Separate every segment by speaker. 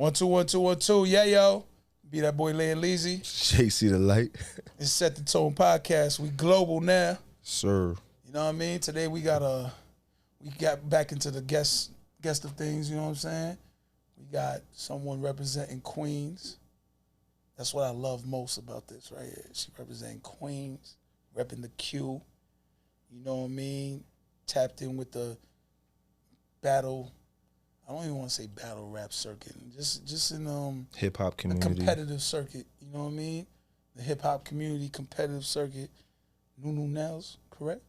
Speaker 1: 1 2 1 2 1 2. Yeah, yo. Be that boy laying lazy.
Speaker 2: JC the light.
Speaker 1: It's Set the Tone podcast. We global now.
Speaker 2: Sir.
Speaker 1: You know what I mean? Today we got back into the guest of things, you know what I'm saying? We got someone representing Queens. That's what I love most about this right here. She representing Queens, repping the Q. You know what I mean? Tapped in with the battle. I don't even want to say battle rap circuit. Just in
Speaker 2: hip hop community.
Speaker 1: The competitive circuit. You know what I mean? The hip hop community competitive circuit. Nunu Nellz, correct?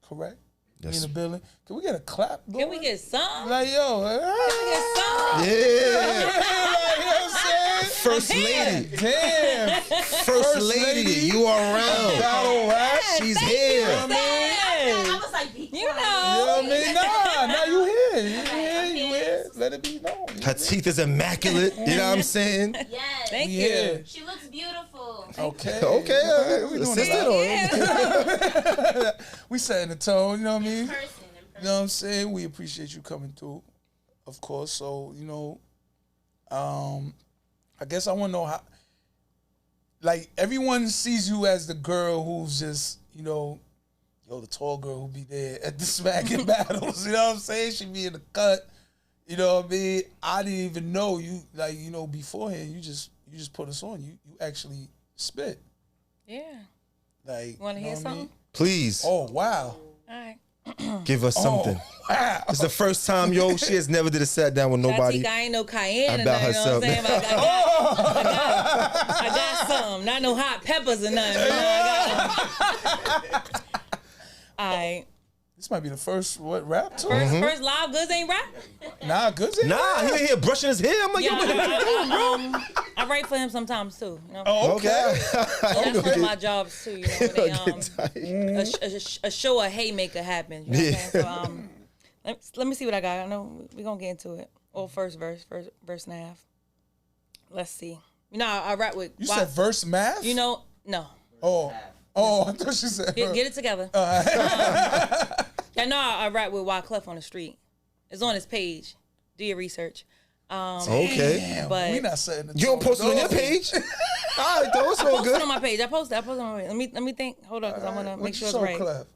Speaker 1: Correct.
Speaker 2: Yes.
Speaker 1: In the building. Can we get a clap?
Speaker 3: Can we get some?
Speaker 1: Like, yo.
Speaker 3: Can we get some?
Speaker 2: Yeah.
Speaker 1: Like, you know what I'm saying?
Speaker 2: First lady.
Speaker 1: Damn.
Speaker 2: First lady, you are around.
Speaker 1: Battle rap.
Speaker 2: She's here.
Speaker 1: You know what I mean?
Speaker 3: I was like, you know.
Speaker 1: You know what I mean? Nah, you here. You here. Let it be known.
Speaker 2: Her teeth is immaculate. You know what I'm saying?
Speaker 4: Yes.
Speaker 3: Thank
Speaker 1: Yeah.
Speaker 3: you.
Speaker 4: She looks beautiful.
Speaker 1: Okay.
Speaker 2: Okay.
Speaker 1: We doing
Speaker 2: Assistant
Speaker 1: it. We setting the tone, you know what I mean?
Speaker 4: In person.
Speaker 1: You know what I'm saying? We appreciate you coming through, of course. So, you know, I guess I want to know how, like, everyone sees you as the girl who's just, you know, the tall girl who be there at the smacking battles, you know what I'm saying? She be in the cut, you know what I mean? I didn't even know you, like, you know, beforehand, you just put us on. You actually spit.
Speaker 3: Yeah.
Speaker 1: Like,
Speaker 3: Want to hear something?
Speaker 2: Please.
Speaker 1: Oh, wow.
Speaker 3: All right.
Speaker 2: Give us something.
Speaker 1: Oh, wow.
Speaker 2: It's the first time, yo, she has never did a sat down with nobody.
Speaker 3: I ain't no cayenne
Speaker 2: about
Speaker 3: or nothing,
Speaker 2: herself.
Speaker 3: you know what I'm saying? I got some. Not no hot peppers or nothing. You know, all right.
Speaker 1: This might be the first, rap too?
Speaker 3: First live Goodz ain't rap?
Speaker 1: Nah, Goodz ain't
Speaker 2: Nah,
Speaker 1: rap.
Speaker 2: he here brushing his hair. I'm like, yo, what are you doing, bro?
Speaker 3: I write for him sometimes too. You know?
Speaker 1: Oh, okay.
Speaker 3: That's one of my jobs too. You know, when a show of haymaker happens. You know what I'm saying? So let me see what I got. I know we're gonna get into it. Or first verse and a half. Let's see. You know, I rap with.
Speaker 1: You said verse math?
Speaker 3: You know, no.
Speaker 1: Oh, I thought she said.
Speaker 3: Get it together. I know I rap with Wyclef on the street. It's on his page. Do your research.
Speaker 2: Okay.
Speaker 1: Damn,
Speaker 3: but
Speaker 1: we not setting the
Speaker 2: You don't post it on your page? All right, though, it's all
Speaker 3: I posted
Speaker 2: good.
Speaker 3: on my page. I posted on my page. Let me think. Hold on, because I want to make sure it's right.
Speaker 1: Clef?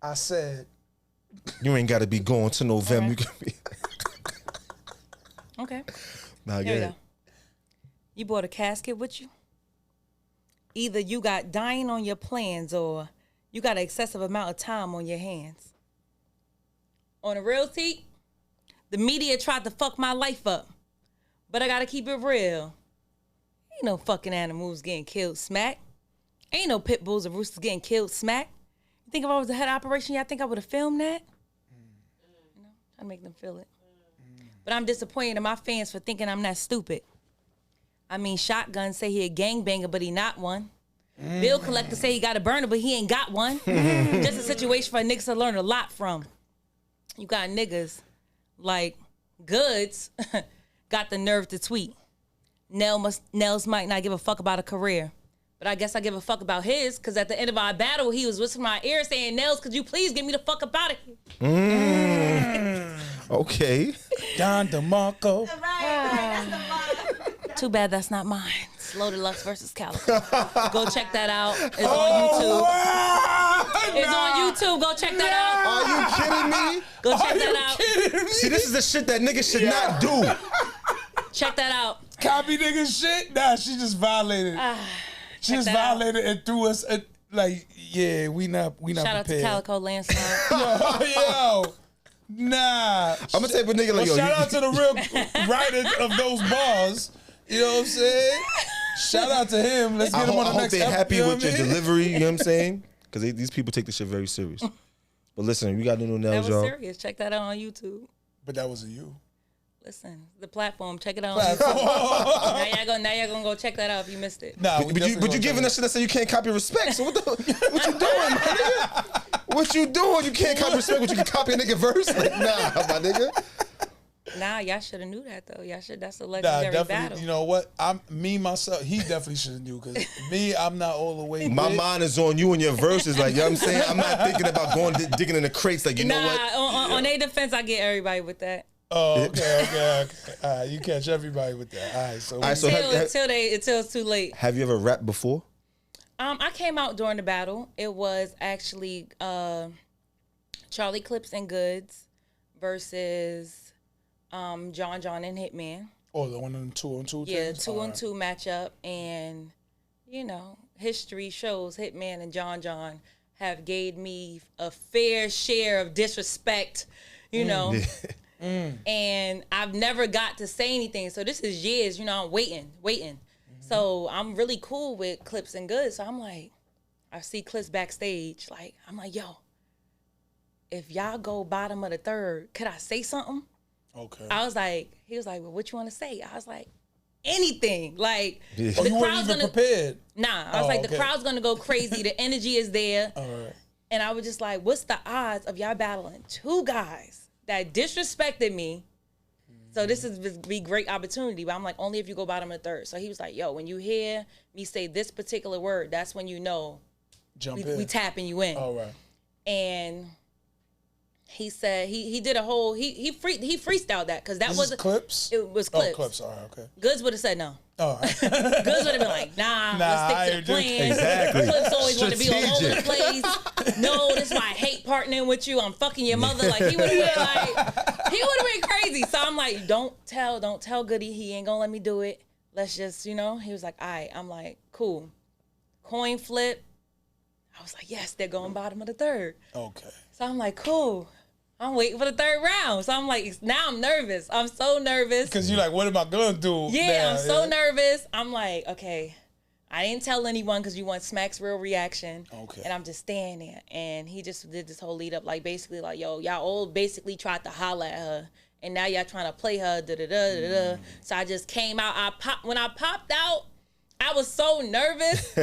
Speaker 1: I said.
Speaker 2: You ain't got to be going to November.
Speaker 3: Right.
Speaker 2: You can be.
Speaker 3: Okay.
Speaker 2: Nah,
Speaker 3: Here we
Speaker 2: get
Speaker 3: go.
Speaker 2: it.
Speaker 3: You brought a casket with you? Either you got dying on your plans or you got an excessive amount of time on your hands. On a real tea, the media tried to fuck my life up. But I gotta keep it real. Ain't no fucking animals getting killed smack. Ain't no pit bulls or roosters getting killed smack. You think if I was the head of operation, y'all think I would have filmed that? You know, trying to make them feel it. But I'm disappointed in my fans for thinking I'm that stupid. I mean, Shotgun say he a gangbanger, but he not one. Bill Collector say he got a burner, but he ain't got one. Just a situation for niggas to learn a lot from. You got niggas like Goodz got the nerve to tweet. Nellz might not give a fuck about a career. But I guess I give a fuck about his, because at the end of our battle, he was whispering in my ear saying, Nellz, could you please get me the fuck up out of here?
Speaker 2: Okay.
Speaker 1: Don DeMarco.
Speaker 4: Right. That's the vibe.
Speaker 3: Too bad that's not mine. Slow Deluxe versus Calico. Go check that out. It's on YouTube. It's on YouTube. Go check that out.
Speaker 2: Are you kidding me?
Speaker 3: Go check that out.
Speaker 1: Kidding me?
Speaker 2: See, this is the shit that niggas should not do.
Speaker 3: Check that out.
Speaker 1: Copy nigga shit? Nah, she just violated. She just
Speaker 3: that out.
Speaker 1: violated and threw us like, yeah, we not
Speaker 3: Shout out to
Speaker 1: prepared.
Speaker 3: Calico Landslide.
Speaker 1: Yo, nah.
Speaker 2: I'm gonna take a nigga like, yo.
Speaker 1: Shout out to the real writer of those bars. You know what I'm saying? Shout out to him. Let's get him on the
Speaker 2: hope
Speaker 1: next
Speaker 2: they're happy
Speaker 1: you know
Speaker 2: with
Speaker 1: what
Speaker 2: your
Speaker 1: I mean?
Speaker 2: delivery. You know what I'm saying? Because these people take this shit very serious. But listen, we got Nunu
Speaker 3: That
Speaker 2: Nellz,
Speaker 3: was
Speaker 2: y'all.
Speaker 3: serious. Check that out on YouTube.
Speaker 1: But that wasn't you.
Speaker 3: Listen, the platform. Check it out on YouTube. Now y'all gonna go check that out if you missed it.
Speaker 1: Nah,
Speaker 2: But you giving us shit that say you can't copy respect. So what you doing, my nigga? What you doing? You can't copy respect, but you can copy a nigga verse? Like, nah, my nigga.
Speaker 3: Nah, y'all should have knew that though. That's a
Speaker 1: Nah,
Speaker 3: legendary
Speaker 1: definitely.
Speaker 3: battle.
Speaker 1: You know what? Myself, he definitely should have knew, because I'm not all the way.
Speaker 2: My
Speaker 1: with.
Speaker 2: mind is on you and your verses. Like, you know what I'm saying? I'm not thinking about going digging in the crates. Like, you know what?
Speaker 3: On their defense, I get everybody with that.
Speaker 1: Oh, okay. All right, you catch everybody with that. All right, so,
Speaker 3: Until it's too late.
Speaker 2: Have you ever rapped before?
Speaker 3: I came out during the battle. It was actually Charlie Clips and Goodz versus John and Hitman.
Speaker 1: Oh, the one on 2-on-2
Speaker 3: Yeah,
Speaker 1: things?
Speaker 3: 2-on-2 matchup, and history shows Hitman and John have gave me a fair share of disrespect, and I've never got to say anything. So this is years, I'm waiting. So I'm really cool with Clips and Goodz. So I'm like, I see Clips backstage. Like, I'm like, yo, if y'all go bottom of the third, could I say something?
Speaker 1: Okay.
Speaker 3: He was like, well, what you want to say? I was like, anything. Like,
Speaker 1: you weren't even prepared?
Speaker 3: Nah. I was like, the crowd's going to go crazy. The energy is there.
Speaker 1: All right.
Speaker 3: And I was just like, what's the odds of y'all battling two guys that disrespected me? So this is be great opportunity. But I'm like, only if you go bottom of the third. So he was like, yo, when you hear me say this particular word, that's when you know we tapping you in.
Speaker 1: All right.
Speaker 3: And he said he did a whole he freestyled that because that was
Speaker 1: Clips.
Speaker 3: It was Clips.
Speaker 1: Oh, Clips. All right, okay.
Speaker 3: Goodz would have said no.
Speaker 1: All right.
Speaker 3: Goodz would have been like, nah, let's stick to the plan.
Speaker 2: Exactly.
Speaker 3: Clips always want to be all over the place. No, this is why I hate partnering with you. I'm fucking your mother. Like he would have been crazy. So I'm like, don't tell Goody he ain't gonna let me do it. Let's just, He was like, all right. I'm like, cool. Coin flip. I was like, yes, they're going bottom of the third.
Speaker 1: Okay.
Speaker 3: So I'm like, cool. I'm waiting for the third round. So I'm like, now I'm nervous. I'm so nervous.
Speaker 1: Because you're like, what am I going to do?
Speaker 3: Yeah, I'm so nervous. I'm like, okay. I didn't tell anyone because you want Smack's real reaction.
Speaker 1: Okay.
Speaker 3: And I'm just standing there. And he just did this whole lead up, like basically like, yo, y'all all basically tried to holler at her. And now y'all trying to play her, da-da-da-da-da. So I just came out. When I popped out, I was so nervous.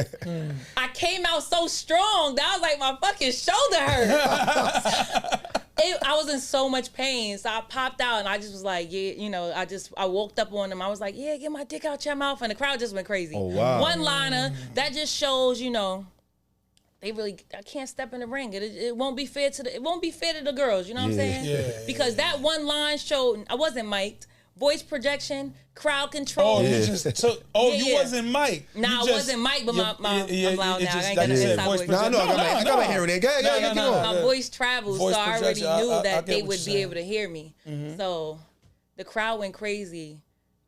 Speaker 3: I came out so strong that I was like, my fucking shoulder hurt. I was in so much pain. So I popped out and I just was like, yeah, I walked up on him. I was like, yeah, get my dick out your mouth. And the crowd just went crazy.
Speaker 2: Oh, wow.
Speaker 3: One-liner, that just shows, they really, I can't step in the ring. It won't be fair to the girls, you know what I'm saying?
Speaker 1: Yeah.
Speaker 3: Because that one line showed, I wasn't mic'd. Voice projection, crowd control.
Speaker 1: Oh, you just took. Oh, you wasn't mic'd.
Speaker 3: Nah, I wasn't mic'd, but I'm loud now. I ain't got no inside voice.
Speaker 2: No, I got my hearing in.
Speaker 3: My voice travels,
Speaker 1: Voice
Speaker 3: so I already
Speaker 1: projection,
Speaker 3: knew
Speaker 1: I
Speaker 3: that they
Speaker 1: get what
Speaker 3: would
Speaker 1: you're
Speaker 3: be
Speaker 1: saying.
Speaker 3: able to hear me. So the crowd went crazy.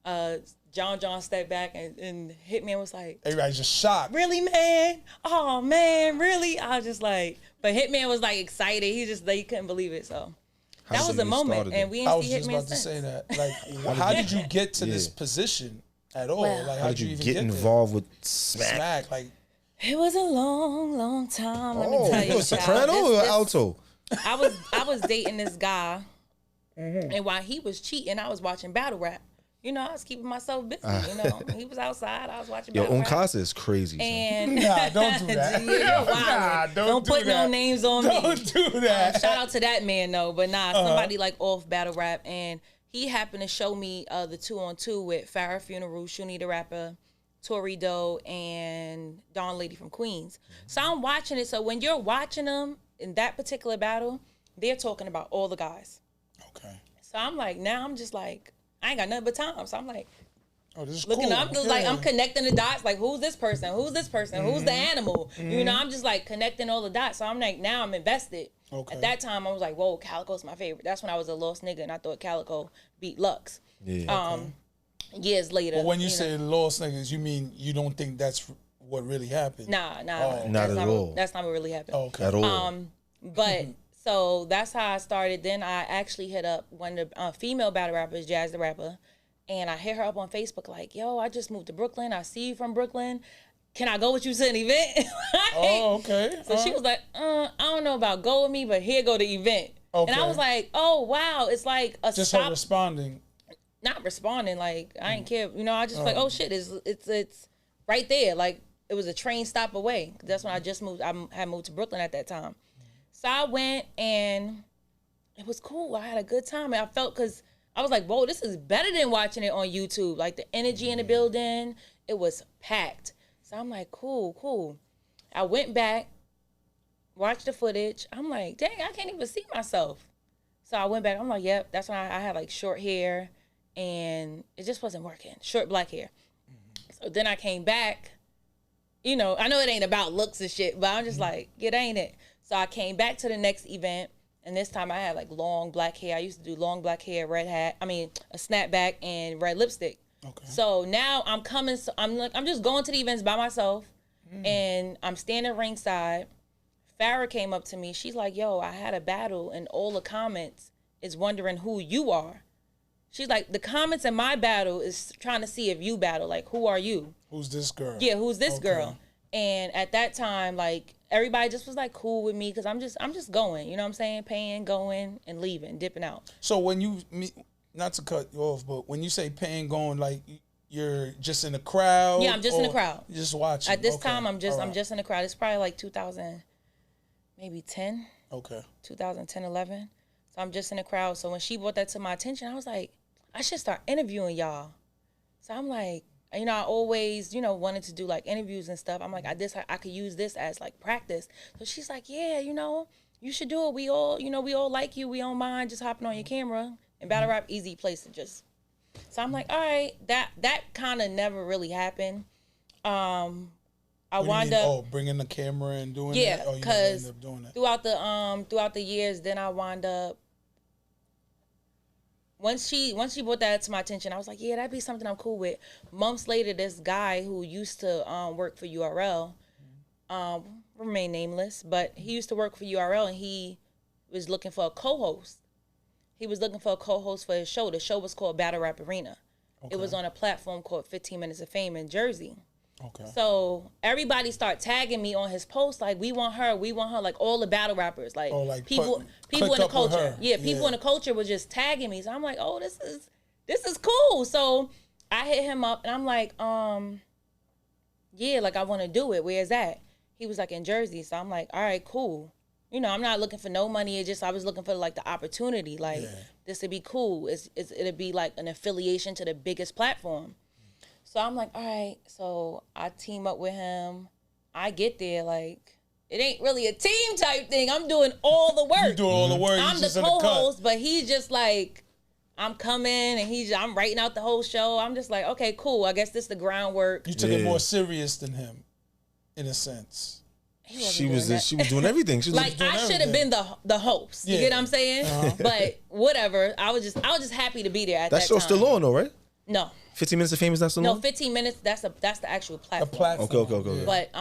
Speaker 3: John stepped back and Hitman was like,
Speaker 1: Everybody's just shocked.
Speaker 3: really, man? Oh, man, really? I was just like, but Hitman was like excited. He couldn't believe it, so. That was a moment, and we
Speaker 1: I
Speaker 3: didn't
Speaker 1: was
Speaker 3: see
Speaker 1: just
Speaker 3: Hitman
Speaker 1: about to
Speaker 3: since.
Speaker 1: say that. Like, how did you get to this position at all?
Speaker 3: Well,
Speaker 1: Like,
Speaker 2: How did you
Speaker 1: even
Speaker 2: get
Speaker 1: there?
Speaker 2: involved with Smack?
Speaker 1: Like,
Speaker 3: It was a long, long time. Let me tell you,
Speaker 2: you a soprano or alto?
Speaker 3: I was dating this guy, and while he was cheating, I was watching battle rap. I was keeping myself busy. He was outside, I was watching
Speaker 2: Yo,
Speaker 3: battle rap.
Speaker 2: Uncasa is crazy. son.
Speaker 3: And
Speaker 1: nah, don't do that.
Speaker 3: You're wild.
Speaker 1: Nah, don't do
Speaker 3: put
Speaker 1: that.
Speaker 3: no names on me.
Speaker 1: Don't do that.
Speaker 3: Shout out to that man though, but somebody like off battle rap, and he happened to show me the 2-on-2 with Farrah Funeral, Shuni the rapper, Tori Doe, and Dawn Lady from Queens. So I'm watching it. So when you're watching them in that particular battle, they're talking about all the guys.
Speaker 1: Okay.
Speaker 3: So I'm like, now I'm just like, I ain't got nothing but time. So I'm like,
Speaker 1: Oh, this is
Speaker 3: looking
Speaker 1: cool.
Speaker 3: up, like I'm connecting the dots. Like, who's this person? Who's this person? Who's the animal? I'm just like connecting all the dots. So I'm like, now I'm invested.
Speaker 1: Okay.
Speaker 3: At that time, I was like, whoa, Calico's my favorite. That's when I was a lost nigga, and I thought Calico beat Lux.
Speaker 2: Yeah.
Speaker 3: Years later.
Speaker 1: But when you say lost niggas, you mean you don't think that's what really happened?
Speaker 3: Nah,
Speaker 1: Oh.
Speaker 2: Not
Speaker 3: that's
Speaker 2: at all.
Speaker 3: That's not what really happened.
Speaker 1: Oh, okay.
Speaker 2: At all.
Speaker 3: But so that's how I started. Then I actually hit up one of the female battle rappers, Jazz the Rapper, and I hit her up on Facebook like, yo, I just moved to Brooklyn. I see you from Brooklyn. Can I go with you to an event?
Speaker 1: Oh, okay.
Speaker 3: So she was like, I don't know about go with me, but here go the event.
Speaker 1: Okay.
Speaker 3: And I was like, oh, wow. It's like a
Speaker 1: Just
Speaker 3: stop.
Speaker 1: her responding.
Speaker 3: Not responding. Like, I ain't care. I just like, oh, shit, it's right there. Like, it was a train stop away. That's when I just moved. I had moved to Brooklyn at that time. So I went, and it was cool. I had a good time. And I felt, because I was like, whoa, this is better than watching it on YouTube. Like, the energy in the building, it was packed. So I'm like, cool. I went back, watched the footage. I'm like, dang, I can't even see myself. So I went back. I'm like, yep. That's when I had like short hair, and it just wasn't working. Short black hair. So then I came back. You know, I know it ain't about looks and shit, but I'm just like, it ain't it. So I came back to the next event, and this time I had like long black hair. I used to do long black hair, red hat. I mean, a snapback and red lipstick. Okay. So now I'm coming. So I'm just going to the events by myself, and I'm standing ringside. Farrah came up to me. She's like, "Yo, I had a battle, and all the comments is wondering who you are." She's like, "The comments in my battle is trying to see if you battle. Like, who are you?
Speaker 1: Who's this girl?
Speaker 3: Yeah, who's this girl?" And at that time, like, everybody just was like cool with me because I'm just going. You know what I'm saying? Paying, going, and leaving, dipping out.
Speaker 1: So when you not to cut you off, but when you say paying, going, like you're just in the crowd.
Speaker 3: Yeah, I'm just in the crowd.
Speaker 1: You're just watching.
Speaker 3: At this time, I'm just in the crowd. It's probably like 2000, maybe 10.
Speaker 1: Okay.
Speaker 3: 2010, 11. So I'm just in the crowd. So when she brought that to my attention, I was like, I should start interviewing y'all. So I'm like, you know, I always, you know, wanted to do like interviews and stuff. I'm like, I could use this as like practice. So she's like, yeah, you know, you should do it. We all like you. We don't mind just hopping on your camera. And battle rap, easy place to just. So I'm like, all right, that kind of never really happened. I wound up
Speaker 1: bringing the camera and doing that.
Speaker 3: Yeah, because
Speaker 1: throughout
Speaker 3: the years, then I wound up. Once she brought that to my attention, I was like, yeah, that'd be something I'm cool with. Months later, this guy who used to work for URL, remain nameless, but he used to work for URL, and he was looking for a co-host. He was looking for a co-host for his show. The show was called Battle Rap Arena. Okay. It was on a platform called 15 Minutes of Fame in Jersey. Okay. So everybody started tagging me on his post, like, we want her, like all the battle rappers, like, people in the culture. Yeah, people in the culture was just tagging me. So I'm like, oh, this is cool. So I hit him up and I'm like, yeah, like I want to do it. Where's that? He was like, in Jersey. So I'm like, all right, cool. You know, I'm not looking for no money. I was looking for like the opportunity. Like, this would be cool. It'd be like an affiliation to the biggest platform. So I'm like, all right. So I team up with him. I get there, like, it ain't really a team type thing. I'm doing all the work.
Speaker 1: You doing all the work.
Speaker 3: I'm the co-host, but he's just like, I'm coming and I'm writing out the whole show. I'm just like, okay, cool. I guess this is the groundwork.
Speaker 1: You took it more serious than him, in a sense.
Speaker 2: She was doing everything. She was
Speaker 3: like, I should have been the host. You get what I'm saying? But whatever. I was just happy to be there at that time.
Speaker 2: That show's still on though, right?
Speaker 3: No.
Speaker 2: 15 Minutes of Fame is not still on?
Speaker 3: No, 15 Minutes. That's the actual platform.
Speaker 1: The platform.
Speaker 2: Okay.
Speaker 3: But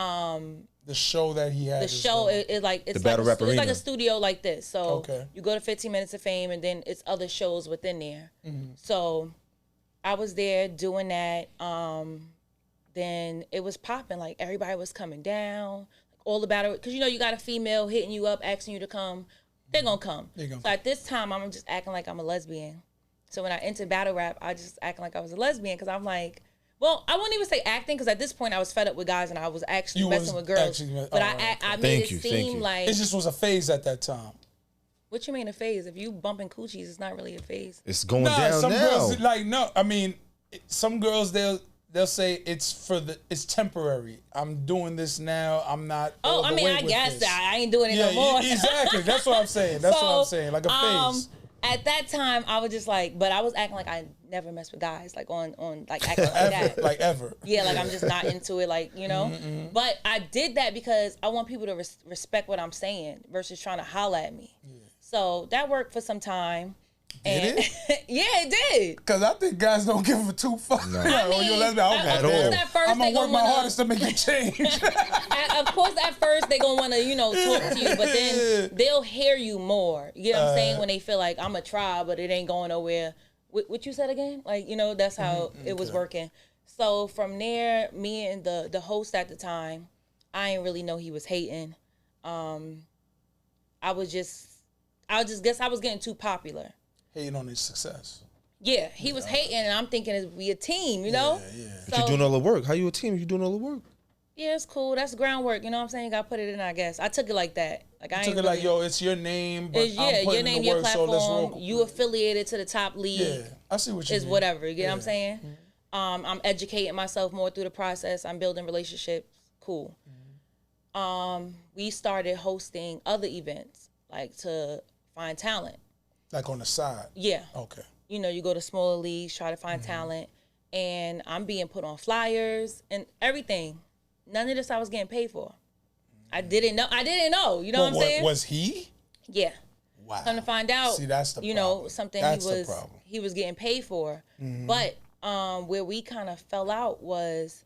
Speaker 1: the show that he had.
Speaker 3: The show is like it's like a studio like this. So you go to 15 Minutes of Fame, and then it's other shows within there. Mm-hmm. So I was there doing that. Then it was popping. Like, everybody was coming down. All the battle, because you know you got a female hitting you up, asking you to come, they're gonna come. So at this time, I'm just acting like I'm a lesbian. So when I entered battle rap, I just acting like I was a lesbian because I'm like, well, I wouldn't even say acting because at this point I was fed up with guys and I was actually messing with girls. But I made it seem like
Speaker 1: it just was a phase at that time.
Speaker 3: What you mean a phase? If you bumping coochies, it's not really a phase.
Speaker 2: It's going down
Speaker 1: some
Speaker 2: now.
Speaker 1: Girls, like, no, I mean, some girls they'll say it's temporary. I'm doing this now. I'm not.
Speaker 3: Oh, I mean, I guess I ain't doing it no more.
Speaker 1: Exactly. That's what I'm saying. That's what I'm saying. Like a phase.
Speaker 3: At that time, I was just like, but I was acting like I never messed with guys, like on like acting like that,
Speaker 1: like ever.
Speaker 3: Yeah, like I'm just not into it, like, you know. Mm-hmm. But I did that because I want people to respect what I'm saying versus trying to holler at me. Yeah. So that worked for some time.
Speaker 1: Did it?
Speaker 3: Yeah, it did.
Speaker 1: Because I think guys don't give a two fucks. No. You're lesbian. Okay, I'm going to work my hardest to make you change.
Speaker 3: Of course, at first, they're going to want to, you know, talk to you. But then they'll hear you more. You know what I'm saying? When they feel like, I'm a try, but it ain't going nowhere. What you said again? Like, you know, that's how it was working. So from there, me and the host at the time, I didn't really know he was hating. I just guess I was getting too popular.
Speaker 1: Hating on his success.
Speaker 3: Yeah, he was hating, and I'm thinking it's we a team, you know?
Speaker 1: Yeah.
Speaker 2: But you're doing all the work. How you a team if you doing all the work?
Speaker 3: Yeah, it's cool. That's groundwork, you know what I'm saying? You got to put it in, I guess. I took it like that. Like, I
Speaker 1: took it like, yo, it's your name, but I'm putting
Speaker 3: your name,
Speaker 1: in the
Speaker 3: your
Speaker 1: work,
Speaker 3: platform,
Speaker 1: so let's roll.
Speaker 3: you affiliated to the top league.
Speaker 1: Yeah, I see what you mean.
Speaker 3: Is whatever, you get what I'm saying? Mm-hmm. I'm educating myself more through the process. I'm building relationships. Cool. Mm-hmm. We started hosting other events, like to find talent.
Speaker 1: Like on the side.
Speaker 3: Yeah.
Speaker 1: Okay.
Speaker 3: You know, you go to smaller leagues, try to find talent, and I'm being put on flyers and everything. None of this I was getting paid for. I didn't know. You know what I'm saying?
Speaker 1: Was he?
Speaker 3: Yeah.
Speaker 1: Wow.
Speaker 3: Come to find out,
Speaker 1: See, that's the
Speaker 3: you
Speaker 1: problem.
Speaker 3: know, something
Speaker 1: That's the problem.
Speaker 3: he was getting paid for. But where we kind of fell out was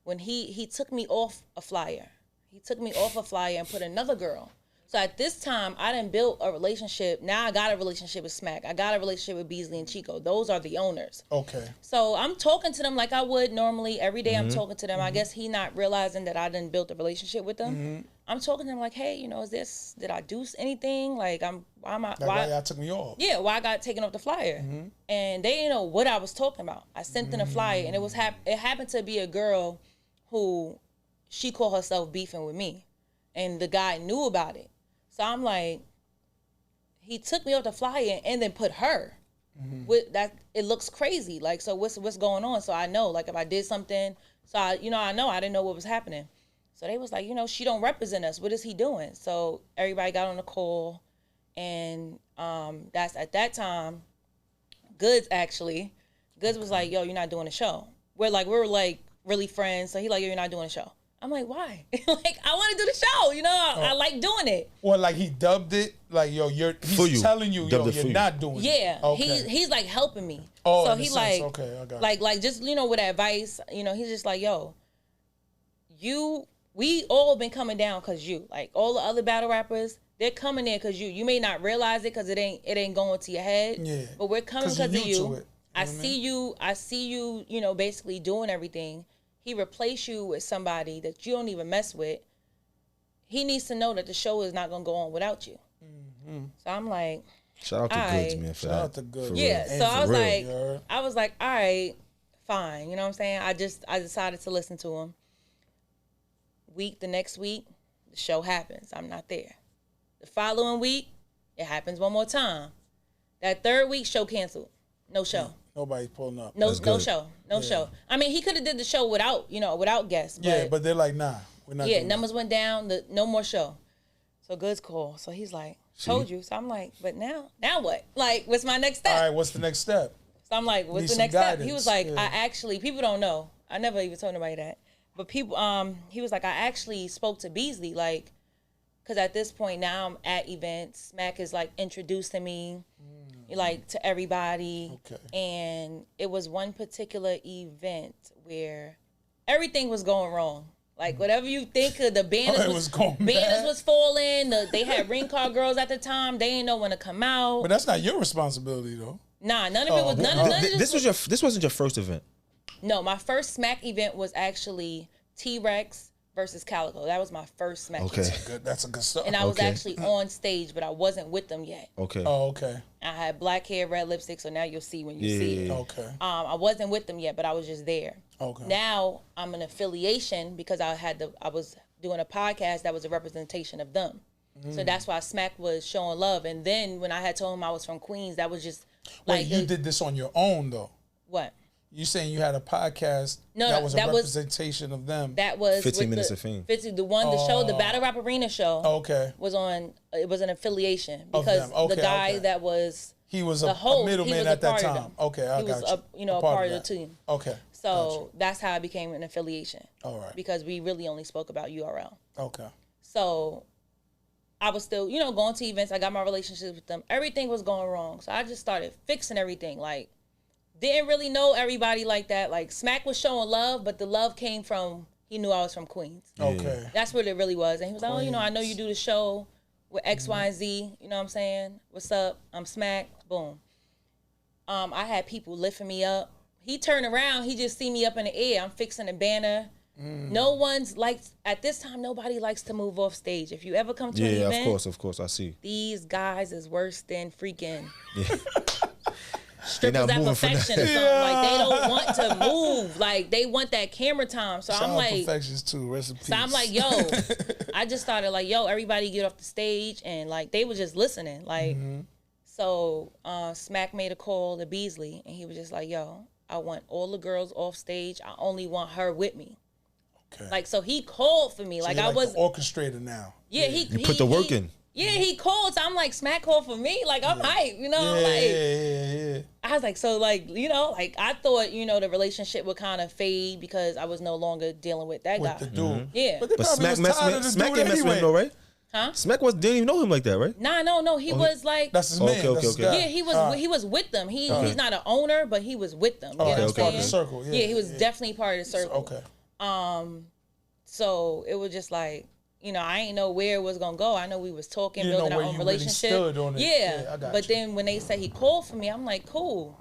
Speaker 3: when he took me off a flyer. He took me off a flyer and put another girl. So at this time, I done built a relationship. Now I got a relationship with Smack. I got a relationship with Beasley and Chico. Those are the owners.
Speaker 1: Okay.
Speaker 3: So I'm talking to them like I would normally. Every day I'm talking to them. I guess he not realizing that I done built a relationship with them. I'm talking to them like, hey, you know, did I do anything? Like, why
Speaker 1: y'all took me off?
Speaker 3: Yeah, why I got taken off the flyer. And they didn't know what I was talking about. I sent them a flyer, and it happened to be a girl who, she called herself beefing with me. And the guy knew about it. So I'm like, he took me off the flyer and then put her. With that, it looks crazy. Like, so what's going on? So I know, like, if I did something, so I know I didn't know what was happening. So they was like, you know, she don't represent us. What is he doing? So everybody got on the call, and that's at that time, Goodz was like, yo, you're not doing a show. We were really friends. So he like, yo, you're not doing a show. I'm like, why? Like, I want to do the show. You know, I like doing it.
Speaker 1: Well, like he dubbed it. Like, yo, he's telling you, yo, you're not doing it.
Speaker 3: Yeah.
Speaker 1: Okay.
Speaker 3: He's like helping me.
Speaker 1: Oh,
Speaker 3: so he like,
Speaker 1: okay, I got
Speaker 3: like just, you know, with advice, you know, he's just like, yo, we all been coming down because you. Like, all the other battle rappers, they're coming in because you. You may not realize it because it ain't going to your head.
Speaker 1: Yeah.
Speaker 3: But we're coming because of you. I
Speaker 1: see
Speaker 3: you, you know, basically doing everything. He replaced you with somebody that you don't even mess with. He needs to know that the show is not going to go on without you. So I'm like,
Speaker 2: shout out to Goodz, man.
Speaker 1: Shout out to Goodz.
Speaker 3: Yeah.
Speaker 1: And
Speaker 3: So I was
Speaker 1: real.
Speaker 3: like, all right, fine. You know what I'm saying? I decided to listen to him. The next week, the show happens. I'm not there. The following week, it happens one more time. That third week, show canceled. No show.
Speaker 1: Nobody's pulling up.
Speaker 3: No show. No show. I mean, he could have did the show without guests.
Speaker 1: But they're like, nah, we're not.
Speaker 3: Yeah,
Speaker 1: doing
Speaker 3: numbers went down. No more show. So Goodz called. So he's like, told you. So I'm like, but now what? Like, what's my next step?
Speaker 1: All right, what's the next step?
Speaker 3: So I'm like, what's the next step? He was like, people don't know. I never even told nobody that. But people, he was like, I actually spoke to Beasley, like, because at this point now I'm at events. Smack is like introducing me, like, to everybody.
Speaker 1: Okay.
Speaker 3: And it was one particular event where everything was going wrong. Like, whatever you think of, the banners was falling. They had ring car girls at the time. They didn't know when to come out.
Speaker 1: But that's not your responsibility, though.
Speaker 3: Nah, none of it was. None of
Speaker 2: This wasn't your first event.
Speaker 3: No, my first Smack event was actually T-Rex versus Calico. That was my first Smack event.
Speaker 1: That's a good start.
Speaker 3: And I was actually on stage, but I wasn't with them yet.
Speaker 2: Okay.
Speaker 1: Oh, okay.
Speaker 3: I had black hair, red lipstick, so now you'll see when you see it.
Speaker 1: Okay.
Speaker 3: I wasn't with them yet, but I was just there.
Speaker 1: Okay.
Speaker 3: Now I'm an affiliation because I was doing a podcast that was a representation of them. So that's why Smack was showing love. And then when I had told him I was from Queens, that was just
Speaker 1: like... Wait, you did this on your own, though?
Speaker 3: What?
Speaker 1: You saying you had a podcast that was a representation of them?
Speaker 3: That was
Speaker 2: 15 Minutes of Fame.
Speaker 3: The show, the Battle Rap Arena show.
Speaker 1: Okay.
Speaker 3: It was an affiliation because the guy that was
Speaker 1: he was
Speaker 3: the host,
Speaker 1: middleman at that time. Okay, I got you.
Speaker 3: He was a part of the team.
Speaker 1: Okay.
Speaker 3: So that's how I became an affiliation.
Speaker 1: All right.
Speaker 3: Because we really only spoke about URL.
Speaker 1: Okay.
Speaker 3: So I was still, going to events. I got my relationships with them. Everything was going wrong. So I just started fixing everything. Like, didn't really know everybody like that. Like, Smack was showing love, but the love came from, he knew I was from Queens.
Speaker 1: Okay.
Speaker 3: That's what it really was. And he was like, I know you do the show with X, Y, and Z. You know what I'm saying? What's up? I'm Smack. Boom. I had people lifting me up. He turned around. He just see me up in the air. I'm fixing a banner. No one's at this time, nobody likes to move off stage. If you ever come to an event.
Speaker 2: Yeah, of course, I see.
Speaker 3: These guys is worse than freaking...
Speaker 2: Yeah.
Speaker 3: strippers at perfection or something. Like, they don't want to move. Like, they want that camera time. So I'm like,
Speaker 1: perfections too. Rest in peace.
Speaker 3: So I'm like, yo, I just started like, yo, everybody get off the stage, and like they were just listening. Like, so Smack made a call to Beasley, and he was just like, yo, I want all the girls off stage. I only want her with me.
Speaker 1: Okay.
Speaker 3: Like, so he called for me.
Speaker 1: So
Speaker 3: like,
Speaker 1: you're
Speaker 3: I was
Speaker 1: the orchestrator now.
Speaker 3: Yeah,
Speaker 2: he put the work in.
Speaker 3: Yeah, he called. So I'm like, Smack called for me. Like, I'm hype, you know?
Speaker 1: Yeah.
Speaker 3: I was like, so like, you know, like I thought, you know, the relationship would kind of fade because I was no longer dealing with that guy.
Speaker 1: With the dude.
Speaker 3: Yeah.
Speaker 1: But they
Speaker 2: But
Speaker 1: probably
Speaker 2: Smack
Speaker 1: was tired of the
Speaker 2: Smack
Speaker 1: dude
Speaker 2: ain't messing with
Speaker 1: anyway.
Speaker 2: him though, right?
Speaker 3: Huh?
Speaker 2: Smack didn't even know him like that, right?
Speaker 3: Nah, no. He was like,
Speaker 1: That's his man.
Speaker 2: Okay,
Speaker 1: That's his
Speaker 2: okay.
Speaker 1: guy.
Speaker 3: yeah, he was with them. He's not an owner, but he was with them. You know what I'm
Speaker 1: That's part of
Speaker 3: saying?
Speaker 1: the circle.
Speaker 3: Yeah, he was definitely part of the circle.
Speaker 1: Okay.
Speaker 3: So it was just like, you know, I ain't know where it was gonna go. I know we was talking,
Speaker 1: You didn't
Speaker 3: building
Speaker 1: know
Speaker 3: our
Speaker 1: where
Speaker 3: own
Speaker 1: you really
Speaker 3: relationship.
Speaker 1: stood on it.
Speaker 3: Yeah,
Speaker 1: Yeah, I got
Speaker 3: but
Speaker 1: you.
Speaker 3: then when they said he called for me, I'm like, cool.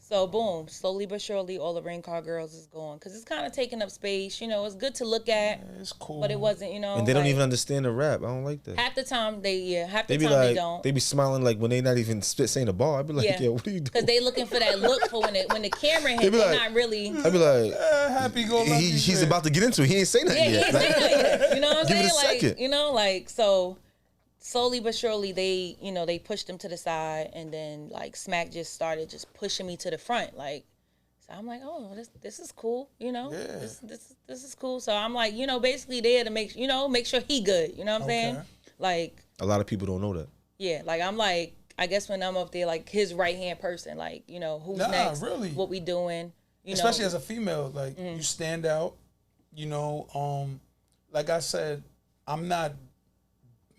Speaker 3: So boom, slowly but surely, all the Rain Car Girls is gone because it's kind of taking up space. You know, it's good to look at,
Speaker 1: It's cool.
Speaker 3: but it wasn't. You know,
Speaker 2: And they don't
Speaker 3: like,
Speaker 2: even understand the rap. I don't like that.
Speaker 3: half the time half the
Speaker 2: They be
Speaker 3: time
Speaker 2: like,
Speaker 3: they don't.
Speaker 2: they be smiling like when they not even saying the bar. I be like,
Speaker 3: Yeah.
Speaker 2: yo, what are you
Speaker 3: Because
Speaker 2: doing?
Speaker 3: they looking for that look for when the camera hit.
Speaker 2: They be
Speaker 3: They're
Speaker 2: like-
Speaker 3: not really.
Speaker 2: I be like,
Speaker 1: Happy go lucky.
Speaker 2: he's
Speaker 1: shit.
Speaker 2: about to get into it. He ain't say nothing
Speaker 3: Yeah, he
Speaker 2: yet.
Speaker 3: ain't
Speaker 2: Like,
Speaker 3: saying that yet. You know what I'm
Speaker 2: Give it
Speaker 3: saying?
Speaker 2: a
Speaker 3: Like,
Speaker 2: second.
Speaker 3: you know, like so slowly but surely they, you know, they pushed him to the side and then like Smack just started just pushing me to the front. Like, so I'm like, oh, this is cool, you know?
Speaker 1: Yeah.
Speaker 3: This is cool. So I'm like, you know, basically there to make sure he good. You know what I'm saying?
Speaker 1: Okay.
Speaker 3: Like,
Speaker 2: a lot of people don't know that.
Speaker 3: yeah, like I'm like, I guess when I'm up there, like his right hand person, like, you know, who's
Speaker 1: Nah,
Speaker 3: next?
Speaker 1: really.
Speaker 3: What we doing? You
Speaker 1: Especially
Speaker 3: know,
Speaker 1: as a female, like you stand out. You know, like I said, I'm not.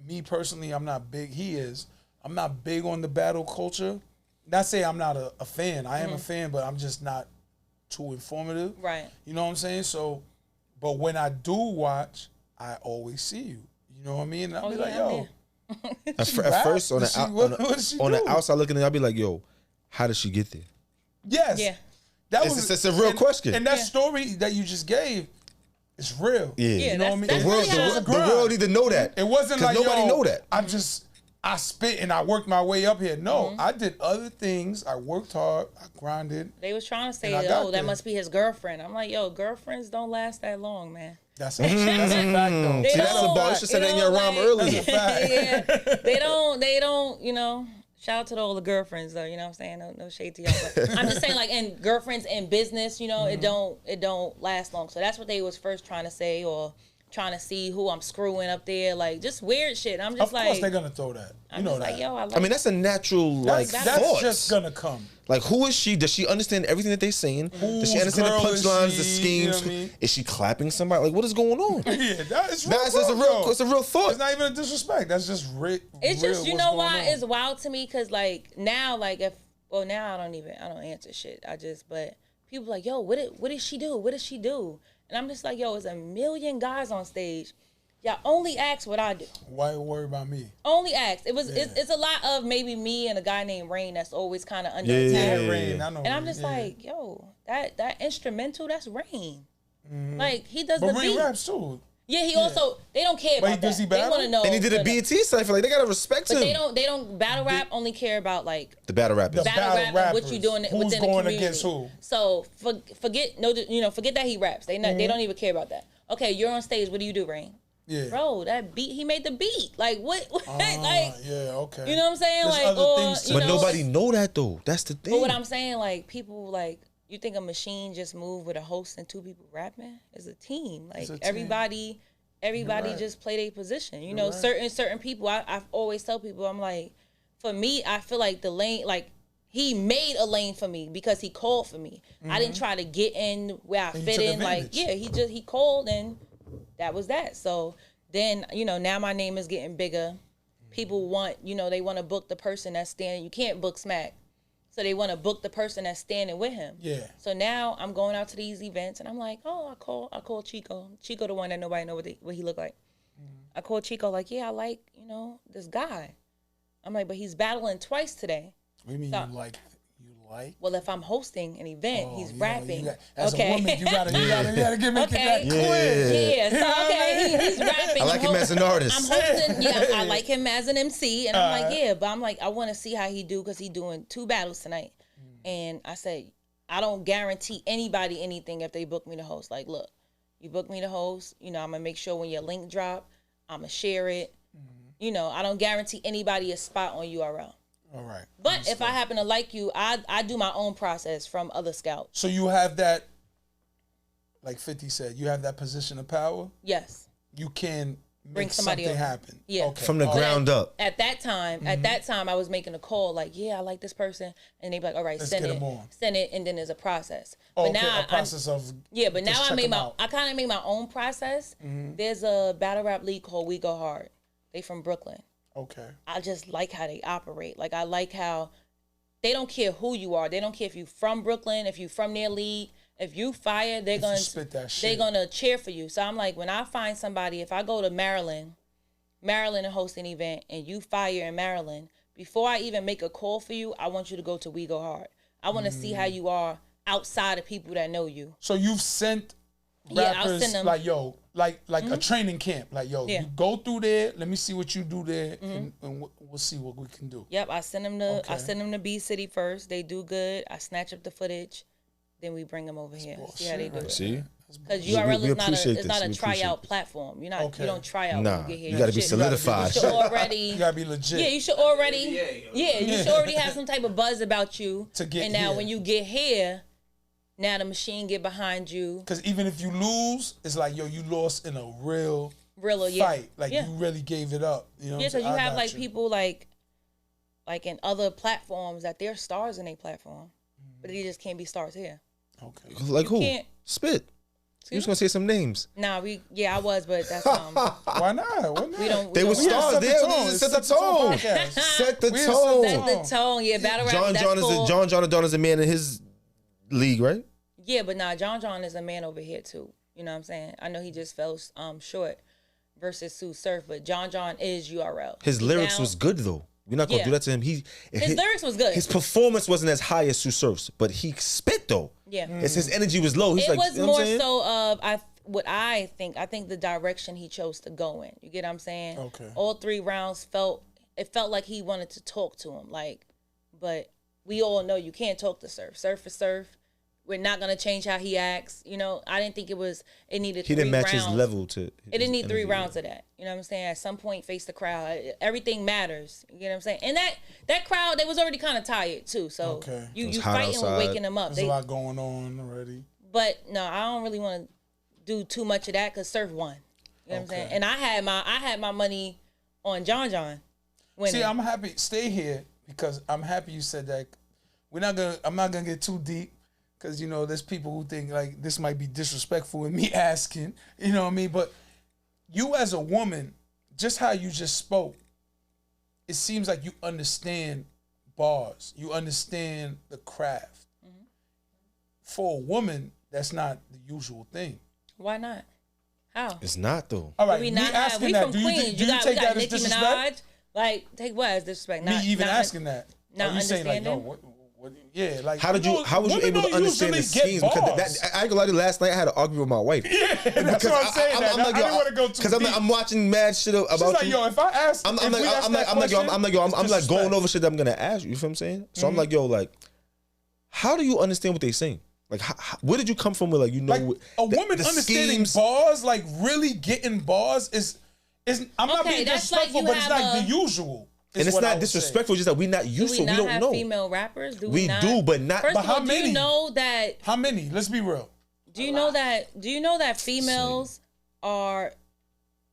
Speaker 1: Me personally, I'm not big. He is. I'm not big on the battle culture. Not say I'm not a fan. I am a fan, but I'm just not too informative.
Speaker 3: right.
Speaker 1: You know what I'm saying? So, but when I do watch, I always see you. You know what I mean? And I'll be
Speaker 3: yeah,
Speaker 1: like,
Speaker 3: I'm
Speaker 1: yo,
Speaker 3: there.
Speaker 2: At,
Speaker 1: she
Speaker 2: at
Speaker 1: rap?
Speaker 2: first, on
Speaker 1: Does she-
Speaker 2: the,
Speaker 1: what does she
Speaker 2: on the
Speaker 1: do?
Speaker 2: outside looking in, I'll be like, yo, how did she get there?
Speaker 1: yes.
Speaker 3: Yeah.
Speaker 1: That
Speaker 2: It's a real question.
Speaker 1: And that
Speaker 3: Yeah.
Speaker 1: story that you just gave is real.
Speaker 2: Yeah.
Speaker 3: Yeah,
Speaker 1: You know what I mean?
Speaker 3: that's
Speaker 2: The world,
Speaker 3: really how-
Speaker 2: the world need to know that.
Speaker 1: It wasn't
Speaker 2: 'Cause
Speaker 1: like
Speaker 2: nobody
Speaker 1: yo,
Speaker 2: know that.
Speaker 1: I spit and I worked my way up here. No,
Speaker 3: Mm-hmm.
Speaker 1: I did other things. I worked hard. I grinded.
Speaker 3: They was trying to say,
Speaker 1: And I got
Speaker 3: oh,
Speaker 1: there.
Speaker 3: that must be his girlfriend. I'm like, yo, girlfriends don't last that long, man.
Speaker 1: That's a fact though.
Speaker 3: They
Speaker 2: See, that's
Speaker 3: don't,
Speaker 2: a bar. You should say that in
Speaker 3: know,
Speaker 2: your rhyme
Speaker 3: like-
Speaker 2: earlier.
Speaker 1: That's a fact.
Speaker 3: yeah, they don't, you know. Shout out to all the girlfriends though, you know what I'm saying? No shade to y'all. But I'm just saying, like, in girlfriends in business, you know,
Speaker 1: Mm-hmm.
Speaker 3: it don't last long. So that's what they was first trying to say, or trying to see who I'm screwing up there, like just weird shit. I'm just
Speaker 1: Of course
Speaker 3: like,
Speaker 1: they're gonna throw that. You
Speaker 3: I'm
Speaker 1: know
Speaker 3: just
Speaker 1: that.
Speaker 3: like, yo, I like
Speaker 2: I mean, that's a natural, like,
Speaker 1: that's
Speaker 2: thoughts.
Speaker 1: just gonna come.
Speaker 2: Like, who is she? Does she understand everything that they're saying? Does she
Speaker 1: Whose
Speaker 2: understand the
Speaker 1: girl is
Speaker 2: punchlines, the
Speaker 1: she? You know
Speaker 2: schemes?
Speaker 1: what I mean?
Speaker 2: Is she clapping somebody? Like, what is going on?
Speaker 1: Yeah, that's real.
Speaker 2: That's a real, it's a real thought.
Speaker 1: It's not even a disrespect. That's just
Speaker 3: it's
Speaker 1: real
Speaker 3: just, you
Speaker 1: what's
Speaker 3: know
Speaker 1: going
Speaker 3: why
Speaker 1: on.
Speaker 3: it's wild to me, because like now, like now I don't answer shit. I just, but people like, yo, what did she do? What did she do? And I'm just like, yo, there's a million guys on stage. Y'all only ask what I do.
Speaker 1: Why worry about me?
Speaker 3: Only ask. It's a lot of maybe me and a guy named Rain that's always kind of under
Speaker 2: Yeah.
Speaker 3: attack.
Speaker 1: Yeah, Rain, I know.
Speaker 3: And I'm just
Speaker 1: yeah.
Speaker 3: like, yo, that instrumental, that's Rain. Like he does
Speaker 1: But
Speaker 3: the
Speaker 1: Rain
Speaker 3: beat.
Speaker 1: raps too.
Speaker 3: Yeah, he also, they don't care
Speaker 1: But
Speaker 3: about
Speaker 1: does
Speaker 3: that.
Speaker 1: he
Speaker 3: They
Speaker 1: battle?
Speaker 3: want to know.
Speaker 2: And he did a BET cipher. Like, they gotta respect
Speaker 3: But
Speaker 2: him.
Speaker 3: they don't battle rap. Only care about like
Speaker 2: The battle rappers.
Speaker 1: The
Speaker 3: battle
Speaker 1: battle
Speaker 3: rap and what you
Speaker 1: rappers.
Speaker 3: doing
Speaker 1: Who's
Speaker 3: within the
Speaker 1: going
Speaker 3: community.
Speaker 1: against who?
Speaker 3: So forget that he raps. They don't even care about that. Okay, you're on stage. What do you do, Rain?
Speaker 1: Yeah.
Speaker 3: Bro, that beat, he made the beat. Like what? like
Speaker 1: Yeah, okay.
Speaker 3: you know what I'm saying?
Speaker 1: There's
Speaker 3: Like,
Speaker 1: other
Speaker 3: or
Speaker 1: things to
Speaker 3: you
Speaker 2: But
Speaker 3: know,
Speaker 2: nobody know that, though. That's the thing.
Speaker 3: But what I'm saying, like people like, you think a machine just move with a host and two people rapping? It's a team. Like
Speaker 1: a team.
Speaker 3: everybody
Speaker 1: right.
Speaker 3: just play their position. You know, certain people. I always tell people, I'm like, for me, I feel like the lane, like he made a lane for me because he called for me. I didn't try to get in where I
Speaker 1: And you
Speaker 3: fit
Speaker 1: took
Speaker 3: in. Like,
Speaker 1: advantage.
Speaker 3: yeah, he called and that was that. So then, you know, now my name is getting bigger. People want, you know, they want to book the person that's standing. You can't book Smack. So they want to book the person that's standing with him.
Speaker 1: Yeah.
Speaker 3: So now I'm going out to these events and I'm like, oh, I call Chico. Chico, the one that nobody know what he look like. I call Chico like, yeah, I like, you know, this guy. I'm like, but he's battling twice today.
Speaker 1: What do you mean
Speaker 3: Stop.
Speaker 1: you like?
Speaker 3: Well, if I'm hosting an event, he's
Speaker 1: you know,
Speaker 3: rapping.
Speaker 1: as
Speaker 3: okay.
Speaker 1: a woman, you gotta give me
Speaker 3: Okay.
Speaker 1: that clear.
Speaker 3: Yeah, so okay, he's rapping.
Speaker 2: I like him as an artist.
Speaker 3: I'm hosting, yeah, I like him as an MC, and I'm like, yeah, but I'm like, I want to see how he do because he doing 2 battles tonight, and I said, I don't guarantee anybody anything if they book me to host. Like, look, you book me to host, you know, I'm gonna make sure when your link drop, I'm gonna share it. You know, I don't guarantee anybody a spot on URL.
Speaker 1: All right.
Speaker 3: But if I happen to like you, I do my own process from other scouts.
Speaker 1: So you have that, like 50 said, you have that position of power.
Speaker 3: Yes.
Speaker 1: You can
Speaker 3: bring somebody
Speaker 1: something
Speaker 3: over.
Speaker 1: happen.
Speaker 3: Yeah.
Speaker 1: Okay.
Speaker 2: From the ground up.
Speaker 3: At that time, I was making a call like, yeah, I like this person, and they be like, all right,
Speaker 1: Let's
Speaker 3: send
Speaker 1: get
Speaker 3: it,
Speaker 1: 'em on.
Speaker 3: send it, and then there's a process.
Speaker 1: Oh,
Speaker 3: But
Speaker 1: okay,
Speaker 3: now
Speaker 1: a process of
Speaker 3: but now
Speaker 1: just
Speaker 3: I
Speaker 1: check
Speaker 3: made
Speaker 1: 'em out.
Speaker 3: I kind of made my own process. There's a battle rap league called We Go Hard. They from Brooklyn.
Speaker 1: Okay.
Speaker 3: I just like how they operate. Like I like how they don't care who you are. They don't care if you from Brooklyn, if you from their league. If you fire, they're gonna
Speaker 1: spit that
Speaker 3: they're
Speaker 1: shit.
Speaker 3: gonna cheer for you. So I'm like, when I find somebody, if I go to Maryland and host an event, and you fire in Maryland, before I even make a call for you, I want you to go to We Go Hard. I want to see how you are outside of people that know you.
Speaker 1: So you've sent
Speaker 3: Yeah, I'll
Speaker 1: rappers
Speaker 3: send them.
Speaker 1: like, yo, like a training camp. Like, yo,
Speaker 3: Yeah.
Speaker 1: you go through there. Let me see what you do there, and we'll see what we can do.
Speaker 3: Yep, I send them to
Speaker 1: Okay.
Speaker 3: B City first. They do good. I snatch up the footage, then we bring them over here. See how they do it.
Speaker 2: See?
Speaker 3: Because
Speaker 2: We
Speaker 3: URL is
Speaker 2: appreciate
Speaker 3: it's not
Speaker 2: this.
Speaker 3: a
Speaker 2: We appreciate
Speaker 3: tryout
Speaker 2: this.
Speaker 3: platform. You
Speaker 1: Okay.
Speaker 3: don't try out
Speaker 2: Nah,
Speaker 3: when you get here.
Speaker 2: you got to be
Speaker 3: should-
Speaker 2: solidified.
Speaker 3: You should already.
Speaker 1: You gotta be legit.
Speaker 3: Yeah, you should already. You should already have some type of buzz about you.
Speaker 1: To get
Speaker 3: and now
Speaker 1: here.
Speaker 3: when you get here, now the machine get behind you.
Speaker 1: Because even if you lose, it's like, yo, you lost in a real
Speaker 3: Yeah.
Speaker 1: fight. Like,
Speaker 3: Yeah.
Speaker 1: you really gave it up. You know what
Speaker 3: Yeah,
Speaker 1: I'm
Speaker 3: so
Speaker 1: saying?
Speaker 3: you
Speaker 1: I
Speaker 3: have
Speaker 1: got
Speaker 3: like
Speaker 1: you.
Speaker 3: people like in other platforms that they're stars in their platform, but they just can't be stars here.
Speaker 1: Okay.
Speaker 2: Like who?
Speaker 3: can't-
Speaker 2: Spit. You was going to say some names.
Speaker 3: Nah, I was, but that's
Speaker 1: Why not? Why not?
Speaker 3: we don't.
Speaker 2: They were
Speaker 3: we don't-
Speaker 2: stars.
Speaker 1: set the
Speaker 2: They
Speaker 1: tone.
Speaker 2: set the
Speaker 1: It's the tone
Speaker 2: tone.
Speaker 1: podcast.
Speaker 2: Set the
Speaker 1: We set
Speaker 2: tone.
Speaker 3: Set the tone. Yeah, battle rap.
Speaker 2: John
Speaker 3: that's
Speaker 2: John
Speaker 3: cool.
Speaker 2: is a man in his league, right?
Speaker 3: Yeah, but nah, John is a man over here too. You know what I'm saying? I know he just fell short versus Tsu Surf, but John is URL.
Speaker 2: His
Speaker 3: He
Speaker 2: lyrics
Speaker 3: down-
Speaker 2: was good though. We're not gonna
Speaker 3: Yeah.
Speaker 2: do that to him.
Speaker 3: His lyrics was good.
Speaker 2: His performance wasn't as high as Tsu Surf's, but he spit though.
Speaker 3: Yeah.
Speaker 2: It's his energy was low. He's
Speaker 3: It
Speaker 2: like,
Speaker 3: was
Speaker 2: you know what
Speaker 3: more
Speaker 2: I'm saying?
Speaker 3: so of I think the direction he chose to go in. You get what I'm saying?
Speaker 1: Okay.
Speaker 3: All 3 rounds felt like he wanted to talk to him. Like, but we all know you can't talk to Surf. Surf is Surf. We're not gonna change how he acts. You know, I didn't think it needed.
Speaker 2: He
Speaker 3: 3
Speaker 2: didn't match
Speaker 3: rounds.
Speaker 2: his level to.
Speaker 3: It didn't need 3
Speaker 2: energy.
Speaker 3: rounds of that. You know what I'm saying? At some point, face the crowd. Everything matters. You get what I'm saying? And that crowd, they was already kind of tired too. So
Speaker 1: Okay.
Speaker 3: you
Speaker 2: was hot
Speaker 3: fighting with
Speaker 2: outside.
Speaker 3: waking them up.
Speaker 1: There's a lot going on already.
Speaker 3: But no, I don't really want to do too much of that because Surf won. You know what I'm saying? And I had my money on John winning.
Speaker 1: See, I'm happy. Stay here because I'm happy you said that. I'm not gonna get too deep because there's people who think like this might be disrespectful in me asking. You know what I mean? But you as a woman, just how you just spoke, it seems like you understand bars. You understand the craft. For a woman, that's not the usual thing.
Speaker 3: Why not? How?
Speaker 2: It's not though.
Speaker 1: All right,
Speaker 3: We
Speaker 1: me
Speaker 3: not have.
Speaker 1: asking
Speaker 3: We
Speaker 1: that,
Speaker 3: from
Speaker 1: do you,
Speaker 3: Queens.
Speaker 1: think, do you
Speaker 3: we
Speaker 1: take
Speaker 3: got
Speaker 1: that as
Speaker 3: Nicki
Speaker 1: disrespect?
Speaker 3: Minaj. Like, take what as disrespect?
Speaker 1: Me even asking that.
Speaker 3: not
Speaker 1: Are you saying like, yo,
Speaker 3: understanding?
Speaker 1: what, yeah, like
Speaker 2: How was you
Speaker 1: women
Speaker 2: able to
Speaker 1: don't
Speaker 2: understand the
Speaker 1: usually get
Speaker 2: schemes? Because
Speaker 1: bars.
Speaker 2: I ain't gonna lie to you, last night I had to argue with my wife.
Speaker 1: Yeah, that's what I'm saying. I didn't want to go too
Speaker 2: Because
Speaker 1: deep.
Speaker 2: I'm watching mad shit about
Speaker 1: She's like,
Speaker 2: you.
Speaker 1: yo, if I ask,
Speaker 2: I'm
Speaker 1: if we ask that
Speaker 2: like,
Speaker 1: question,
Speaker 2: I'm like
Speaker 1: it's
Speaker 2: going
Speaker 1: disrespect.
Speaker 2: over shit that I'm gonna ask you. You feel what I'm saying? So I'm like, yo, like, how do you understand what they saying? Like, where did you come from? With like,
Speaker 1: Like a woman
Speaker 2: the
Speaker 1: understanding
Speaker 2: schemes?
Speaker 1: bars, like really getting bars is. I'm not
Speaker 3: Okay,
Speaker 1: being
Speaker 3: that's like
Speaker 1: disrespectful,
Speaker 3: you
Speaker 1: but it's
Speaker 3: have
Speaker 1: like
Speaker 3: a-
Speaker 1: the usual. is
Speaker 2: And it's
Speaker 1: what I
Speaker 2: not
Speaker 1: would
Speaker 2: disrespectful. Just that we not
Speaker 3: Do
Speaker 2: used
Speaker 3: we
Speaker 2: to.
Speaker 3: not
Speaker 2: We don't
Speaker 3: have
Speaker 2: know.
Speaker 3: female rappers? Do
Speaker 2: We
Speaker 3: not?
Speaker 2: do, but not.
Speaker 3: First
Speaker 1: But
Speaker 3: of all,
Speaker 1: how
Speaker 3: do
Speaker 1: many?
Speaker 3: you know that?
Speaker 1: say. How many? Let's be real.
Speaker 3: Do you know that females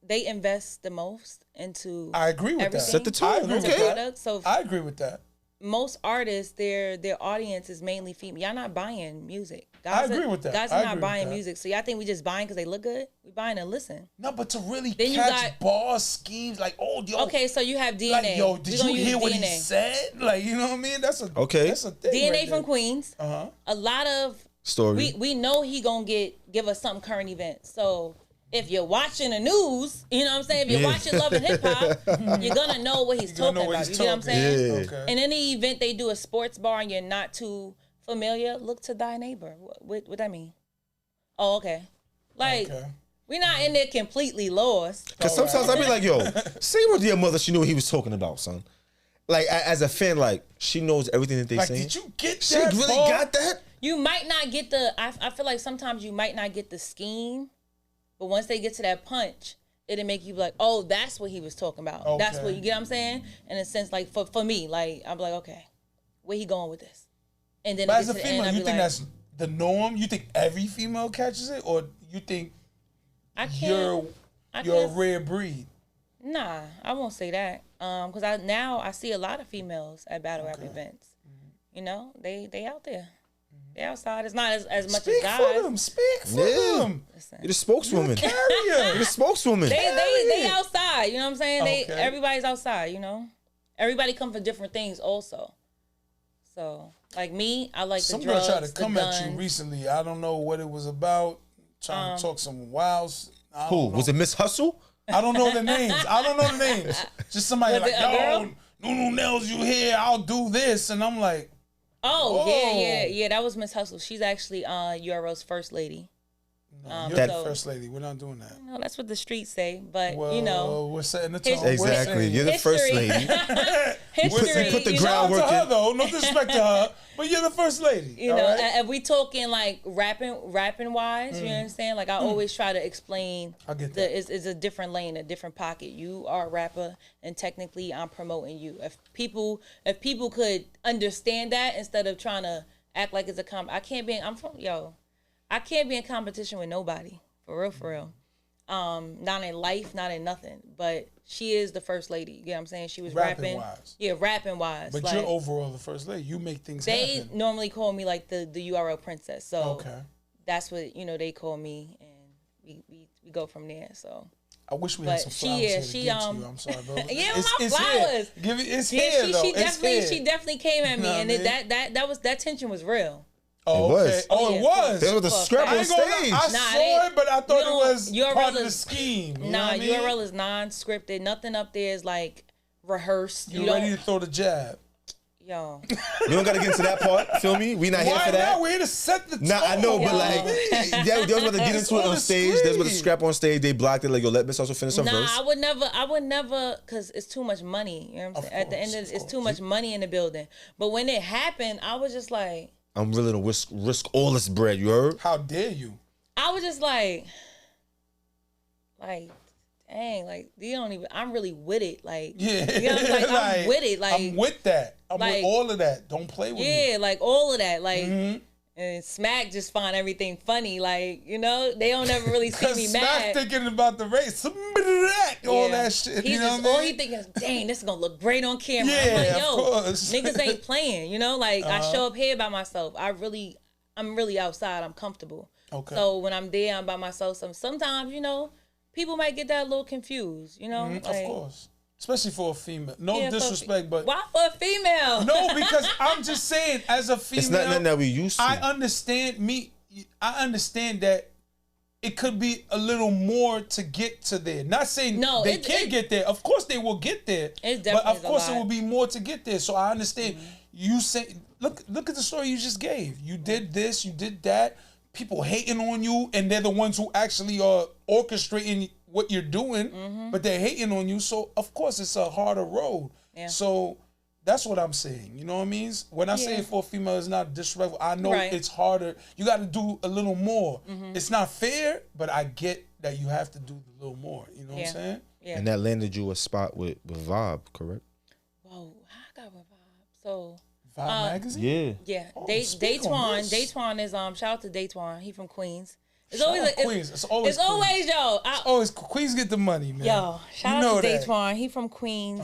Speaker 3: they invest the most into
Speaker 1: I agree with
Speaker 3: everything?
Speaker 1: that.
Speaker 2: Set the tone,
Speaker 1: I agree
Speaker 3: into
Speaker 1: with
Speaker 2: okay.
Speaker 1: that.
Speaker 3: products. So
Speaker 1: I agree with that.
Speaker 3: most artists, their audience is mainly female. Y'all not buying music.
Speaker 1: I agree with that.
Speaker 3: Guys
Speaker 1: I
Speaker 3: are
Speaker 1: agree
Speaker 3: not
Speaker 1: with
Speaker 3: buying
Speaker 1: that.
Speaker 3: music. So y'all think we just buying because they look good? We buying to listen.
Speaker 1: No, but to really
Speaker 3: Then you
Speaker 1: catch
Speaker 3: got-
Speaker 1: bars, schemes, like, oh, yo,
Speaker 3: Okay, so you have DNA.
Speaker 1: like, yo,
Speaker 3: We
Speaker 1: did
Speaker 3: gonna
Speaker 1: you
Speaker 3: use
Speaker 1: hear what he
Speaker 3: DNA.
Speaker 1: said? Like, you know what I mean? That's a
Speaker 2: Okay.
Speaker 1: That's a thing.
Speaker 3: DNA
Speaker 1: right
Speaker 3: from
Speaker 1: there.
Speaker 3: Queens.
Speaker 1: Uh-huh.
Speaker 3: A lot of
Speaker 2: Story.
Speaker 3: we know he gonna give us some current events. So if you're watching the news, you know what I'm saying? If you're watching Love and Hip Hop, you're gonna know what he's
Speaker 1: You're gonna
Speaker 3: talking
Speaker 1: know what
Speaker 3: about.
Speaker 1: he's
Speaker 3: You get what I'm
Speaker 1: talking.
Speaker 3: saying?
Speaker 2: Yeah.
Speaker 1: Okay.
Speaker 3: In any event they do a sports bar and you're not too familiar, look to thy neighbor. What that mean? Oh, okay. Like
Speaker 1: Okay.
Speaker 3: we're not in there completely lost.
Speaker 2: Because sometimes I be like, yo, say what your mother, she knew what he was talking about, son. Like, as a fan, like, she knows everything that they
Speaker 1: Like,
Speaker 2: saying.
Speaker 1: did you get
Speaker 2: She
Speaker 1: that?
Speaker 2: really
Speaker 1: bar?
Speaker 2: got that?
Speaker 3: You might not get I feel like sometimes you might not get the scheme, but once they get to that punch, it'll make you be like, oh, that's what he was talking about. That's
Speaker 1: Okay.
Speaker 3: what you get what I'm saying? In a sense, like for me, like I'm like, okay, where he going with this? And then
Speaker 1: But
Speaker 3: it
Speaker 1: as a
Speaker 3: gets to the end,
Speaker 1: female,
Speaker 3: I'll
Speaker 1: you
Speaker 3: be
Speaker 1: think
Speaker 3: like,
Speaker 1: that's the norm? You think every female catches it, or you think
Speaker 3: I can't.
Speaker 1: you're you're a rare breed.
Speaker 3: Nah, I won't say that. Cause I see a lot of females at battle rap events. You know, they out there. They outside. It's not as much as guys.
Speaker 1: Speak for them.
Speaker 3: Listen.
Speaker 2: You're the spokeswoman.
Speaker 1: Carrier.
Speaker 2: You're the spokeswoman.
Speaker 3: They outside. You know what I'm saying?
Speaker 1: Okay.
Speaker 3: Everybody's outside. You know, everybody come for different things also. So like me, I like the drugs.
Speaker 1: Somebody tried to come
Speaker 3: the
Speaker 1: at you
Speaker 3: guns.
Speaker 1: recently. I don't know what it was about. Trying to talk some wilds.
Speaker 2: Who was it? Miss Hustle?
Speaker 1: I don't know the names. Just somebody
Speaker 3: Was
Speaker 1: like,
Speaker 3: it a girl?
Speaker 1: yo, Nunu Nellz, you here? I'll do this, and I'm like,
Speaker 3: Oh
Speaker 1: whoa.
Speaker 3: yeah. That was Miss Hustle. She's actually URL's first lady.
Speaker 1: you're the first lady. We're not doing that.
Speaker 3: No, that's what the streets say. But
Speaker 1: Well,
Speaker 3: you know,
Speaker 1: we're setting the tone.
Speaker 2: Exactly. You're the first
Speaker 3: History.
Speaker 2: lady.
Speaker 3: history.
Speaker 2: you put the
Speaker 3: you
Speaker 1: Shout out
Speaker 2: groundwork
Speaker 1: to her
Speaker 2: in.
Speaker 1: though. No disrespect to her, but you're the first lady.
Speaker 3: You
Speaker 1: all
Speaker 3: know,
Speaker 1: right?
Speaker 3: and we talking like rapping wise. You understand? Like I always try to explain.
Speaker 1: I get that.
Speaker 3: It's a different lane, a different pocket. You are a rapper, and technically, I'm promoting you. If people could understand that instead of trying to act like it's a I can't be. I can't be in competition with nobody. For real. Not in life, not in nothing. But she is the first lady. You know what I'm saying? She was rapping.
Speaker 1: Rapping-wise.
Speaker 3: Yeah, rapping wise.
Speaker 1: But
Speaker 3: like,
Speaker 1: you're overall the first lady. You make things
Speaker 3: they
Speaker 1: happen.
Speaker 3: normally call me like the URL princess. So
Speaker 1: Okay.
Speaker 3: that's what they call me, and we go from there. So
Speaker 1: I wish we had
Speaker 3: but
Speaker 1: some
Speaker 3: she-
Speaker 1: flowers
Speaker 3: yeah,
Speaker 1: here to
Speaker 3: she,
Speaker 1: give to you. I'm sorry, bro.
Speaker 3: yeah,
Speaker 1: It's
Speaker 3: my
Speaker 1: here.
Speaker 3: flowers.
Speaker 1: Give it. It's
Speaker 3: yeah,
Speaker 1: here though.
Speaker 3: she definitely came at me,
Speaker 1: Know what
Speaker 3: and
Speaker 1: I mean?
Speaker 3: that tension was real.
Speaker 1: Oh,
Speaker 2: It was.
Speaker 1: okay. Oh,
Speaker 3: Yeah,
Speaker 1: it was.
Speaker 2: There was a
Speaker 3: Fuck
Speaker 2: scrap
Speaker 3: that.
Speaker 1: I
Speaker 2: on
Speaker 1: ain't gonna lie,
Speaker 2: stage.
Speaker 1: I
Speaker 3: Nah,
Speaker 1: saw it, but I thought it was
Speaker 3: URL
Speaker 1: part of the
Speaker 3: is-
Speaker 1: scheme. You know
Speaker 3: Nah,
Speaker 1: what I mean?
Speaker 3: URL is non-scripted. Nothing up there is like rehearsed.
Speaker 1: You
Speaker 3: You
Speaker 1: ready
Speaker 3: don't,
Speaker 1: to throw the jab?
Speaker 3: yo.
Speaker 2: We don't gotta get into that part. Feel me? We not here
Speaker 1: Why
Speaker 2: for that.
Speaker 1: not? We're here to set the tone.
Speaker 2: Nah, I know, but
Speaker 3: Yo.
Speaker 2: like, they was about to get
Speaker 1: It's
Speaker 2: into it
Speaker 1: on
Speaker 2: on
Speaker 1: the
Speaker 2: stage. There's about to
Speaker 1: screen.
Speaker 2: scrap on stage. They blocked it. Like, yo, let Miss Hustle finish her
Speaker 3: Nah,
Speaker 2: verse.
Speaker 3: I would never, cause it's too much money. You know what I'm saying? At the end of it, it's too much money in the building. But when it happened, I was just like,
Speaker 2: I'm willing to risk all this bread. You heard?
Speaker 1: How dare you?
Speaker 3: I was just like, dang, like you don't even. I'm really with it, like
Speaker 1: Yeah.
Speaker 3: you know, like, I'm with it, like
Speaker 1: I'm with that. I'm
Speaker 3: like-
Speaker 1: with all of that. Don't play with me.
Speaker 3: yeah, like all of that, like.
Speaker 1: Mm-hmm.
Speaker 3: And Smack just find everything funny, like they don't ever really see
Speaker 1: Cause
Speaker 3: me
Speaker 1: Smack
Speaker 3: mad.
Speaker 1: thinking about the race, all
Speaker 3: Yeah.
Speaker 1: that shit.
Speaker 3: He's
Speaker 1: You know
Speaker 3: just,
Speaker 1: what I
Speaker 3: all
Speaker 1: mean?
Speaker 3: he thinking is, dang, this is gonna look great on camera.
Speaker 1: Yeah,
Speaker 3: I'm like,
Speaker 1: of
Speaker 3: yo,
Speaker 1: course.
Speaker 3: niggas ain't playing, like I show up here by myself. I'm really outside. I'm comfortable.
Speaker 1: Okay.
Speaker 3: So when I'm there, I'm by myself. Sometimes, people might get that a little confused,
Speaker 1: Of
Speaker 3: like,
Speaker 1: course, especially for a female. No
Speaker 3: yeah,
Speaker 1: disrespect, but
Speaker 3: why for a female?
Speaker 1: no, because I'm just saying, as a female,
Speaker 2: It's not nothing that we used to.
Speaker 1: I understand that it could be a little more to get to there. Not saying
Speaker 3: No,
Speaker 1: they
Speaker 3: it-
Speaker 1: can't
Speaker 3: it-
Speaker 1: get there. Of course they will get there.
Speaker 3: It
Speaker 1: But
Speaker 3: definitely
Speaker 1: of
Speaker 3: is a
Speaker 1: course it
Speaker 3: lot.
Speaker 1: will be more to get there. So I understand. You say, look at the story you just gave. You did this, you did that. People hating on you, and they're the ones who actually are orchestrating what you're doing, but they're hating on you. So of course it's a harder road.
Speaker 3: Yeah.
Speaker 1: So that's what I'm saying. You know what I mean? When I say
Speaker 3: Yeah.
Speaker 1: it for a female, it's not disrespectful. I know
Speaker 3: Right.
Speaker 1: it's harder. You got to do a little more. It's not fair, but I get that you have to do a little more. You know what I'm saying?
Speaker 3: Yeah.
Speaker 2: And that landed you a spot with Vibe, correct?
Speaker 3: Whoa, I got my vibe. So
Speaker 1: Vibe magazine.
Speaker 2: Yeah.
Speaker 3: yeah,
Speaker 1: Oh,
Speaker 3: Daytwan.
Speaker 1: speak on this.
Speaker 3: Daytwan is shout out to Daytwan. He from Queens. It's
Speaker 1: Shout
Speaker 3: always
Speaker 1: out Queens. It's always Queens.
Speaker 3: yo.
Speaker 1: Always Queens get the money, man.
Speaker 3: Yo, shout
Speaker 1: You know
Speaker 3: out to
Speaker 1: that.
Speaker 3: Daytwan. He from Queens.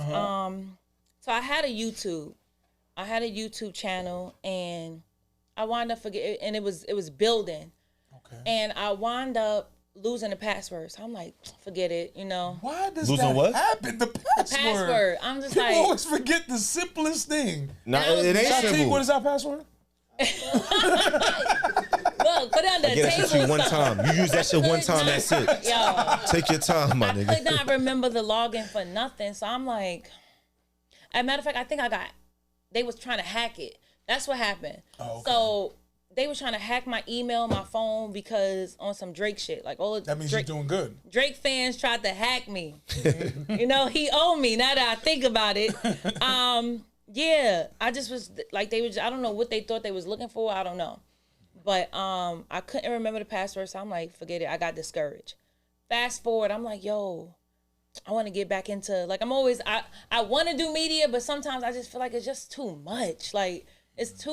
Speaker 3: So I had a YouTube. Channel, and I wound up and it was building,
Speaker 1: Okay.
Speaker 3: and I wound up losing the password. So I'm like, forget it,
Speaker 1: Why does
Speaker 2: Losing
Speaker 1: that
Speaker 2: what?
Speaker 1: happen? The password.
Speaker 3: Password. I'm just
Speaker 1: People
Speaker 3: like,
Speaker 1: always forget the simplest thing.
Speaker 2: Nah,
Speaker 3: That was-
Speaker 2: it ain't
Speaker 1: Shatik,
Speaker 2: simple.
Speaker 1: what is our password?
Speaker 3: look, put it on the
Speaker 2: Get that shit to
Speaker 3: table.
Speaker 2: you one time. You use that shit one time, that's it.
Speaker 3: Yo,
Speaker 2: Take your time, my
Speaker 3: I could
Speaker 2: nigga.
Speaker 3: not remember the login for nothing. So I'm like, as a matter of fact, I think they was trying to hack it. That's what happened.
Speaker 1: Oh, okay.
Speaker 3: So they was trying to hack my email, my phone, because on some Drake shit. Like all of
Speaker 1: That means
Speaker 3: Drake,
Speaker 1: you're doing good.
Speaker 3: Drake fans tried to hack me. He owed me now that I think about it. Yeah, I just was like, I don't know what they thought they was looking for. I don't know. But I couldn't remember the password. So I'm like, forget it. I got discouraged. Fast forward, I'm like, yo, I want to get back into, like, I want to do media, but sometimes I just feel like it's just too much. Like, it's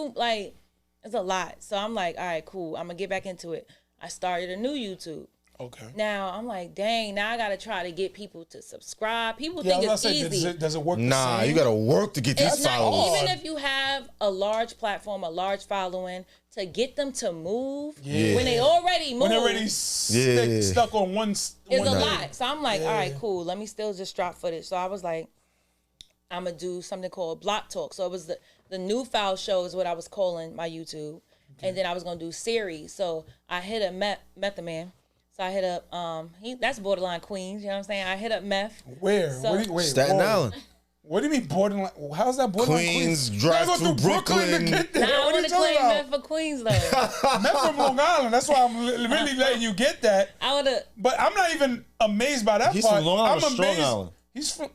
Speaker 3: a lot. So I'm like, all right, cool. I'm going to get back into it. I started a new YouTube.
Speaker 1: Okay.
Speaker 3: Now I'm like, dang, now I gotta try to get people to subscribe. People
Speaker 1: Yeah,
Speaker 3: think
Speaker 1: I was
Speaker 3: it's
Speaker 1: about to
Speaker 3: easy.
Speaker 1: say, does it work the
Speaker 2: Nah,
Speaker 1: same?
Speaker 2: you gotta work to get these
Speaker 3: It's not,
Speaker 2: followers.
Speaker 3: even if you have a large platform, a large following, to get them to move
Speaker 1: Yeah.
Speaker 3: when they already moved
Speaker 1: When they're already
Speaker 2: Yeah.
Speaker 1: stuck on one
Speaker 3: is
Speaker 1: one
Speaker 3: a
Speaker 1: thing.
Speaker 3: lot. So I'm like,
Speaker 1: Yeah.
Speaker 3: all right, cool. Let me still just drop footage. So I was like, I'm gonna do something called Block Talk. So it was the new file show is what I was calling my YouTube, and then I was gonna do series. So I hit up Method Man. So I hit up that's borderline Queens. You know what I'm saying? I hit up Meth.
Speaker 1: Where?
Speaker 3: So-
Speaker 1: What do you, wait,
Speaker 2: Staten
Speaker 1: whoa.
Speaker 2: Island.
Speaker 1: What do you mean borderline? How's that borderline
Speaker 2: Queens,
Speaker 1: Queens?
Speaker 2: drive
Speaker 1: You gotta go
Speaker 2: through Brooklyn.
Speaker 1: to get there.
Speaker 3: Nah, I
Speaker 1: What are
Speaker 3: want
Speaker 1: you
Speaker 3: to
Speaker 1: talking
Speaker 3: claim Meth
Speaker 1: about?
Speaker 3: for Queens though.
Speaker 1: Meth from Long Island. That's why I'm really letting you get that.
Speaker 3: I would have.
Speaker 1: But I'm not even amazed by that
Speaker 2: He's
Speaker 1: part.
Speaker 2: from Long Island
Speaker 1: I'm
Speaker 2: or Strong
Speaker 1: amazed.
Speaker 2: Island?
Speaker 1: He's from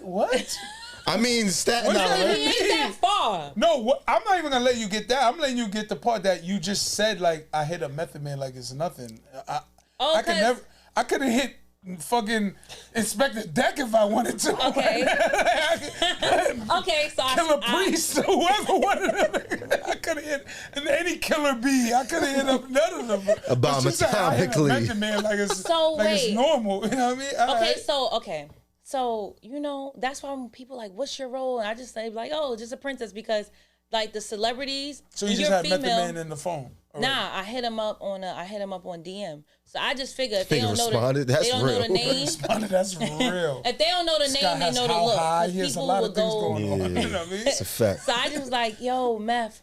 Speaker 1: what?
Speaker 2: I mean, Staten
Speaker 1: What does that
Speaker 2: Island.
Speaker 3: He ain't that far.
Speaker 1: No, I'm not even gonna let you get that. I'm letting you get the part that you just said. Like I hit a Method Man like it's nothing. I could
Speaker 3: 'cause-
Speaker 1: never. I could have hit fucking Inspector Deck if I wanted to.
Speaker 3: Okay. Okay, so
Speaker 1: Killer Priest or whoever wanted them. I could have hit any Killer Bee. I could have hit up none of them. But she said, I hit a
Speaker 2: Abomatomically.
Speaker 1: Method Man like it's
Speaker 3: So,
Speaker 1: like it's
Speaker 3: wait.
Speaker 1: normal. You know what I mean? All
Speaker 3: Okay,
Speaker 1: right.
Speaker 3: so you know that's why when people like, what's your role? And I just say like, oh, just a princess because like the celebrities.
Speaker 1: So you
Speaker 3: when
Speaker 1: just
Speaker 3: you're
Speaker 1: had Method
Speaker 3: female,
Speaker 1: Man in the phone. All right.
Speaker 3: Nah, I hit him up on DM. So I just figured if they
Speaker 2: Nigga
Speaker 3: don't know
Speaker 2: responded?
Speaker 3: the,
Speaker 2: That's
Speaker 3: they don't know the
Speaker 2: real.
Speaker 3: name.
Speaker 1: That's real.
Speaker 3: If they don't know the
Speaker 1: This guy
Speaker 3: name, they
Speaker 1: has
Speaker 3: know the
Speaker 1: how
Speaker 3: look.
Speaker 1: high.
Speaker 3: 'Cause
Speaker 1: He has a
Speaker 3: people
Speaker 1: lot
Speaker 3: would
Speaker 1: of things
Speaker 3: go.
Speaker 1: going on.
Speaker 2: Yeah.
Speaker 1: You know what I mean?
Speaker 2: It's a fact.
Speaker 3: So I just was like, yo, Meth,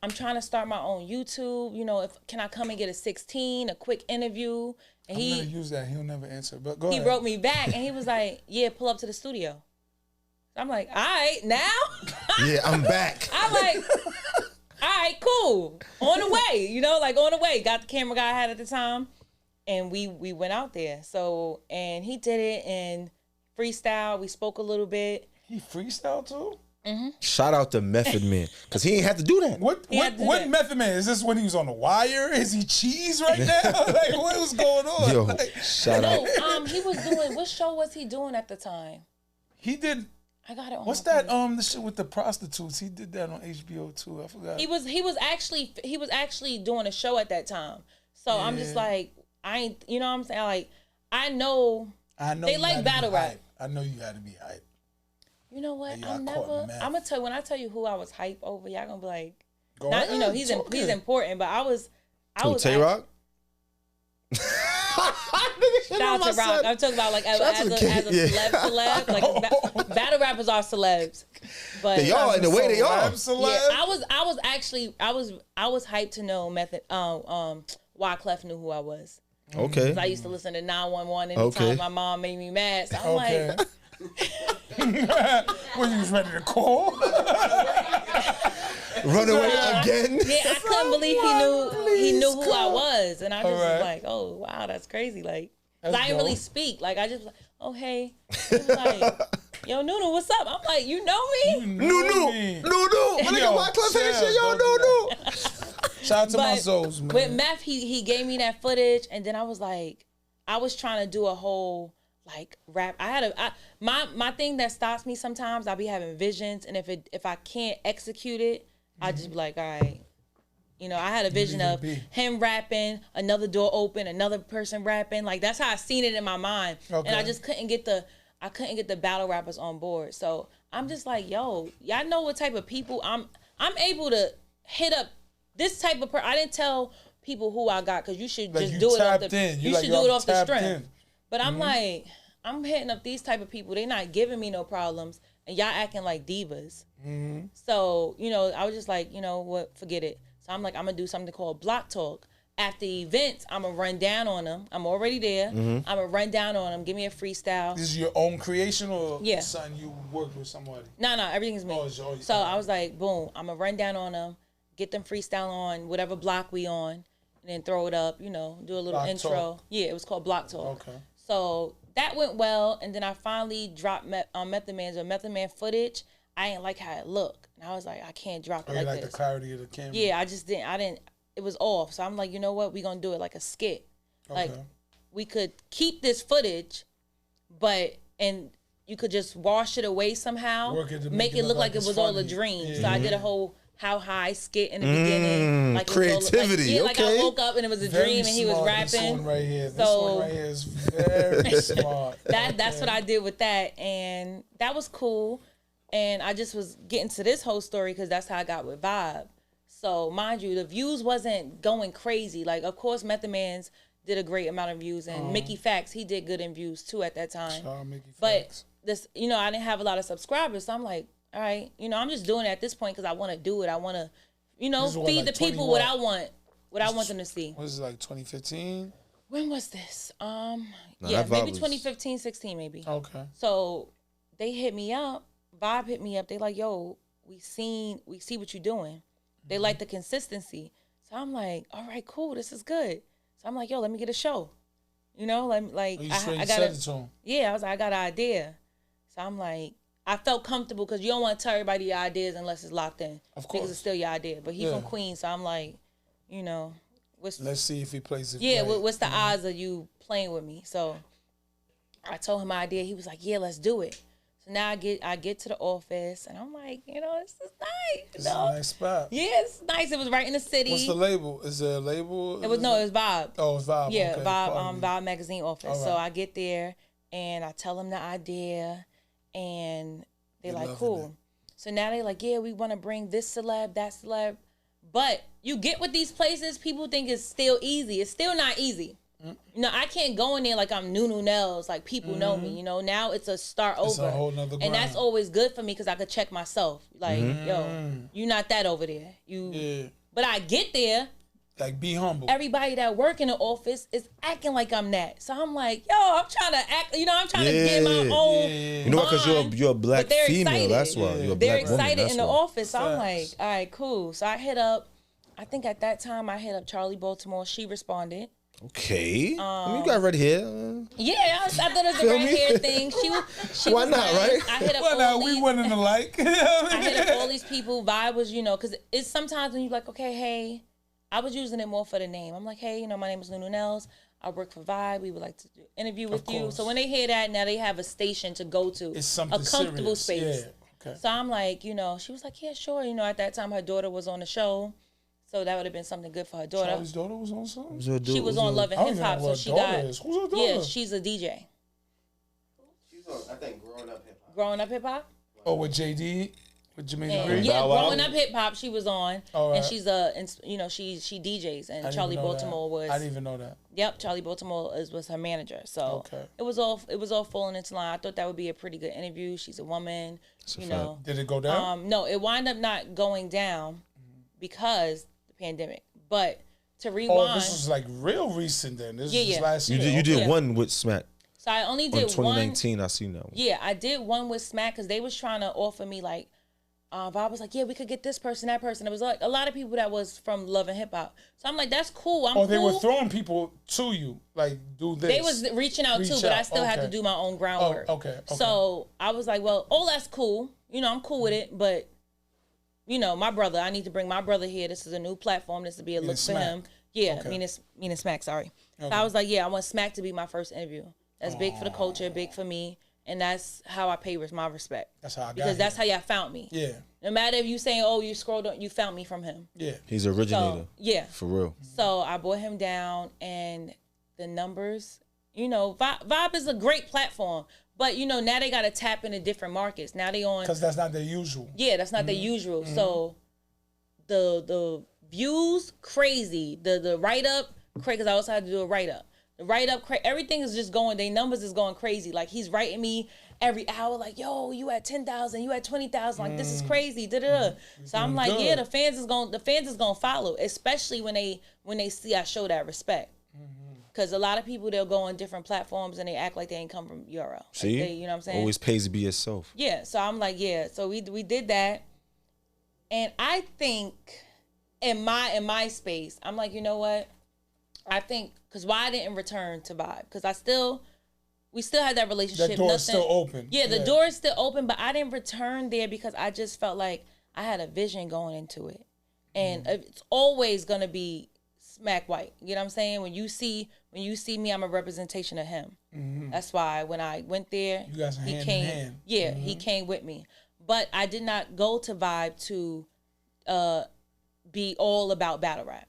Speaker 3: I'm trying to start my own YouTube. You know, can I come and get a 16, a quick interview? And
Speaker 1: I'm gonna use that. He'll never answer. But go
Speaker 3: he
Speaker 1: ahead.
Speaker 3: wrote me back and he was like, yeah, pull up to the studio. I'm like, all right, now?
Speaker 2: Yeah, I'm back.
Speaker 3: I'm like, all right, cool. On the way, you know, like on the way. Got the camera guy I had at the time. And we went out there. So, and he did it in freestyle. We spoke a little bit.
Speaker 1: He freestyle too?
Speaker 2: Shout out to Method Man, because he ain't had to do that.
Speaker 1: What
Speaker 3: had to do
Speaker 1: what
Speaker 3: that.
Speaker 1: Method Man? Is this when he was on the wire? Is he cheese right now? Like what was going on?
Speaker 2: Yo,
Speaker 1: Like,
Speaker 2: shout out.
Speaker 3: No, he was doing, what show was he doing at the time?
Speaker 1: he did
Speaker 3: I got it on
Speaker 1: what's
Speaker 3: my
Speaker 1: that
Speaker 3: phone.
Speaker 1: the shit with the prostitutes? He did that on HBO too. I forgot.
Speaker 3: He was actually doing a show at that time. So I'm just
Speaker 1: Yeah.
Speaker 3: like, I ain't, you know what I'm saying? Like, I know
Speaker 1: they
Speaker 3: they like battle rap.
Speaker 1: I know you had to be hype.
Speaker 3: You know what?
Speaker 1: Yeah, I
Speaker 3: I'm
Speaker 1: caught
Speaker 3: never.
Speaker 1: Meth.
Speaker 3: I'm gonna tell when I tell you who I was hype over. Y'all gonna be like,
Speaker 1: Go
Speaker 3: not
Speaker 1: ahead,
Speaker 3: you know he's
Speaker 1: talk
Speaker 3: he's
Speaker 1: it.
Speaker 3: important, but I was
Speaker 2: Tay Rock?
Speaker 3: Shout out to Rock. I'm talking about like as
Speaker 2: Shout out to
Speaker 3: a
Speaker 2: the kid,
Speaker 3: celeb. Like battle rappers are celebs, but
Speaker 2: They are in the way they are.
Speaker 1: Rap celeb?
Speaker 3: yeah, I was actually I was hyped to know Method. Wyclef knew who I was.
Speaker 2: Okay.
Speaker 3: 'Cause I used to listen to 911 anytime
Speaker 2: Okay.
Speaker 3: my mom made me mad. So I'm
Speaker 1: Okay.
Speaker 3: like,
Speaker 1: when you was ready to call?
Speaker 2: Run away again.
Speaker 3: yeah, I couldn't believe he knew who I was, and I just
Speaker 1: Alright.
Speaker 3: was like, oh wow, that's crazy. Like, 'cause
Speaker 1: That's
Speaker 3: I didn't really
Speaker 1: dope.
Speaker 3: speak. Like, I just was like, oh hey, he was like, yo Nunu, what's up? I'm like, you know me?
Speaker 2: Nunu.
Speaker 1: Me.
Speaker 2: When I
Speaker 1: Yo,
Speaker 2: got my club
Speaker 1: chill,
Speaker 2: shit, yo,
Speaker 1: don't do
Speaker 2: Nunu.
Speaker 1: Shout out to my
Speaker 3: But
Speaker 1: souls, man.
Speaker 3: with Meth, he gave me that footage, and then I was like, I was trying to do a whole like rap. My thing that stops me sometimes. I'll be having visions, and if I can't execute it, I just be like, all right. You know, I had a vision
Speaker 1: leave it
Speaker 3: of
Speaker 1: be.
Speaker 3: him rapping, another door open, another person rapping. Like that's how I seen it in my mind, and I
Speaker 1: Okay.
Speaker 3: just couldn't get the battle rappers on board. So I'm just like, yo, y'all know what type of people I'm able to hit up this type of I didn't tell people who I got because you should
Speaker 1: Like,
Speaker 3: just
Speaker 1: you
Speaker 3: do it off
Speaker 1: tapped
Speaker 3: the
Speaker 1: in. You
Speaker 3: you
Speaker 1: like,
Speaker 3: should
Speaker 1: yo,
Speaker 3: do it off the
Speaker 1: tapped
Speaker 3: strength.
Speaker 1: in.
Speaker 3: But I'm like, I'm hitting up these type of people. They not giving me no problems, and y'all acting like divas. So you know, I was just like, you know what, forget it. So I'm like, I'm gonna do something called Block Talk. After events, I'm gonna run down on them. I'm already there. I'm gonna run down on them. Give me a freestyle.
Speaker 1: This is your own creation or
Speaker 3: Yeah.
Speaker 1: something you worked with somebody?
Speaker 3: No, everything's me.
Speaker 1: Oh, it's yours.
Speaker 3: So I was like, boom, I'm gonna run down on them, get them freestyle on whatever block we on, and then throw it up. You know, do a little
Speaker 1: Block
Speaker 3: intro.
Speaker 1: Talk.
Speaker 3: Yeah, it was called Block Talk.
Speaker 1: Okay.
Speaker 3: So that went well, and then I finally dropped Method Man footage. I didn't like how it looked, and I was like, I can't drop it
Speaker 1: Oh, you
Speaker 3: like
Speaker 1: like
Speaker 3: this.
Speaker 1: the clarity of the camera?
Speaker 3: Yeah, I didn't. It was off. So I'm like, you know what? We're going to do it like a skit. Like,
Speaker 1: Okay.
Speaker 3: we could keep this footage, and you could just wash it away somehow.
Speaker 1: Work it to
Speaker 3: make it look like it was all a
Speaker 1: funny.
Speaker 3: dream.
Speaker 1: Yeah.
Speaker 3: So I did a whole how high skit in the beginning. Like
Speaker 2: creativity,
Speaker 3: like I
Speaker 2: okay.
Speaker 3: woke up and it was a
Speaker 1: Very
Speaker 3: dream and he was
Speaker 1: smart,
Speaker 3: rapping.
Speaker 1: This one right here. This
Speaker 3: So-
Speaker 1: one right here is very smart.
Speaker 3: That's what I did with that, and that was cool. And I just was getting to this whole story because that's how I got with Vibe. So mind you, the views wasn't going crazy. Like, of course, Method Man's did a great amount of views, and Mickey Fax, he did good in views too at that time.
Speaker 1: Mickey
Speaker 3: But
Speaker 1: Fax.
Speaker 3: this, I didn't have a lot of subscribers, so I'm like, all right, I'm just doing it at this point because I want to do it. I want to,
Speaker 1: This is what,
Speaker 3: feed
Speaker 1: like
Speaker 3: the people
Speaker 1: 20
Speaker 3: what I want them to see.
Speaker 1: What is it, like 2015?
Speaker 3: When was this?
Speaker 2: that
Speaker 3: Yeah,
Speaker 2: Vibe
Speaker 3: maybe
Speaker 2: was-
Speaker 3: 2015, 16, maybe.
Speaker 1: Okay.
Speaker 3: So they hit me up. Vibe hit me up. They like, yo, we see what you're doing. They like the consistency. So I'm like, all right, cool. This is good. So I'm like, yo, let me get a show. Like
Speaker 1: You
Speaker 3: I
Speaker 1: straight
Speaker 3: got
Speaker 1: said it to him.
Speaker 3: yeah, I was like, I got an idea. So I'm like, I felt comfortable because you don't want to tell everybody your ideas unless it's locked in.
Speaker 1: Of
Speaker 3: Because
Speaker 1: course.
Speaker 3: it's still your idea. But he's
Speaker 1: Yeah.
Speaker 3: from Queens, so I'm like, what's
Speaker 1: Let's see if he plays it.
Speaker 3: yeah,
Speaker 1: right.
Speaker 3: what's the odds of you playing with me? So I told him my idea. He was like, yeah, let's do it. So now I get to the office and I'm like, this is nice.
Speaker 1: This is a nice spot.
Speaker 3: Yeah, it's nice. It was right in the city.
Speaker 1: What's the label? Is there a label?
Speaker 3: It was Vibe.
Speaker 1: Oh, it's Vibe.
Speaker 3: Yeah,
Speaker 1: okay.
Speaker 3: Vibe
Speaker 1: Pardon me.
Speaker 3: Vibe magazine office.
Speaker 1: All
Speaker 3: So
Speaker 1: right.
Speaker 3: I get there and I tell them the idea and they're
Speaker 1: They
Speaker 3: like,
Speaker 1: loving
Speaker 3: cool.
Speaker 1: it.
Speaker 3: So now they like, yeah, we want to bring this celeb, that celeb. But you get with these places, people think it's still easy. It's still not easy. I can't go in there like I'm Nunu Nellz, like people know me. Now it's a start over.
Speaker 1: It's a whole nother
Speaker 3: and that's
Speaker 1: grind.
Speaker 3: always good for me because I could check myself. Like, yo, you not that over there.
Speaker 1: Yeah.
Speaker 3: But I get there.
Speaker 1: Like, be humble.
Speaker 3: Everybody that work in the office is acting like I'm that. So I'm like, yo, I'm trying to act, I'm trying to get my own.
Speaker 2: You know what? Because you're a black
Speaker 3: But they're
Speaker 2: female.
Speaker 3: excited.
Speaker 2: That's why you're a
Speaker 3: They're
Speaker 2: black woman.
Speaker 3: excited
Speaker 2: That's
Speaker 3: in the
Speaker 2: why.
Speaker 3: office. So I'm like,
Speaker 1: Facts.
Speaker 3: all right, cool. So I think at that time I hit up Charlie Baltimore. She responded.
Speaker 2: Okay. You got red hair.
Speaker 3: Yeah, I thought it was a
Speaker 2: Feel
Speaker 3: red
Speaker 2: me?
Speaker 3: hair thing. She
Speaker 2: Why
Speaker 3: was
Speaker 2: not,
Speaker 3: nice.
Speaker 2: right?
Speaker 3: I hit up
Speaker 1: Well,
Speaker 3: all
Speaker 1: now, we
Speaker 3: these.
Speaker 1: winning alike.
Speaker 3: I hit up all these people. Vibe was, because it's sometimes when you're like, okay, hey, I was using it more for the name. I'm like, hey, my name is Nunu Nellz. I work for Vibe. We would like to do an interview with you.
Speaker 1: course.
Speaker 3: So when they hear that, now they have a station to go to.
Speaker 1: It's something
Speaker 3: a comfortable
Speaker 1: serious.
Speaker 3: space.
Speaker 1: Yeah. Okay.
Speaker 3: So I'm like, she was like, yeah, sure. At that time her daughter was on the show. So that would have been something good for her daughter.
Speaker 1: Charlie's daughter was on something?
Speaker 3: She was on Love and
Speaker 1: I don't
Speaker 3: Hip Hop,
Speaker 1: even know
Speaker 3: so
Speaker 1: what
Speaker 3: she
Speaker 1: daughter
Speaker 3: got.
Speaker 1: is. Who's her daughter?
Speaker 3: Yeah, she's a DJ.
Speaker 5: She's on, I think, Growing Up Hip Hop.
Speaker 3: Growing Up Hip Hop.
Speaker 1: Oh, with JD? With Jermaine
Speaker 3: And
Speaker 1: Dupri?
Speaker 3: yeah,
Speaker 2: Bow Wow?
Speaker 3: Growing Up Hip Hop, she was on,
Speaker 1: All
Speaker 3: and
Speaker 1: right.
Speaker 3: she's she DJs,
Speaker 1: I
Speaker 3: and
Speaker 1: didn't
Speaker 3: Charlie
Speaker 1: even know
Speaker 3: Baltimore
Speaker 1: that.
Speaker 3: was.
Speaker 1: I didn't even know that.
Speaker 3: Yep, Charlie Baltimore was her manager. So
Speaker 1: Okay.
Speaker 3: it was all falling into line. I thought that would be a pretty good interview. She's a woman,
Speaker 1: Did it go down?
Speaker 3: No, it wound up not going down because the pandemic. But to rewind,
Speaker 1: Oh, this was like real recent then. This
Speaker 3: Yeah,
Speaker 1: was
Speaker 3: yeah.
Speaker 1: last
Speaker 2: You
Speaker 1: year.
Speaker 2: did
Speaker 3: Yeah.
Speaker 2: one with Smack
Speaker 3: so I only
Speaker 2: in
Speaker 3: did one.
Speaker 2: 2019. I seen that one.
Speaker 3: Yeah, I did one with Smack because they was trying to offer me like, Bob was like, yeah, we could get this person, that person. It was like a lot of people that was from Love and Hip Hop. So I'm like, that's cool. I'm
Speaker 1: Oh, they
Speaker 3: cool.
Speaker 1: were throwing people to you. Like, do this.
Speaker 3: They was reaching out too, but I still had to
Speaker 1: okay.
Speaker 3: do my own groundwork.
Speaker 1: Oh, okay.
Speaker 3: So I was like, well, that's cool. I'm cool with it, but my brother, I need to bring my brother here. This is a new platform. This will be a look for
Speaker 1: Smack.
Speaker 3: him. Yeah,
Speaker 1: Okay.
Speaker 3: meaning Smack, sorry. So I was like, yeah, I want Smack to be my first interview. That's big for the culture, big for me. And that's how I pay my respect.
Speaker 1: That's how I got
Speaker 3: Because that's
Speaker 1: here.
Speaker 3: how y'all found me.
Speaker 1: Yeah.
Speaker 3: No matter if you saying, oh, you scrolled on, you found me from him.
Speaker 1: Yeah.
Speaker 2: He's originator.
Speaker 3: So, yeah.
Speaker 2: For real.
Speaker 3: So I brought him down and the numbers, Vibe is a great platform. But, now they got to tap into different markets. Now they on.
Speaker 1: Because that's not their usual.
Speaker 3: Yeah, that's not the usual. So the views, crazy. The write-up, crazy, because I also had to do a write-up. The write-up, everything is just going, their numbers is going crazy. Like, he's writing me every hour, like, yo, you at 10,000, you at 20,000, like, this is crazy, da-da-da. So I'm like,
Speaker 1: good.
Speaker 3: yeah, the fans is gonna follow, especially when they see I show that respect. Because a lot of people, they'll go on different platforms and they act like they ain't come from URL.
Speaker 2: See?
Speaker 3: Like you know what I'm saying?
Speaker 2: Always pays to be yourself.
Speaker 3: Yeah, so I'm like, yeah. So we did that, and I think in my space, I'm like, you know what? I think because why I didn't return to Vibe because we still had that relationship.
Speaker 1: That door is still open.
Speaker 3: Yeah, the door is still open, but I didn't return there because I just felt like I had a vision going into it, and it's always gonna be Smack White. You know what I'm saying? When you see me, I'm a representation of him. That's why when I went there,
Speaker 1: You guys are
Speaker 3: he
Speaker 1: hand in
Speaker 3: came.
Speaker 1: hand.
Speaker 3: Yeah, he came with me. But I did not go to Vibe to be all about battle rap.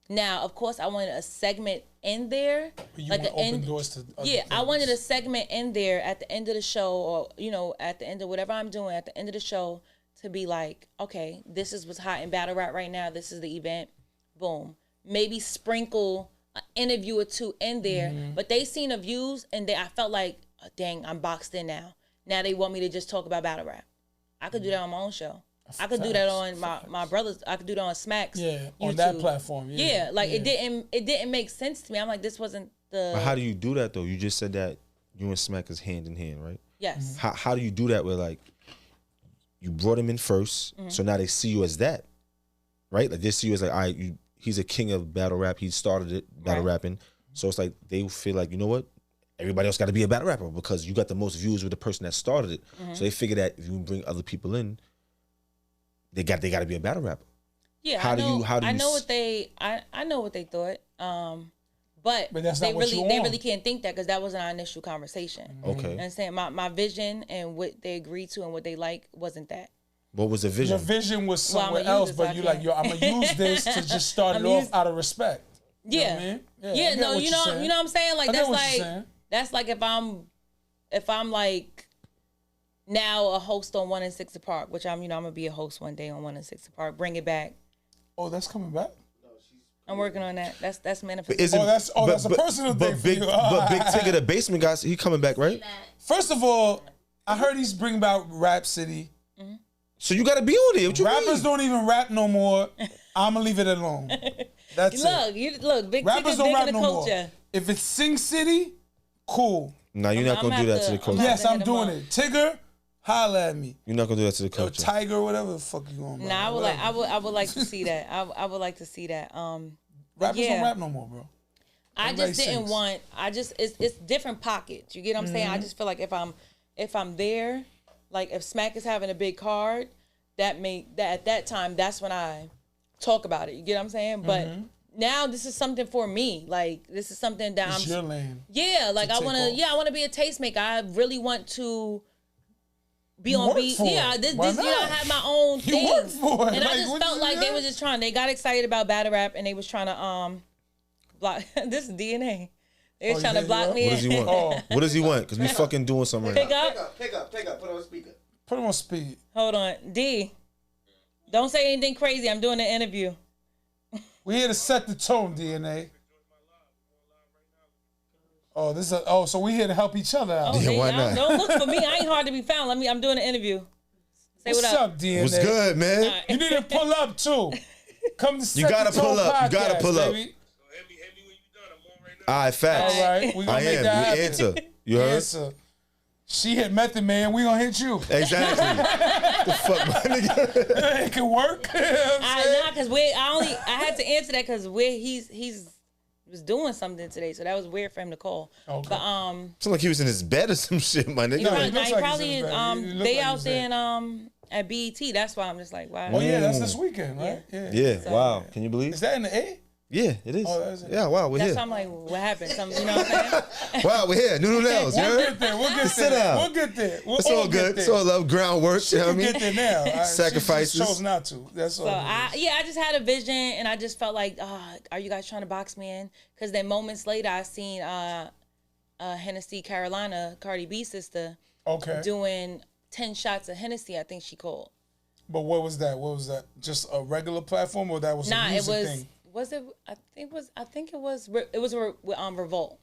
Speaker 3: Now, of course, I wanted a segment in there,
Speaker 1: You
Speaker 3: like
Speaker 1: want
Speaker 3: an
Speaker 1: open
Speaker 3: end.
Speaker 1: doors to other
Speaker 3: Yeah, I
Speaker 1: things.
Speaker 3: wanted a segment in there at the end of the show, or at the end of whatever I'm doing at the end of the show, to be like, okay, this is what's hot in battle rap right now. This is the event. Boom. Maybe sprinkle an interview or two in there. But they seen the views, and I felt like, oh, dang, I'm boxed in now. Now they want me to just talk about battle rap. I could do that on my own show. I could do that on my brother's. I could do that on Smack's.
Speaker 1: Yeah, on
Speaker 3: YouTube.
Speaker 1: that platform. Yeah,
Speaker 3: Like it didn't make sense to me. I'm like, this wasn't the.
Speaker 2: But how do you do that though? You just said that you and Smack is hand in hand, right?
Speaker 3: Yes.
Speaker 2: How do you do that? Where like you brought him in first, so now they see you as that, right? Like they see you as like, all right, he's a king of battle rap. He started it battle rapping, so it's like they feel like, you know what? Everybody else got to be a battle rapper because you got the most views with the person that started it. So they figure that if you bring other people in, they got to be a battle rapper.
Speaker 3: Yeah,
Speaker 2: How do you
Speaker 3: I know what they thought. But
Speaker 1: that's
Speaker 3: they
Speaker 1: not what you
Speaker 3: they
Speaker 1: want.
Speaker 3: really can't think that because that wasn't our initial conversation.
Speaker 2: Okay.
Speaker 3: And I'm saying my vision and what they agreed to and what they like wasn't that.
Speaker 2: What was the vision?
Speaker 1: Your vision was
Speaker 3: Well,
Speaker 1: somewhere
Speaker 3: I'ma use
Speaker 1: else,
Speaker 3: this,
Speaker 1: but
Speaker 3: I
Speaker 1: you like,
Speaker 3: can't.
Speaker 1: yo, I'm gonna use this to just start it off out of respect. You know what I mean? I
Speaker 3: Yeah,
Speaker 1: get
Speaker 3: no,
Speaker 1: what
Speaker 3: you
Speaker 1: you're
Speaker 3: know
Speaker 1: saying.
Speaker 3: what I'm saying? Like
Speaker 1: I get
Speaker 3: that's
Speaker 1: what you're
Speaker 3: like
Speaker 1: saying.
Speaker 3: that's like if I'm like now a host on 1 and 6 Park, which I'm gonna be a host one day on 1 and 6 Park. Bring it back.
Speaker 1: Oh, that's coming back.
Speaker 3: I'm working on that. That's manifestation.
Speaker 2: Isn't,
Speaker 1: that's a personal thing for
Speaker 2: big,
Speaker 1: you.
Speaker 2: But Big Tigger, the basement guys, he coming back, right?
Speaker 1: First of all, I heard he's bringing back Rap City.
Speaker 2: So you got to be on it. What you
Speaker 1: Rappers
Speaker 2: mean?
Speaker 1: don't even rap no more. I'm gonna leave it alone. That's it.
Speaker 3: Look, Big
Speaker 1: Rappers
Speaker 3: Tigger's
Speaker 1: don't
Speaker 3: big
Speaker 1: rap
Speaker 3: in the
Speaker 1: no
Speaker 3: culture.
Speaker 1: more. If it's Sing City, cool.
Speaker 2: Nah, you're not
Speaker 3: I'm
Speaker 2: gonna do
Speaker 3: gonna
Speaker 2: that to the
Speaker 3: have to-
Speaker 2: culture.
Speaker 1: Yes,
Speaker 3: to
Speaker 1: I'm
Speaker 3: hit him
Speaker 1: doing
Speaker 3: up.
Speaker 1: it. Tigger, holla at me.
Speaker 2: You're not gonna do that to the
Speaker 1: Yo,
Speaker 2: culture.
Speaker 1: Tiger, whatever the fuck you going.
Speaker 3: Nah, I would like to see that. I would like to see that.
Speaker 1: Rappers
Speaker 3: yeah.
Speaker 1: don't rap no more, bro.
Speaker 3: I
Speaker 1: Everybody
Speaker 3: just didn't
Speaker 1: sings.
Speaker 3: want. It's different pockets. You get what I'm saying? I just feel like if I'm there, like if Smack is having a big card, that at that time that's when I talk about it. You get what I'm saying? But now this is something for me. Like this is something that
Speaker 1: It's your lane.
Speaker 3: Yeah, like I
Speaker 1: take
Speaker 3: want
Speaker 1: off.
Speaker 3: to. Yeah, I want to be a tastemaker. I really want to be
Speaker 1: You
Speaker 3: on
Speaker 1: work
Speaker 3: beat.
Speaker 1: for
Speaker 3: Yeah,
Speaker 1: it.
Speaker 3: this
Speaker 1: Why
Speaker 3: I
Speaker 1: not?
Speaker 3: have my own
Speaker 1: You
Speaker 3: thing.
Speaker 1: work for it.
Speaker 3: And I
Speaker 1: Like,
Speaker 3: just
Speaker 1: what
Speaker 3: felt
Speaker 1: you
Speaker 3: like they
Speaker 1: got?
Speaker 3: was just trying. They got excited about battle rap and they was trying to block. This is DNA. They was
Speaker 1: Oh,
Speaker 3: trying
Speaker 1: you
Speaker 3: to block
Speaker 1: hit
Speaker 3: me.
Speaker 2: What does he want?
Speaker 1: Oh.
Speaker 2: What does he want? Because we fucking doing something right
Speaker 3: Pick
Speaker 2: now.
Speaker 3: up.
Speaker 5: Pick up. Put on speaker.
Speaker 1: Put him on speed.
Speaker 3: Hold on, D. Don't say anything crazy. I'm doing an interview.
Speaker 1: We here to set the tone, DNA. Oh, so we here to help each other out.
Speaker 2: Yeah,
Speaker 3: See,
Speaker 2: why not?
Speaker 3: Don't look for me. I ain't hard to be found. I'm doing an interview. Say
Speaker 1: What's
Speaker 3: what up.
Speaker 1: up, DNA?
Speaker 2: What's good, man?
Speaker 1: You need to pull up too. Come to set
Speaker 2: You gotta
Speaker 1: the tone
Speaker 2: pull up. You gotta
Speaker 1: podcast,
Speaker 2: pull up.
Speaker 1: baby.
Speaker 2: All right, facts.
Speaker 1: All right, we gonna
Speaker 2: I
Speaker 1: make
Speaker 2: am.
Speaker 1: that
Speaker 2: You
Speaker 1: happen.
Speaker 2: answer. You heard?
Speaker 1: Answer. She hit Method Man. We gonna hit you.
Speaker 2: Exactly. The fuck, my nigga?
Speaker 1: It can work. You know what I'm saying?
Speaker 3: Nah, cause I had to answer that because he's was doing something today, so that was weird for him to call.
Speaker 1: Okay.
Speaker 3: But
Speaker 2: Sound like he was in his bed or some shit, my nigga.
Speaker 3: he
Speaker 1: No,
Speaker 3: probably,
Speaker 1: he looks
Speaker 3: he
Speaker 1: like
Speaker 3: probably
Speaker 1: he's in his bed. He look
Speaker 3: they
Speaker 1: like
Speaker 3: out
Speaker 1: he's
Speaker 3: there
Speaker 1: there.
Speaker 3: in at BET. That's why I'm just like, wow.
Speaker 1: Oh yeah, that's this weekend, right?
Speaker 2: Yeah, wow. Can you believe?
Speaker 1: Is that in the A?
Speaker 2: Yeah, it is.
Speaker 1: Oh, that's it.
Speaker 2: Yeah, wow, we're
Speaker 3: That's
Speaker 2: here.
Speaker 3: why I'm like, what happened? Something, you know what I'm saying?
Speaker 2: Wow, we're here. Nunu Nellz, you
Speaker 1: We'll
Speaker 2: heard?
Speaker 1: get there. We'll get
Speaker 2: Sit
Speaker 1: there.
Speaker 2: down.
Speaker 1: We'll get there. We'll
Speaker 2: It's
Speaker 1: all
Speaker 2: all
Speaker 1: get
Speaker 2: good.
Speaker 1: there.
Speaker 2: It's all love, groundwork.
Speaker 1: She
Speaker 2: You know what I
Speaker 1: can
Speaker 2: mean?
Speaker 1: get there now. All right?
Speaker 2: Sacrifices.
Speaker 1: She just chose not to. That's all.
Speaker 3: So
Speaker 1: it is.
Speaker 3: I just had a vision, and I just felt like, are you guys trying to box me in? Because then moments later, I seen Hennessy Carolina, Cardi B sister,
Speaker 1: Okay.
Speaker 3: doing 10 shots of Hennessy. I think she called.
Speaker 1: But what was that? What was that? Just a regular platform, or that was
Speaker 3: Nah,
Speaker 1: a
Speaker 3: it
Speaker 1: music
Speaker 3: was.
Speaker 1: thing?
Speaker 3: Was it? I think it was Revolt.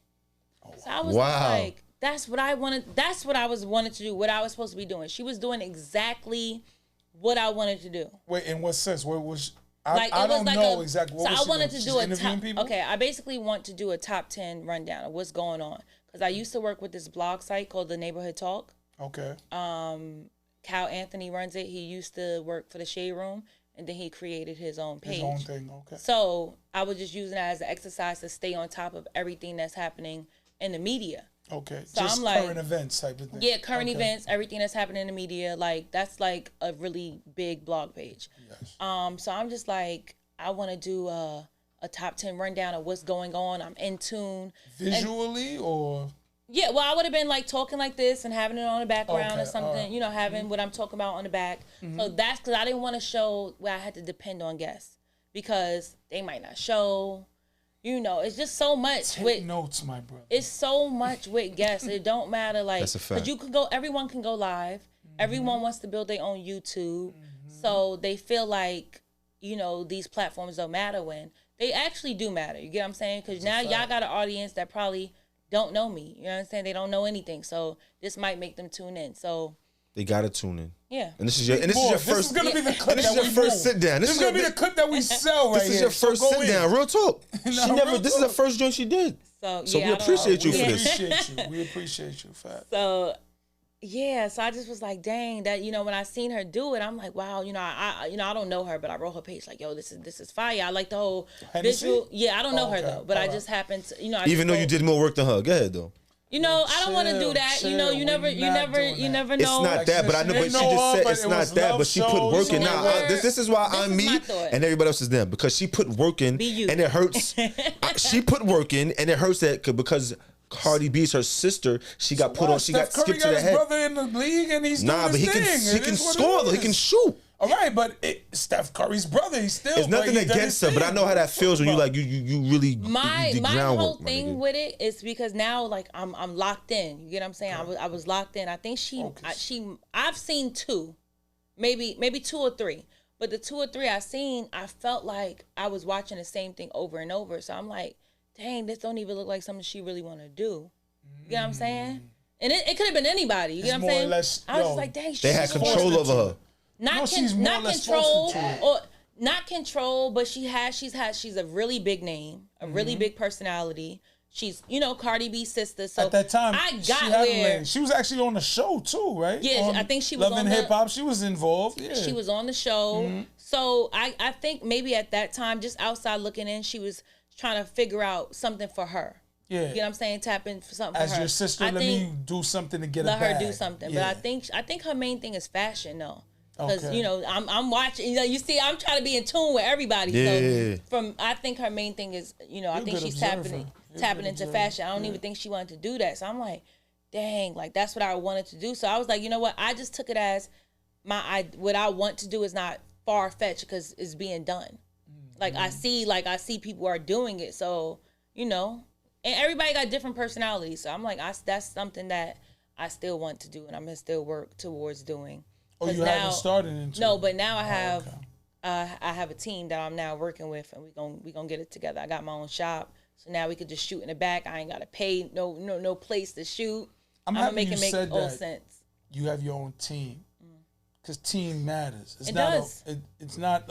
Speaker 3: So I was
Speaker 2: Wow.
Speaker 3: like, that's what I wanted. That's what I wanted to do. What I was supposed to be doing. She was doing exactly what I wanted to do.
Speaker 1: Wait, in what sense? What was?
Speaker 3: Like
Speaker 1: I
Speaker 3: it was
Speaker 1: don't
Speaker 3: like
Speaker 1: know
Speaker 3: a,
Speaker 1: exactly. What
Speaker 3: so
Speaker 1: was
Speaker 3: I
Speaker 1: she
Speaker 3: wanted
Speaker 1: doing?
Speaker 3: to
Speaker 1: She's
Speaker 3: do a
Speaker 1: interviewing
Speaker 3: top.
Speaker 1: people?
Speaker 3: Okay, I basically want to do a top 10 rundown of what's going on because I used to work with this blog site called The Neighborhood Talk.
Speaker 1: Okay.
Speaker 3: Cal Anthony runs it. He used to work for the Shade Room, and then he created his own page.
Speaker 1: His own thing. Okay.
Speaker 3: So I was just using that as an exercise to stay on top of everything that's happening in the media.
Speaker 1: Okay.
Speaker 3: So
Speaker 1: Just
Speaker 3: I'm like-
Speaker 1: current events type of thing.
Speaker 3: Yeah, current
Speaker 1: Okay.
Speaker 3: events, everything that's happening in the media, like that's like a really big blog page.
Speaker 1: Yes.
Speaker 3: So I'm just like, I want to do a top 10 rundown of what's going on. I'm in tune.
Speaker 1: Visually or
Speaker 3: Yeah, well, I would have been like talking like this and having it on the background
Speaker 1: Okay,
Speaker 3: or something,
Speaker 1: alright.
Speaker 3: you know, having what I'm talking about on the back. So that's because I didn't want to show where I had to depend on guests because they might not show. You know, it's just so much
Speaker 1: Take notes, my brother.
Speaker 3: It's so much with guests. It don't matter, like,
Speaker 2: That's a fact.
Speaker 3: because you can go. Everyone can go live. Everyone wants to build their own YouTube, so they feel like, you know, these platforms don't matter when they actually do matter. You get what I'm saying? Because now y'all got an audience that probably don't know me. You know what I'm saying? They don't know anything. So this might make them tune in. So
Speaker 2: They gotta tune in.
Speaker 3: yeah.
Speaker 2: And this is your
Speaker 1: Boy,
Speaker 2: first.
Speaker 1: This is gonna be the clip
Speaker 2: and this is
Speaker 1: that
Speaker 2: your
Speaker 1: we
Speaker 2: first
Speaker 1: move.
Speaker 2: sit down.
Speaker 1: This is gonna be the clip that we sell right
Speaker 2: This is
Speaker 1: here.
Speaker 2: your first
Speaker 1: So go
Speaker 2: sit
Speaker 1: in.
Speaker 2: down. Real talk. She
Speaker 1: No,
Speaker 2: never.
Speaker 1: real
Speaker 2: This is the
Speaker 1: talk.
Speaker 2: first joint she did.
Speaker 3: So
Speaker 2: So
Speaker 3: yeah,
Speaker 2: we
Speaker 3: I don't-
Speaker 2: appreciate you
Speaker 1: We
Speaker 2: for this.
Speaker 1: appreciate you. We appreciate you, fat.
Speaker 3: So yeah, so I just was like, dang, that, you know, when I seen her do it, I'm like, wow, you know, I don't know her, but I wrote her page like, yo, this is fire. I like the whole
Speaker 1: Hennessy?
Speaker 3: visual. Yeah, I don't know her
Speaker 1: Okay,
Speaker 3: though, but I
Speaker 1: alright.
Speaker 3: just happened to, you know, I
Speaker 2: Even
Speaker 3: just
Speaker 2: though you
Speaker 3: go-
Speaker 2: did more work than her. Go ahead though.
Speaker 3: You know, I don't want to do
Speaker 1: Chill,
Speaker 3: that. You know,
Speaker 1: chill.
Speaker 3: you
Speaker 1: We
Speaker 3: never,
Speaker 1: not doing that.
Speaker 3: never
Speaker 2: It's
Speaker 3: know.
Speaker 2: not that, but I know.
Speaker 1: They
Speaker 2: But she
Speaker 1: know
Speaker 2: just
Speaker 1: her,
Speaker 2: said
Speaker 1: but
Speaker 2: it's
Speaker 1: it
Speaker 2: not
Speaker 1: was
Speaker 2: that.
Speaker 1: love
Speaker 2: But she put
Speaker 1: shows,
Speaker 2: work in.
Speaker 1: so
Speaker 2: Nah,
Speaker 3: never-
Speaker 2: this is why
Speaker 3: this
Speaker 2: I'm
Speaker 3: is my
Speaker 2: me
Speaker 3: thought.
Speaker 2: and everybody else is them because she put work in
Speaker 3: Be you.
Speaker 2: and it hurts. She put work in and it hurts that because Cardi B's her sister. She got put on. She got
Speaker 1: Steph Curry
Speaker 2: skipped to
Speaker 1: got
Speaker 2: the
Speaker 1: his
Speaker 2: head.
Speaker 1: brother in the league, and he's
Speaker 2: Nah,
Speaker 1: doing
Speaker 2: but
Speaker 1: his thing.
Speaker 2: he
Speaker 1: It
Speaker 2: can
Speaker 1: is what it
Speaker 2: score though. He
Speaker 1: is.
Speaker 2: can shoot.
Speaker 1: All right, but Steph Curry's brother, he's still.
Speaker 2: It's nothing
Speaker 1: but he done
Speaker 2: against
Speaker 1: his
Speaker 2: her, but I
Speaker 1: thing.
Speaker 2: know how that feels when you like you really
Speaker 3: my
Speaker 2: you did
Speaker 3: my
Speaker 2: groundwork,
Speaker 3: whole
Speaker 2: my
Speaker 3: thing
Speaker 2: nigga.
Speaker 3: with it is because now like I'm locked in. You get what I'm saying? I was locked in. I think
Speaker 1: Focus.
Speaker 3: I've seen two, maybe 2 or 3, but the 2 or 3 I seen, I felt like I was watching the same thing over and over. So I'm like, dang, this don't even look like something she really want to do. You get what I'm saying? And it could have been anybody. You
Speaker 1: It's
Speaker 3: get what I'm
Speaker 1: more or
Speaker 3: saying?
Speaker 1: less,
Speaker 3: I was
Speaker 1: yo,
Speaker 3: just like, dang,
Speaker 2: They had
Speaker 3: she's
Speaker 1: forced
Speaker 2: control
Speaker 1: into
Speaker 2: over her.
Speaker 1: No,
Speaker 3: not
Speaker 1: she's more or
Speaker 3: not
Speaker 1: less
Speaker 3: control
Speaker 1: forced into it.
Speaker 3: or not control, but she's a really big name, a really big personality. She's, you know, Cardi B's sister. So
Speaker 1: At that time,
Speaker 3: I
Speaker 1: she
Speaker 3: got
Speaker 1: had a
Speaker 3: where
Speaker 1: lane. She was actually on the show too, right?
Speaker 3: Yeah,
Speaker 1: On
Speaker 3: I think she was
Speaker 1: Love
Speaker 3: on
Speaker 1: and
Speaker 3: the-
Speaker 1: Hip Hop. She was involved. Yeah,
Speaker 3: she was on the show. So I think maybe at that time, just outside looking in, she was trying to figure out something for her.
Speaker 1: Yeah.
Speaker 3: You know what I'm saying? Tap in for something
Speaker 1: As
Speaker 3: for her.
Speaker 1: your sister,
Speaker 3: I
Speaker 1: let
Speaker 3: think-
Speaker 1: me do something to get a
Speaker 3: let
Speaker 1: bag.
Speaker 3: her do something.
Speaker 1: Yeah.
Speaker 3: But I think her main thing is fashion though. Because
Speaker 1: Okay.
Speaker 3: you know, I'm watching, you know, you see, I'm trying to be in tune with everybody.
Speaker 2: Yeah.
Speaker 3: So I think her main thing is, you know, I
Speaker 1: You're a
Speaker 3: think
Speaker 1: good
Speaker 3: she's
Speaker 1: observer.
Speaker 3: tapping
Speaker 1: You're a
Speaker 3: tapping
Speaker 1: good
Speaker 3: into
Speaker 1: observer.
Speaker 3: fashion. I don't even think she wanted to do that. So I'm like, dang, like that's what I wanted to do. So I was like, you know what? I just took it as what I want to do is not far fetched because it's being done. Like I see people are doing it. So, you know, and everybody got different personalities. So I'm like, that's something that I still want to do and I'm gonna still work towards doing.
Speaker 1: Oh,
Speaker 3: 'Cause
Speaker 1: you haven't started into
Speaker 3: No,
Speaker 1: it?
Speaker 3: but now I have
Speaker 1: okay.
Speaker 3: I have a team that I'm now working with and we gonna get it together. I got my own shop. So now we could just shoot in the back. I ain't gotta pay no place to shoot.
Speaker 1: I'm
Speaker 3: I'ma
Speaker 1: happy
Speaker 3: make
Speaker 1: you
Speaker 3: it make
Speaker 1: said
Speaker 3: all
Speaker 1: that.
Speaker 3: sense.
Speaker 1: You have your own team because team matters. It's
Speaker 3: It
Speaker 1: not
Speaker 3: does.
Speaker 1: It's not.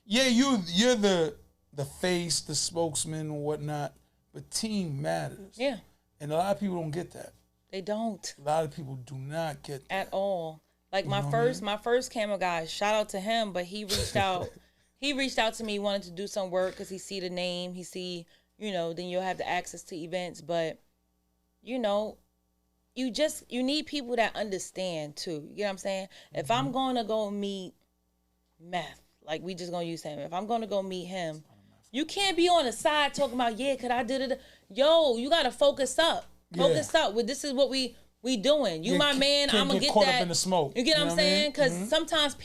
Speaker 1: Yeah, you're the face, the spokesman, or whatnot. But team matters.
Speaker 3: Yeah.
Speaker 1: And a lot of people don't get that.
Speaker 3: They don't
Speaker 1: A lot of people do not get that.
Speaker 3: at all. Like my first camera guy, shout out to him, but he reached out. He reached out to me, wanted to do some work because he see the name, he see, you know, then you'll have the access to events. But, you know, you need people that understand too. You get what I'm saying? If I'm going to go meet Meth, like we just going to use him. If I'm going to go meet him, you can't be on the side talking about, yeah, could I do it? Yo, you got to focus up. Focus up. Well, this is what we doing. You
Speaker 1: Yeah,
Speaker 3: my man,
Speaker 1: can't
Speaker 3: I'm going to
Speaker 1: get
Speaker 3: get
Speaker 1: caught
Speaker 3: that.
Speaker 1: up in the smoke.
Speaker 3: You get
Speaker 1: You
Speaker 3: what
Speaker 1: know
Speaker 3: I'm
Speaker 1: what I
Speaker 3: saying?
Speaker 1: mean?
Speaker 3: Because sometimes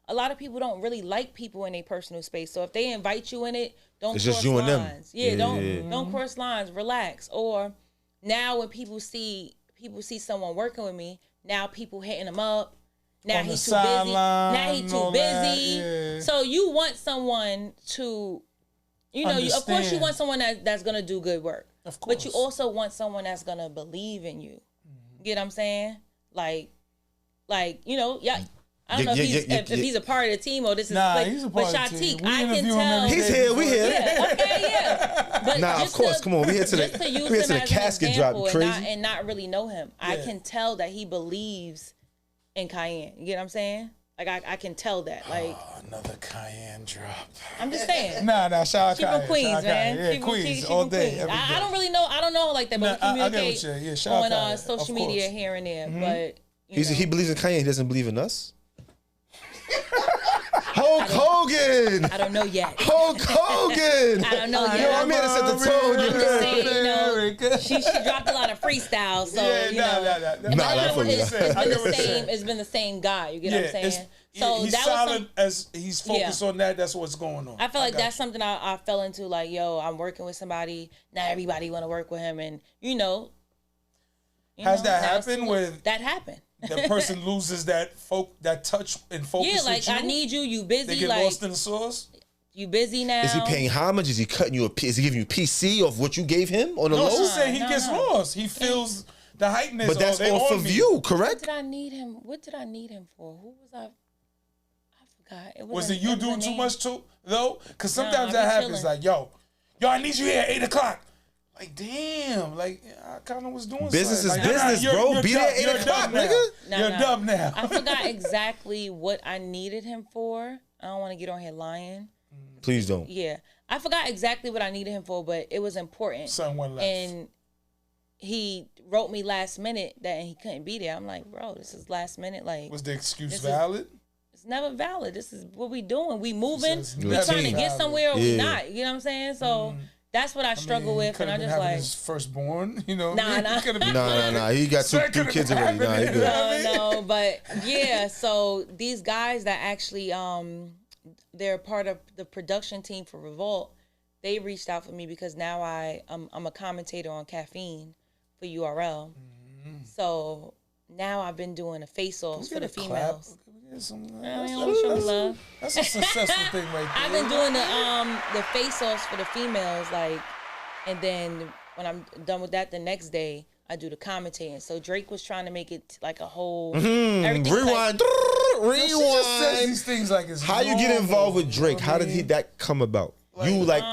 Speaker 3: a lot of people don't really like people in their personal space. So if they invite you in it, don't
Speaker 2: It's
Speaker 3: cross
Speaker 2: just you and them.
Speaker 3: lines. Yeah,
Speaker 2: Yeah.
Speaker 3: don't cross lines. Relax. Or now when people see someone working with me, now people hitting them up. Now
Speaker 1: On the
Speaker 3: he's too busy.
Speaker 1: sideline
Speaker 3: Now he's
Speaker 1: and
Speaker 3: too
Speaker 1: all that,
Speaker 3: busy.
Speaker 1: yeah.
Speaker 3: So you want someone to, you know, of course you
Speaker 1: Understand.
Speaker 3: want someone that's gonna do good work.
Speaker 1: Of
Speaker 3: But you
Speaker 1: course.
Speaker 3: also want someone that's gonna believe in you. Get what I'm saying? Like, you know, yeah. I don't know if he's a part of the team or this is.
Speaker 1: Nah,
Speaker 3: like,
Speaker 1: he's a
Speaker 3: but
Speaker 1: part of the team.
Speaker 3: Shatik,
Speaker 1: We
Speaker 3: I can
Speaker 1: interview him
Speaker 3: tell.
Speaker 1: every
Speaker 2: He's
Speaker 1: day
Speaker 2: here. We
Speaker 1: before-
Speaker 2: here.
Speaker 3: Yeah, okay, yeah. But
Speaker 2: Nah, of
Speaker 3: just
Speaker 2: course. Come on, we here to
Speaker 3: just to use
Speaker 2: we here
Speaker 3: him
Speaker 2: to the
Speaker 3: as
Speaker 2: casket
Speaker 3: an
Speaker 2: drop.
Speaker 3: example
Speaker 2: Crazy.
Speaker 3: and not really know him. I
Speaker 1: Yeah.
Speaker 3: can tell that he believes in Cayenne. You get what I'm saying? Like I can tell that. Like
Speaker 1: Another Cayenne drop.
Speaker 3: I'm just saying.
Speaker 1: Nah, shout out
Speaker 3: She from
Speaker 1: Cayenne.
Speaker 3: Queens,
Speaker 1: shout out
Speaker 3: man.
Speaker 1: Cayenne. Yeah,
Speaker 3: She
Speaker 1: Queens
Speaker 3: from
Speaker 1: all day,
Speaker 3: Queens.
Speaker 1: every day.
Speaker 3: I don't really know. I don't know like that, but
Speaker 1: Nah,
Speaker 3: we
Speaker 1: I get
Speaker 3: communicate
Speaker 1: what you- yeah, shout out
Speaker 3: on
Speaker 1: Cayenne,
Speaker 3: social
Speaker 1: of
Speaker 3: media
Speaker 1: course.
Speaker 3: here and there. But you know.
Speaker 2: He believes in Kanye. He doesn't believe in us. Hulk Hogan.
Speaker 3: I don't know yet.
Speaker 2: Hulk Hogan.
Speaker 3: I don't know
Speaker 2: Yo,
Speaker 3: yet.
Speaker 2: I made us at the tone.
Speaker 3: I'm just saying, you know, she dropped a lot of freestyle, so you know,
Speaker 2: Nah,
Speaker 3: it's been the same guy. You get what I'm saying? So
Speaker 1: he's
Speaker 3: that
Speaker 1: solid
Speaker 3: was
Speaker 1: as he's focused on that. That's what's going on.
Speaker 3: I feel like that's something I fell into. Like, yo, I'm working with somebody. Not everybody want to work with him, and you know.
Speaker 1: Has that happened with
Speaker 3: that happened?
Speaker 1: The person loses that touch and focus.
Speaker 3: Yeah, like
Speaker 1: with you?
Speaker 3: I need you. You busy?
Speaker 1: They get
Speaker 3: like,
Speaker 1: lost in the sauce.
Speaker 3: You busy now?
Speaker 2: Is he paying homage? Is he cutting you is he giving you PC of what you gave him on the low?
Speaker 1: No, she said he gets lost. He feels the hypeness.
Speaker 2: But that's off of you, correct?
Speaker 3: What did I need him? What did I need him for? Who was I? I forgot.
Speaker 1: Was it you doing too much too though? Because sometimes that happens.
Speaker 3: Chilling.
Speaker 1: Like, yo, I need you here at 8 o'clock. Like, damn, like I kind of was doing
Speaker 2: business
Speaker 1: something.
Speaker 2: is business, bro.
Speaker 1: You're
Speaker 2: Be
Speaker 1: dumb.
Speaker 2: there at 8
Speaker 1: You're
Speaker 2: o'clock,
Speaker 1: dumb now.
Speaker 2: nigga.
Speaker 1: You're dumb now.
Speaker 3: I forgot exactly what I needed him for. I don't want to get on here lying.
Speaker 2: Please don't.
Speaker 3: Yeah, I forgot exactly what I needed him for, but it was important.
Speaker 1: Someone left.
Speaker 3: And he wrote me last minute that he couldn't be there. I'm like, bro, this is last minute. Like,
Speaker 1: Was the excuse
Speaker 3: this
Speaker 1: valid?
Speaker 3: It's never valid. This is what we doing. We moving.
Speaker 1: Says
Speaker 3: We
Speaker 1: never
Speaker 3: trying to get
Speaker 1: valid.
Speaker 3: somewhere or we
Speaker 2: Yeah.
Speaker 3: not. You know what I'm saying? So that's what I struggle with.
Speaker 1: Could
Speaker 3: And I
Speaker 1: have been
Speaker 3: just
Speaker 1: having
Speaker 3: like,
Speaker 1: his firstborn, you know.
Speaker 3: Nah, nah.
Speaker 2: Nah. He got two kids already. Nah, he good.
Speaker 3: no, but yeah. So these guys that actually, they're part of the production team for Revolt. They reached out for me because now I'm a commentator on Caffeine for URL. So now I've been doing a face-offs for the females.
Speaker 1: That's
Speaker 3: Love.
Speaker 1: a successful thing right there.
Speaker 3: I've been doing the face-offs for the females, like, and then when I'm done with that, the next day I do the commentating. So Drake was trying to make it like a whole everything's
Speaker 2: Rewind.
Speaker 1: She just says
Speaker 2: Rewind.
Speaker 1: these things like it's
Speaker 2: How you get
Speaker 1: normal,
Speaker 2: involved with Drake?
Speaker 1: you know
Speaker 2: How
Speaker 1: what I
Speaker 2: did
Speaker 1: mean?
Speaker 2: that come about? You like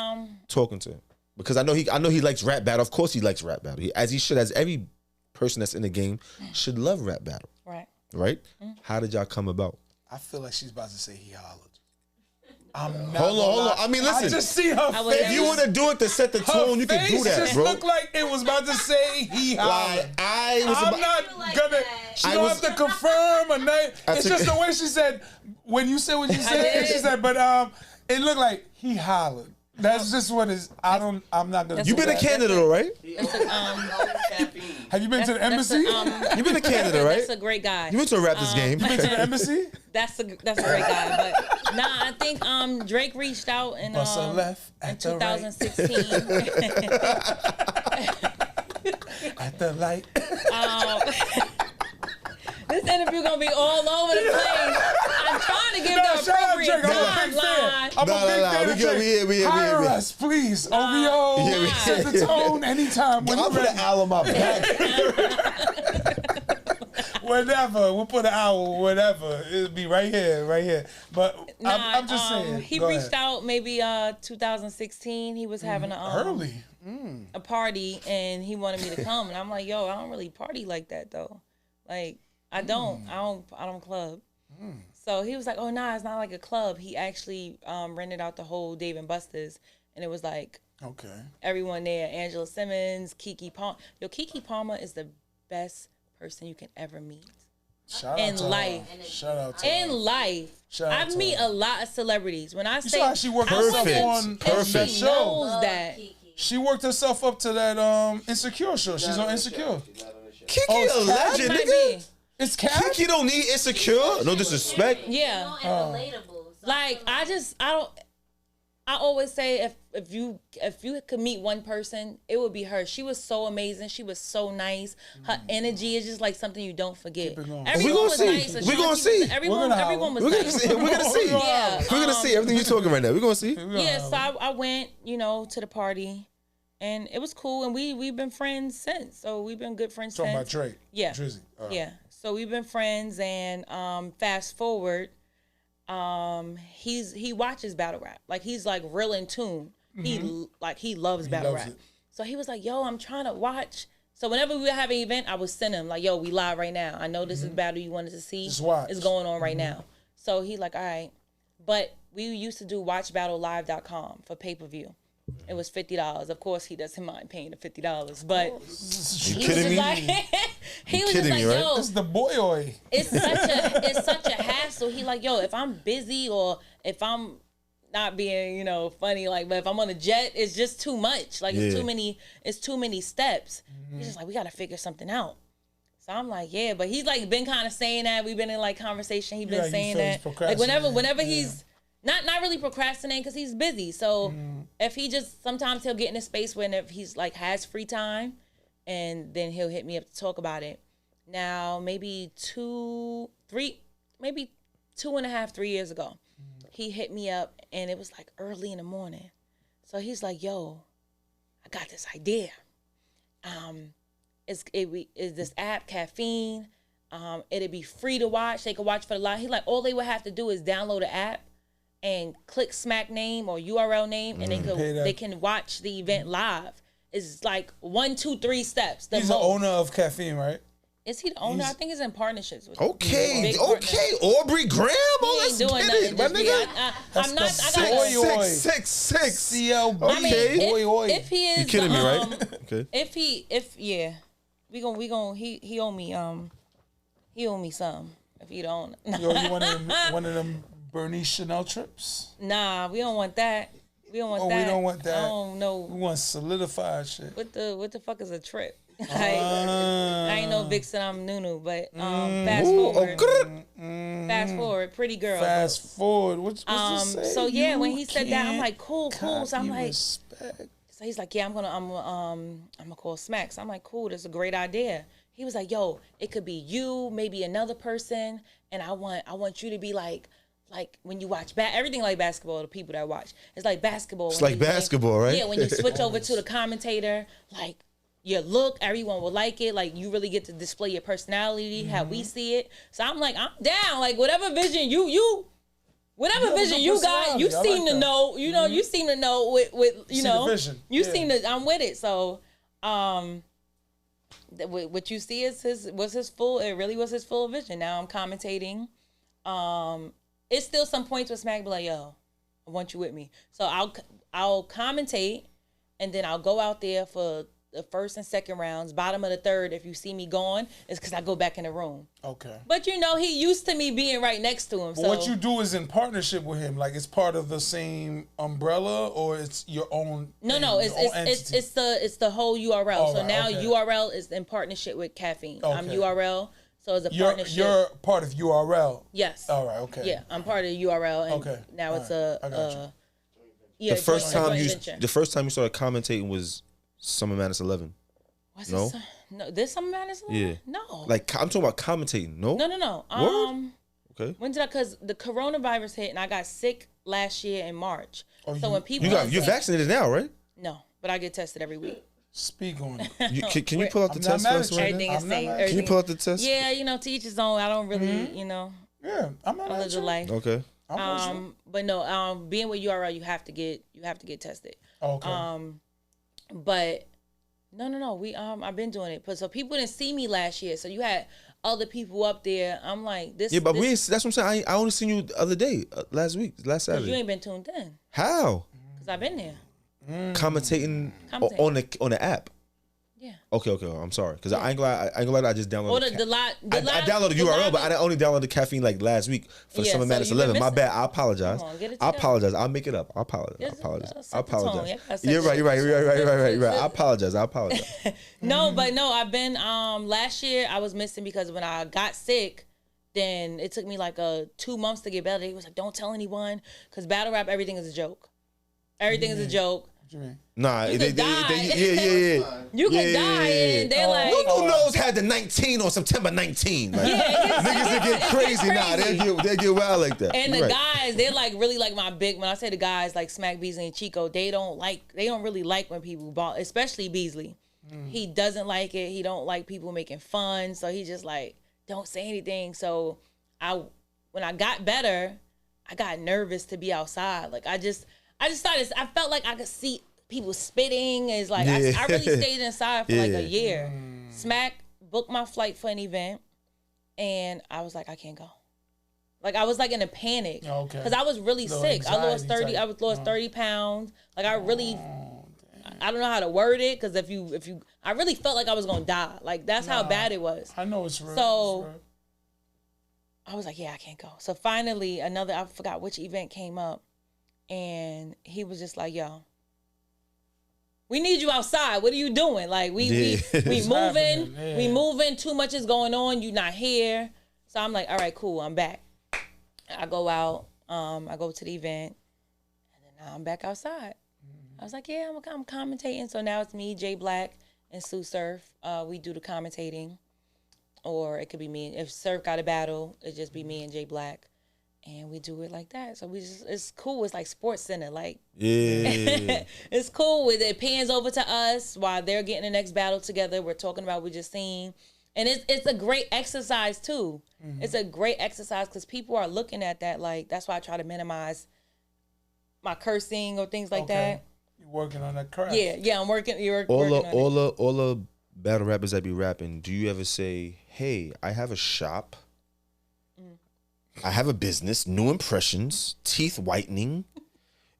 Speaker 2: talking to him because I know he likes rap battle. Of course he likes rap battle. As he should. As every person that's in the game should love rap battle. Right? How did y'all come about?
Speaker 1: I feel like she's about to say he hollered. I'm not
Speaker 2: Hold on.
Speaker 1: lie.
Speaker 2: I mean, listen.
Speaker 1: I just see her face.
Speaker 2: If you want to do it to set the tone, you can do that,
Speaker 1: just
Speaker 2: bro.
Speaker 1: looked like it was about to say he hollered.
Speaker 2: Like, I was
Speaker 1: I'm
Speaker 2: about.
Speaker 1: not
Speaker 4: like
Speaker 1: gonna.
Speaker 4: that.
Speaker 1: She
Speaker 2: I
Speaker 1: don't
Speaker 2: was-
Speaker 1: have to confirm or nothing.
Speaker 2: I
Speaker 1: It's
Speaker 2: took-
Speaker 1: just the way she said when you said what you said.
Speaker 3: did.
Speaker 1: She said, but it looked like he hollered. That's just what is. I'm not gonna.
Speaker 2: You
Speaker 1: do
Speaker 2: been a
Speaker 1: that.
Speaker 2: Canada though, right?
Speaker 5: Caffeine.
Speaker 1: Have you been to the embassy?
Speaker 2: You been to Canada, right?
Speaker 3: That's a great guy.
Speaker 2: You went to a Raptors game.
Speaker 1: Been to the embassy?
Speaker 3: That's a great guy. But nah, I think Drake reached out in
Speaker 1: Bust a left
Speaker 3: in
Speaker 1: at the right.
Speaker 3: 2016.
Speaker 1: At the light.
Speaker 3: This interview gonna be all over the place. I'm trying to give
Speaker 1: No,
Speaker 3: the
Speaker 1: shout out
Speaker 3: appropriate
Speaker 1: Drake. I'm a big fan.
Speaker 3: timeline.
Speaker 1: I'm
Speaker 2: Nah,
Speaker 1: a big
Speaker 2: nah,
Speaker 1: fan
Speaker 2: we
Speaker 1: of
Speaker 2: good.
Speaker 1: Drake.
Speaker 2: We here, we here, we here,
Speaker 1: Hire
Speaker 2: we here.
Speaker 1: us, please. OVO.
Speaker 2: Yeah, we
Speaker 1: Set the tone anytime. When
Speaker 2: I'll
Speaker 1: you
Speaker 2: put
Speaker 1: ready.
Speaker 2: an owl on my back.
Speaker 1: Whatever. We'll put an hour, whatever. It'll be right here. But I'm just saying.
Speaker 3: He
Speaker 1: Go
Speaker 3: reached
Speaker 1: ahead.
Speaker 3: out maybe 2016. He was having
Speaker 1: Early.
Speaker 3: a party and he wanted me to come, and I'm like, yo, I don't really party like that though. Like I don't club. So he was like, oh nah, it's not like a club. He actually rented out the whole Dave and Buster's, and it was like
Speaker 1: Okay.
Speaker 3: everyone there: Angela Simmons, Keke Palmer. Yo, Keke Palmer is the best person you can ever meet
Speaker 1: Shout
Speaker 3: in
Speaker 1: out to
Speaker 3: life.
Speaker 1: her. Shout out to
Speaker 3: In
Speaker 1: her.
Speaker 3: life,
Speaker 1: Shout out
Speaker 3: I
Speaker 1: to
Speaker 3: meet
Speaker 1: her.
Speaker 3: a lot of celebrities. When I
Speaker 1: You
Speaker 3: say
Speaker 1: saw how she worked
Speaker 3: I
Speaker 1: herself
Speaker 2: Perfect.
Speaker 1: on
Speaker 2: Perfect.
Speaker 1: that
Speaker 3: she
Speaker 1: show.
Speaker 3: knows that.
Speaker 4: Kiki.
Speaker 1: She worked herself up to that Insecure show. She's on Insecure.
Speaker 5: She's not on the show.
Speaker 2: Kiki
Speaker 1: Oh, it's
Speaker 2: a legend,
Speaker 3: Might
Speaker 2: nigga.
Speaker 3: be.
Speaker 1: It's Cat?
Speaker 2: Kiki don't need Insecure. No disrespect.
Speaker 3: Yeah.
Speaker 4: And relatable. So
Speaker 3: Like I always say if you could meet one person, it would be her. She was so amazing. She was so nice. Her energy is just like something you don't forget.
Speaker 1: Keep it going.
Speaker 3: Everyone
Speaker 2: We gonna
Speaker 3: was
Speaker 2: see.
Speaker 3: nice.
Speaker 2: We
Speaker 3: Ashanti
Speaker 2: gonna
Speaker 3: was-
Speaker 2: see.
Speaker 3: Everyone,
Speaker 1: We're gonna
Speaker 3: everyone was
Speaker 2: We're gonna
Speaker 3: nice.
Speaker 2: see. We're gonna see.
Speaker 3: Yeah.
Speaker 2: We're gonna see everything you're talking right now. We're gonna see.
Speaker 3: Yeah, so I went, to the party, and it was cool, and we've been friends since. So we've been good friends
Speaker 1: Talking
Speaker 3: since.
Speaker 1: about Drake.
Speaker 3: Yeah.
Speaker 1: Drizzy.
Speaker 3: Yeah. So we've been friends, and fast forward, he watches battle rap. Like he's like real in tune. He loves battle
Speaker 1: loves
Speaker 3: rap.
Speaker 1: it.
Speaker 3: So he was like, "Yo, I'm trying to watch." So whenever we would have an event, I would send him like, "Yo, we live right now. I know this is battle you wanted to see.
Speaker 1: Just watch.
Speaker 3: It's going on right now." So he like, "All right," but we used to do watchbattlelive.com for pay-per-view. It was $50. Of course, he doesn't mind paying the $50, but
Speaker 2: You
Speaker 3: he was
Speaker 2: kidding
Speaker 3: just
Speaker 2: me?
Speaker 3: like, he was just
Speaker 2: kidding
Speaker 3: like,
Speaker 2: me, right?
Speaker 3: "Yo,
Speaker 1: It's the boy.
Speaker 3: it's such a hassle." He like, "Yo, if I'm busy or if I'm not being, funny. Like, but if I'm on a jet, it's just too much. Like, it's too many steps. He's just like, we got to figure something out. So I'm like, yeah, but he's like been kind of saying that. We've been in like conversation. He's been saying that. Like whenever he's not really procrastinating because he's busy. So if he just, sometimes he'll get in a space when if he's like has free time and then he'll hit me up to talk about it. Now, maybe 2.5, 3 years ago, he hit me up and it was like early in the morning. So he's like, yo, I got this idea. Is this app, Caffeine. It'd be free to watch. They could watch for the live. He's like, all they would have to do is download the app and click smack name or URL name, and they can watch the event live. It's like 1, 2, 3 steps.
Speaker 1: He's the owner of Caffeine, right?
Speaker 3: Is he the owner? I think he's in partnerships with
Speaker 2: Okay, Aubrey Graham.
Speaker 3: He ain't doing nothing.
Speaker 2: My nigga.
Speaker 3: I'm not.
Speaker 2: Six.
Speaker 1: CLB.
Speaker 2: Okay.
Speaker 3: If he is,
Speaker 2: you kidding me, right? Okay.
Speaker 3: We gon' he owe me he owe me some. If you don't,
Speaker 1: Yo, you one of them Bernice Chanel trips?
Speaker 3: Nah, we don't want that. We don't want that.
Speaker 1: We don't want that.
Speaker 3: I don't know.
Speaker 1: We want solidified shit.
Speaker 3: What the fuck is a trip? I ain't no vixen, I'm Nunu, but fast forward, pretty girl.
Speaker 1: Fast forward. What's this say?
Speaker 3: So yeah, when he said that, I'm like, cool. So I'm like,
Speaker 1: respect.
Speaker 3: so he's like, yeah, I'm gonna call Smack. So I'm like, cool, that's a great idea. He was like, yo, it could be you, maybe another person, and I want you to be like when you watch everything like basketball, the people that watch, it's like basketball.
Speaker 2: It's like basketball, right?
Speaker 3: Yeah, when you switch over to the commentator, like your look, everyone will like it. Like you really get to display your personality, how we see it. So I'm like, I'm down. Like whatever vision you got, you seem to know. You know, you seem to know with you know. You seem to. I'm with it. So, what you see is was his full. It really was his full vision. Now I'm commentating. It's still some points with Smack be like, yo, I want you with me. So I'll commentate, and then I'll go out there for the first and second rounds. Bottom of the third, if you see me going, it's because I go back in the room.
Speaker 1: Okay.
Speaker 3: But you know, he used to me being right next to him.
Speaker 1: But
Speaker 3: so
Speaker 1: what you do is in partnership with him. Like it's part of the same umbrella, or it's your own.
Speaker 3: No. It's the whole URL.
Speaker 1: All
Speaker 3: so
Speaker 1: right,
Speaker 3: now
Speaker 1: okay.
Speaker 3: URL is in partnership with Caffeine.
Speaker 1: Okay.
Speaker 3: I'm URL. So it's a partnership.
Speaker 1: You're part of URL.
Speaker 3: Yes.
Speaker 1: All right. Okay.
Speaker 3: Yeah, I'm part of URL, and
Speaker 1: Okay.
Speaker 3: now
Speaker 1: All
Speaker 3: it's
Speaker 1: right. I got
Speaker 3: a
Speaker 1: you.
Speaker 2: The first
Speaker 3: joint
Speaker 2: time
Speaker 3: venture.
Speaker 2: the first time you started commentating was Summer Madness 11.
Speaker 3: What's
Speaker 2: No?
Speaker 3: this? No, this Summer Madness?
Speaker 2: Yeah.
Speaker 3: No.
Speaker 2: Like I'm talking about commentating. No.
Speaker 3: No.
Speaker 2: Word? Okay.
Speaker 3: When did I? Because the coronavirus hit, and I got sick last year in March.
Speaker 1: Oh,
Speaker 3: so when people
Speaker 2: You're vaccinated now, right?
Speaker 3: No, but I get tested every week.
Speaker 1: Speak on it.
Speaker 2: Can you pull out the
Speaker 1: I'm not
Speaker 2: test
Speaker 1: mad
Speaker 2: for
Speaker 1: at
Speaker 2: us
Speaker 1: you.
Speaker 2: right
Speaker 3: Everything
Speaker 2: now?
Speaker 3: is
Speaker 1: I'm not
Speaker 3: safe.
Speaker 1: mad.
Speaker 2: Can you
Speaker 3: Everything-
Speaker 2: pull out the test?
Speaker 3: Yeah, to each his own. I don't really,
Speaker 1: Yeah, I'm not
Speaker 3: I
Speaker 1: mad
Speaker 3: live
Speaker 1: at
Speaker 3: the
Speaker 1: you.
Speaker 3: life.
Speaker 2: Okay.
Speaker 3: But no, being with URL, you have to get tested.
Speaker 1: Okay.
Speaker 3: But no, we I've been doing it. But so people didn't see me last year. So you had other people up there. I'm like this.
Speaker 2: Yeah, but
Speaker 3: this,
Speaker 2: that's what I'm saying. I only seen you the other day, last
Speaker 3: you
Speaker 2: Saturday.
Speaker 3: ain't been tuned in
Speaker 2: How?
Speaker 3: because I've been there.
Speaker 2: Commentating on the app.
Speaker 3: Yeah.
Speaker 2: Okay. I'm sorry, because I ain't glad I just downloaded.
Speaker 3: Or
Speaker 2: I downloaded the URL, but I only downloaded the Caffeine like last week for
Speaker 3: Yeah,
Speaker 2: Summer
Speaker 3: so
Speaker 2: Madness
Speaker 3: you been
Speaker 2: 11. My
Speaker 3: missing.
Speaker 2: bad. I apologize.
Speaker 3: Come on, get it
Speaker 2: I
Speaker 3: together.
Speaker 2: apologize. I'll make it up. I apologize.
Speaker 3: Yes,
Speaker 2: I
Speaker 3: set the tone.
Speaker 2: apologize.
Speaker 3: Yeah, gotta set
Speaker 2: You're
Speaker 3: the
Speaker 2: right.
Speaker 3: tone.
Speaker 2: I apologize.
Speaker 3: No, but no, I've been last year I was missing because when I got sick, then it took me like 2 months to get better. He was like, don't tell anyone because battle rap, everything is a joke. Everything is a joke.
Speaker 1: What you mean?
Speaker 2: Nah,
Speaker 3: You could die.
Speaker 2: yeah.
Speaker 3: You could die and they're like,
Speaker 2: Nunu knows had the 19 on September 19. Like,
Speaker 3: yeah,
Speaker 2: niggas that get crazy now. They get wild like that.
Speaker 3: and
Speaker 2: You're
Speaker 3: the
Speaker 2: right.
Speaker 3: guys, they're like really like my big. When I say the guys like Smack, Beasley, and Chico, they don't really like when people ball, especially Beasley. He doesn't like it. He don't like people making fun. So he just like don't say anything. So when I got better, I got nervous to be outside. Like I just started. I felt like I could see people spitting. It's like I really stayed inside for like a year. Smack booked my flight for an event, and I was like, I can't go. Like I was like in a panic because I was really sick. I lost 30. I lost 30 pounds. Like I really. I don't know how to word it because if you, I really felt like I was gonna die. Like that's how bad it was.
Speaker 1: I know it's real.
Speaker 3: So
Speaker 1: it's real.
Speaker 3: I was like, yeah, I can't go. So finally, I forgot which event came up, and he was just like, "Yo, we need you outside. What are you doing? Like we moving,
Speaker 1: happening? Yeah.
Speaker 3: we moving. Too much is going on. You not here." So I'm like, "All right, cool. I'm back." I go out. I go to the event, and then now I'm back outside. I was like, "Yeah, I'm commentating." So now it's me, Jay Black, and Tsu Surf. We do the commentating, or it could be me. If Surf got a battle, it just be me and Jay Black. And we do it like that. So it's cool. It's like Sports Center. Like,
Speaker 2: Yeah.
Speaker 3: it's cool with it pans over to us while they're getting the next battle together. We're talking about what we just seen. And it's a great exercise too. Mm-hmm. It's a great exercise because people are looking at that. Like, that's why I try to minimize my cursing or things like that.
Speaker 1: You're working on that craft.
Speaker 3: Yeah, I'm working.
Speaker 2: All the battle rappers that be rapping, do you ever say, "Hey, I have a shop. I have a business, new impressions, teeth whitening"?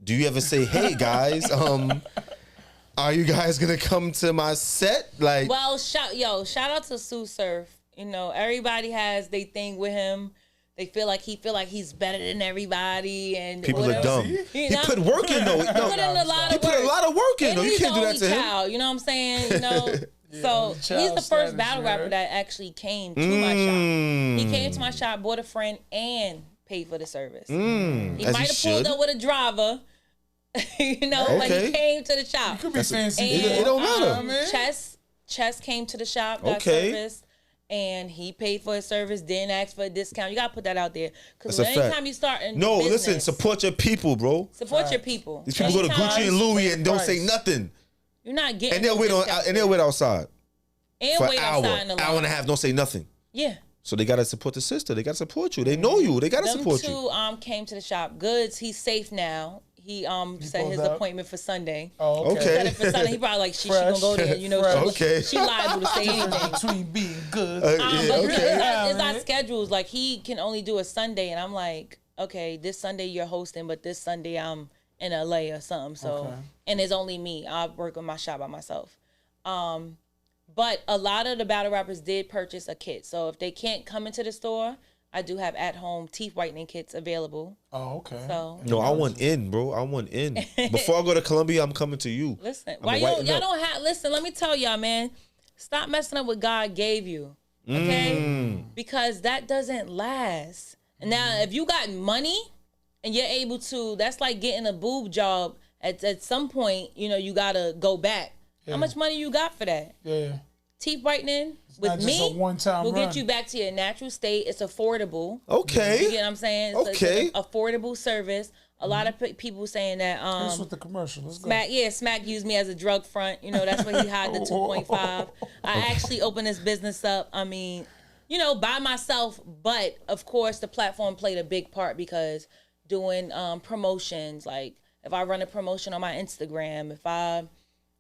Speaker 2: Do you ever say, "Hey guys, are you guys gonna come to my set?" Like,
Speaker 3: well, shout out to Tsu Surf. You know, everybody has their thing with him. They feel like he's better than everybody, and
Speaker 2: people
Speaker 3: whatever.
Speaker 2: are dumb. He put work in though.
Speaker 3: He put in a lot of work.
Speaker 2: In though. You can't do that to him.
Speaker 3: Child, you know what I'm saying? You know. So he's the first battle rapper that actually came to my shop. He came to my shop, bought a friend, and paid for the service. He might have pulled up with a driver, you know, but he came to the shop.
Speaker 1: You could be fancy.
Speaker 2: It don't matter.
Speaker 3: Chess came to the shop, got service, and he paid for his service, didn't ask for a discount. You got to put that out there. Because anytime you start in business,
Speaker 2: listen, support your people, bro.
Speaker 3: Support your people.
Speaker 2: These people go to Gucci and Louis and don't say nothing.
Speaker 3: You're not getting.
Speaker 2: And they'll wait outside.
Speaker 3: And
Speaker 2: for
Speaker 3: wait
Speaker 2: an
Speaker 3: outside in the line.
Speaker 2: hour and a half, don't say nothing.
Speaker 3: Yeah.
Speaker 2: So they gotta support the sister. They gotta support you. They know you. They gotta support you.
Speaker 3: Them two came to the shop. Goodz, he's safe now. He set his appointment for Sunday.
Speaker 1: Oh, okay.
Speaker 3: He set it for Sunday. He probably like she gonna go there. You know, she liable to say anything.
Speaker 1: Between being good.
Speaker 3: It's our schedules. Like he can only do a Sunday, and I'm like, okay, this Sunday you're hosting, but this Sunday I'm in LA or something. So and it's only me. I work on my shop by myself. But a lot of the battle rappers did purchase a kit. So if they can't come into the store, I do have at-home teeth whitening kits available.
Speaker 1: Oh, okay.
Speaker 3: So
Speaker 2: no, I want in, bro. I want in. Before I go to Colombia, I'm coming to you.
Speaker 3: Listen, why y'all don't have? Listen, let me tell y'all, man. Stop messing up what God gave you, okay? Because that doesn't last. And now, if you got money and you're able to, that's like getting a boob job. At some point, you know, you gotta go back. Yeah. How much money you got for that?
Speaker 1: Yeah.
Speaker 3: Teeth whitening with me will get you back to your natural state. It's affordable.
Speaker 2: Okay.
Speaker 3: You get what I'm saying? It's an affordable service. A lot of people saying that.
Speaker 1: This with the commercial. Let's go.
Speaker 3: Smack used me as a drug front. You know, that's why he had the 2.5. I actually opened this business up. I mean, you know, by myself. But of course, the platform played a big part because doing promotions. Like if I run a promotion on my Instagram, if I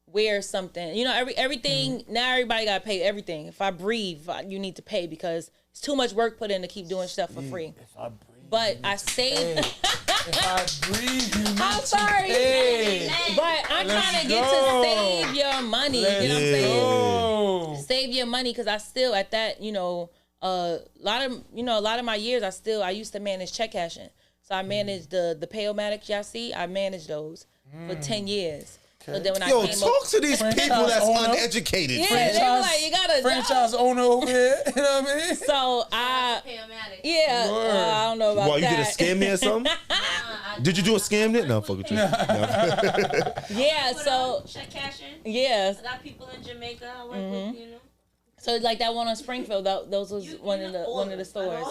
Speaker 3: wear something, you know, everything. Now everybody got to pay everything. If I breathe, you need to pay because it's too much work put in to keep doing stuff for free.
Speaker 1: If I breathe,
Speaker 3: but I saved.
Speaker 1: If I breathe, you need
Speaker 3: I'm sorry,
Speaker 1: to pay.
Speaker 3: but I'm trying to get to save your money. You know what I'm saying? Save your money because I still at that. You know, a lot of my years, I used to manage check cashing. So I managed the Payomatics y'all see. I managed those for 10 years. So then when I came
Speaker 2: talk to these people that's uneducated.
Speaker 3: Yeah, they were like, you got a
Speaker 1: franchise owner over here. You know what I mean?
Speaker 3: So I don't know about that.
Speaker 2: You did a scam there or something? Did you do a scam there? No, fuck with you.
Speaker 3: Yeah, so
Speaker 4: check cashing.
Speaker 3: Yes.
Speaker 4: I got people in Jamaica I work with, you know.
Speaker 3: So like that one on Springfield, those was one of the stores.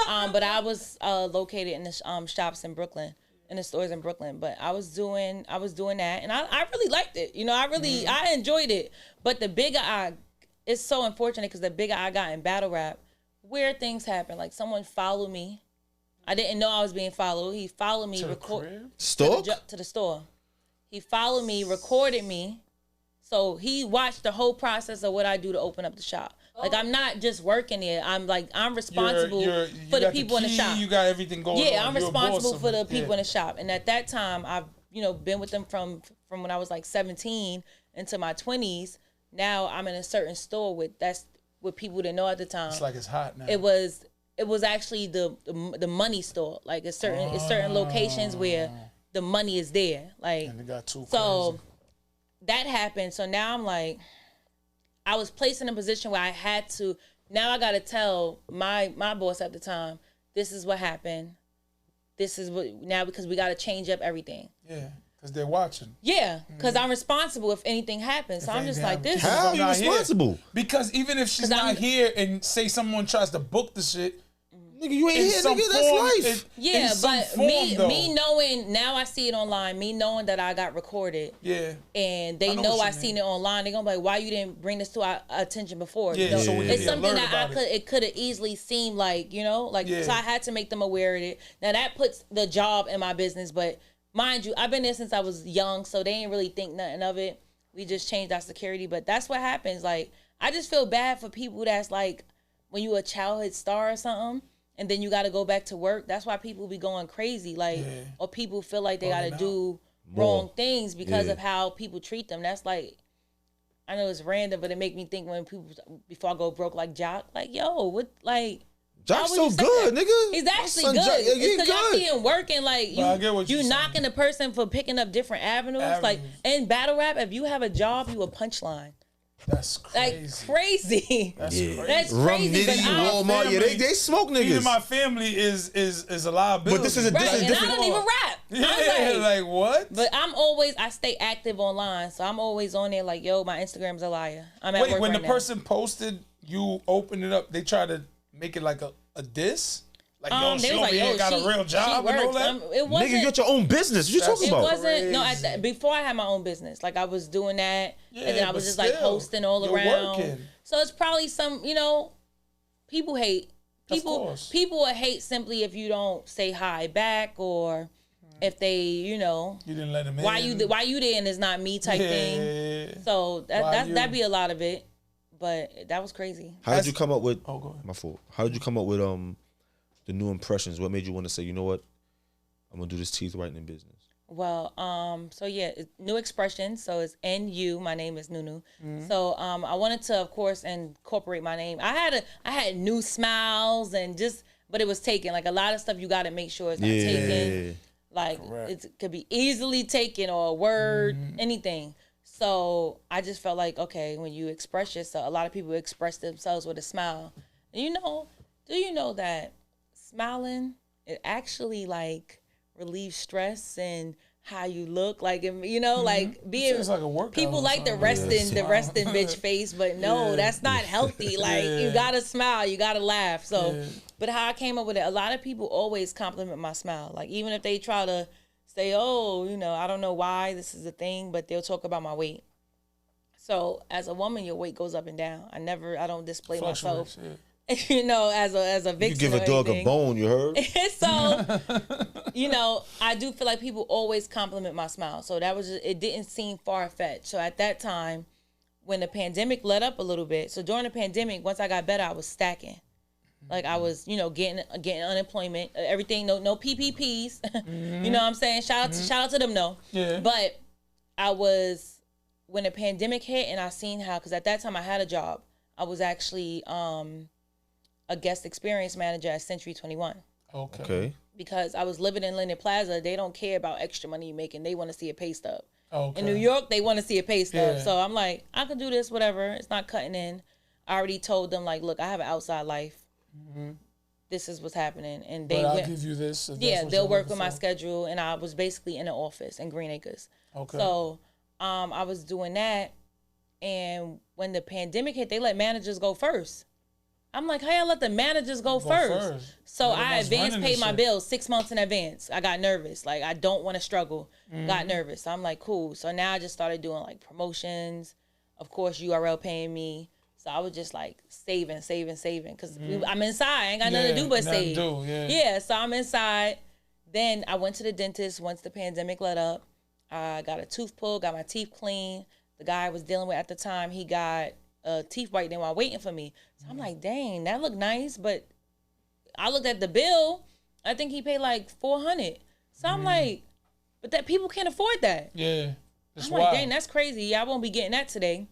Speaker 3: But I was located in the shops in Brooklyn. In the stores in Brooklyn, but I was doing that, and I really liked it. You know, I enjoyed it. But the bigger it's so unfortunate because the bigger I got in battle rap, weird things happen. Like someone followed me. I didn't know I was being followed. He followed me, to the store. He followed me, recorded me, so he watched the whole process of what I do to open up the shop. Like I'm not just working there. I'm responsible for the people in the shop.
Speaker 1: You got everything going on.
Speaker 3: Yeah, I'm responsible for the people in the shop. And at that time, I've been with them from when I was like 17 into my 20s. Now I'm in a certain store that's what people didn't know at the time.
Speaker 1: It's like it's hot now.
Speaker 3: It was actually the money store. Like it's certain locations where the money is there. Like,
Speaker 1: And it got too
Speaker 3: so
Speaker 1: crazy.
Speaker 3: that happened. So now I'm like, I was placed in a position where I had to. Now I got to tell my boss at the time, this is what happened. This is what now, because we got to change up everything.
Speaker 1: Yeah, because they're watching.
Speaker 3: Yeah, because I'm responsible if anything happens. So I'm just like, this.
Speaker 2: How are you
Speaker 1: not here.
Speaker 2: responsible?
Speaker 1: Because even if she's not here and say someone tries to book the shit,
Speaker 2: Nigga, you ain't
Speaker 1: in
Speaker 2: here,
Speaker 1: some
Speaker 2: nigga.
Speaker 1: form,
Speaker 2: That's life.
Speaker 3: Yeah,
Speaker 1: in some
Speaker 3: but
Speaker 1: form, though.
Speaker 3: me knowing now, I see it online. Me knowing that I got recorded,
Speaker 1: Yeah.
Speaker 3: and they
Speaker 1: I know
Speaker 3: know
Speaker 1: what
Speaker 3: I
Speaker 1: you
Speaker 3: seen
Speaker 1: mean.
Speaker 3: it online. They gonna be like, why you didn't bring this to our attention before?
Speaker 1: Yeah,
Speaker 3: So
Speaker 1: so we
Speaker 3: it's
Speaker 1: be
Speaker 3: something
Speaker 1: alert
Speaker 3: that
Speaker 1: about
Speaker 3: it could have easily seemed like, like
Speaker 1: Yeah.
Speaker 3: so I had to make them aware of it. Now that puts the job in my business, but mind you, I've been there since I was young, so they ain't really think nothing of it. We just changed our security, but that's what happens. Like, I just feel bad for people that's like, when you a childhood star or something, and then you got to go back to work. That's why people be going crazy, like,
Speaker 1: Yeah.
Speaker 3: or people feel like they got to
Speaker 1: Burning
Speaker 3: do
Speaker 2: More.
Speaker 3: wrong things because
Speaker 2: Yeah.
Speaker 3: of how people treat them. That's like, I know it's random, but it make me think when people, before I go broke, like Jock, like, yo, what, like,
Speaker 2: Jock's
Speaker 3: why
Speaker 2: so
Speaker 3: would you say
Speaker 2: good,
Speaker 3: that?
Speaker 2: nigga.
Speaker 3: He's
Speaker 2: My
Speaker 3: actually
Speaker 2: son
Speaker 3: good.
Speaker 2: Jock, yeah,
Speaker 3: It's
Speaker 2: he
Speaker 3: because y'all
Speaker 2: good.
Speaker 3: see him working, like,
Speaker 1: But I get what
Speaker 3: you
Speaker 1: you're
Speaker 3: knocking the person for picking up different avenues. Like,
Speaker 1: Avenues.
Speaker 3: in battle rap, if you have a job, you a punchline.
Speaker 1: That's
Speaker 3: Like,
Speaker 1: crazy.
Speaker 3: crazy.
Speaker 1: That's
Speaker 2: Yeah.
Speaker 1: crazy.
Speaker 3: That's
Speaker 2: Rum
Speaker 3: crazy, but
Speaker 2: Nitty,
Speaker 3: I-
Speaker 2: Walmart, yeah,
Speaker 1: family-
Speaker 2: they smoke niggas.
Speaker 1: Even my family is a liability.
Speaker 2: But this is a
Speaker 3: Right,
Speaker 2: this is
Speaker 3: and
Speaker 2: different.
Speaker 3: I don't even rap.
Speaker 1: Yeah,
Speaker 3: I'm
Speaker 1: like what?
Speaker 3: But I stay active online, so I'm always on there like, yo, my Instagram's a liar. I'm at
Speaker 1: Wait,
Speaker 3: work
Speaker 1: when
Speaker 3: right
Speaker 1: the
Speaker 3: now.
Speaker 1: person posted, you opened it up. They try to make it like a diss. Like, yo,
Speaker 3: they
Speaker 1: she
Speaker 3: was
Speaker 1: over
Speaker 3: like,
Speaker 1: here
Speaker 3: yo,
Speaker 1: got
Speaker 3: she-
Speaker 1: a real
Speaker 3: she
Speaker 1: job and all
Speaker 3: works.
Speaker 1: that.
Speaker 3: It
Speaker 2: Nigga,
Speaker 3: wasn't.
Speaker 2: you got your own business. What you talking
Speaker 3: It
Speaker 2: about?
Speaker 3: wasn't no.
Speaker 1: Crazy.
Speaker 3: Before I had my own business, like I was doing that,
Speaker 1: Yeah,
Speaker 3: and then I
Speaker 1: but
Speaker 3: was just like
Speaker 1: still,
Speaker 3: posting all
Speaker 1: you're
Speaker 3: around.
Speaker 1: working.
Speaker 3: So it's probably some, people hate.
Speaker 1: Of course.
Speaker 3: People will hate simply if you don't say hi back, or if they,
Speaker 1: You didn't let him in.
Speaker 3: why you there and it's not me type thing.
Speaker 1: Yeah.
Speaker 3: So
Speaker 1: Why you?
Speaker 3: that'd be a lot of it, but that was crazy.
Speaker 2: How did you come up with?
Speaker 1: Oh, go ahead.
Speaker 2: My fault. How did you come up with the new impressions? What made you want to say, you know what, I'm gonna do this teeth whitening business?
Speaker 3: Well, so yeah, it's new expression. So it's NU. My name is Nunu.
Speaker 1: Mm-hmm.
Speaker 3: So I wanted to, of course, incorporate my name. I had new smiles but it was taken. Like a lot of stuff, you got to make sure it's not taken. Like it could be easily taken, or a word, anything. So I just felt like, okay, when you express yourself, a lot of people express themselves with a smile. And do you know that smiling, it actually like relieves stress and how you look, like, like being,
Speaker 1: It's like a workout
Speaker 3: people
Speaker 1: or
Speaker 3: like the
Speaker 1: something.
Speaker 3: resting bitch face, but no,
Speaker 1: Yeah.
Speaker 3: that's not healthy. Like you gotta smile, you gotta laugh. So,
Speaker 1: Yeah.
Speaker 3: but how I came up with it, a lot of people always compliment my smile. Like even if they try to say, oh, I don't know why this is a thing, but they'll talk about my weight. So as a woman, your weight goes up and down. I don't display myself,
Speaker 1: Fluctuates, yeah.
Speaker 3: as a
Speaker 2: You
Speaker 3: vixen.
Speaker 2: give a
Speaker 3: or
Speaker 2: dog
Speaker 3: anything.
Speaker 2: a bone, you heard?
Speaker 3: So, I do feel like people always compliment my smile. So it didn't seem far-fetched. So at that time, when the pandemic let up a little bit, so during the pandemic, once I got better, I was stacking. Like I was, getting unemployment, everything, no PPPs. You know what I'm saying? Shout out to them, no.
Speaker 1: Yeah.
Speaker 3: But when the pandemic hit and I seen how, because at that time I had a job. I was actually a guest experience manager at Century 21.
Speaker 2: Okay.
Speaker 3: Because I was living in Linden Plaza. They don't care about extra money you're making. They want to see a pay stub.
Speaker 1: Okay.
Speaker 3: In New York, they want to see a pay stub.
Speaker 1: Yeah.
Speaker 3: So I'm like, I can do this, whatever. It's not cutting in. I already told them, like, look, I have an outside life. This is what's happening. And they
Speaker 1: But I'll
Speaker 3: went,
Speaker 1: give you this. if that's
Speaker 3: yeah,
Speaker 1: what
Speaker 3: they'll
Speaker 1: you're
Speaker 3: work
Speaker 1: looking
Speaker 3: with my
Speaker 1: for.
Speaker 3: schedule. And I was basically in an office in Green Acres.
Speaker 1: Okay.
Speaker 3: So I was doing that. And when the pandemic hit, they let managers go first. I'm like, how y'all let the managers go first? So I
Speaker 1: Everybody's
Speaker 3: advance
Speaker 1: running
Speaker 3: paid
Speaker 1: this
Speaker 3: my
Speaker 1: shit.
Speaker 3: bills 6 months in advance. I got nervous. Like, I don't want to struggle.
Speaker 1: Mm-hmm.
Speaker 3: Got nervous. So I'm like, cool. So now I just started doing like promotions. Of course, URL paying me. So I was just like saving. Because I'm inside. I ain't got nothing to do but
Speaker 1: nothing to
Speaker 3: save.
Speaker 1: do, yeah.
Speaker 3: Yeah, so I'm inside. Then I went to the dentist once the pandemic let up. I got a tooth pulled, got my teeth clean. The guy I was dealing with at the time, he got teeth whitening while waiting for me. So I'm like, dang, that looked nice. But I looked at the bill. I think he paid like $400. So I'm like, but that people can't afford that.
Speaker 1: Yeah. That's
Speaker 3: I'm
Speaker 1: wild.
Speaker 3: like, dang, that's crazy. Yeah, I won't be getting that today.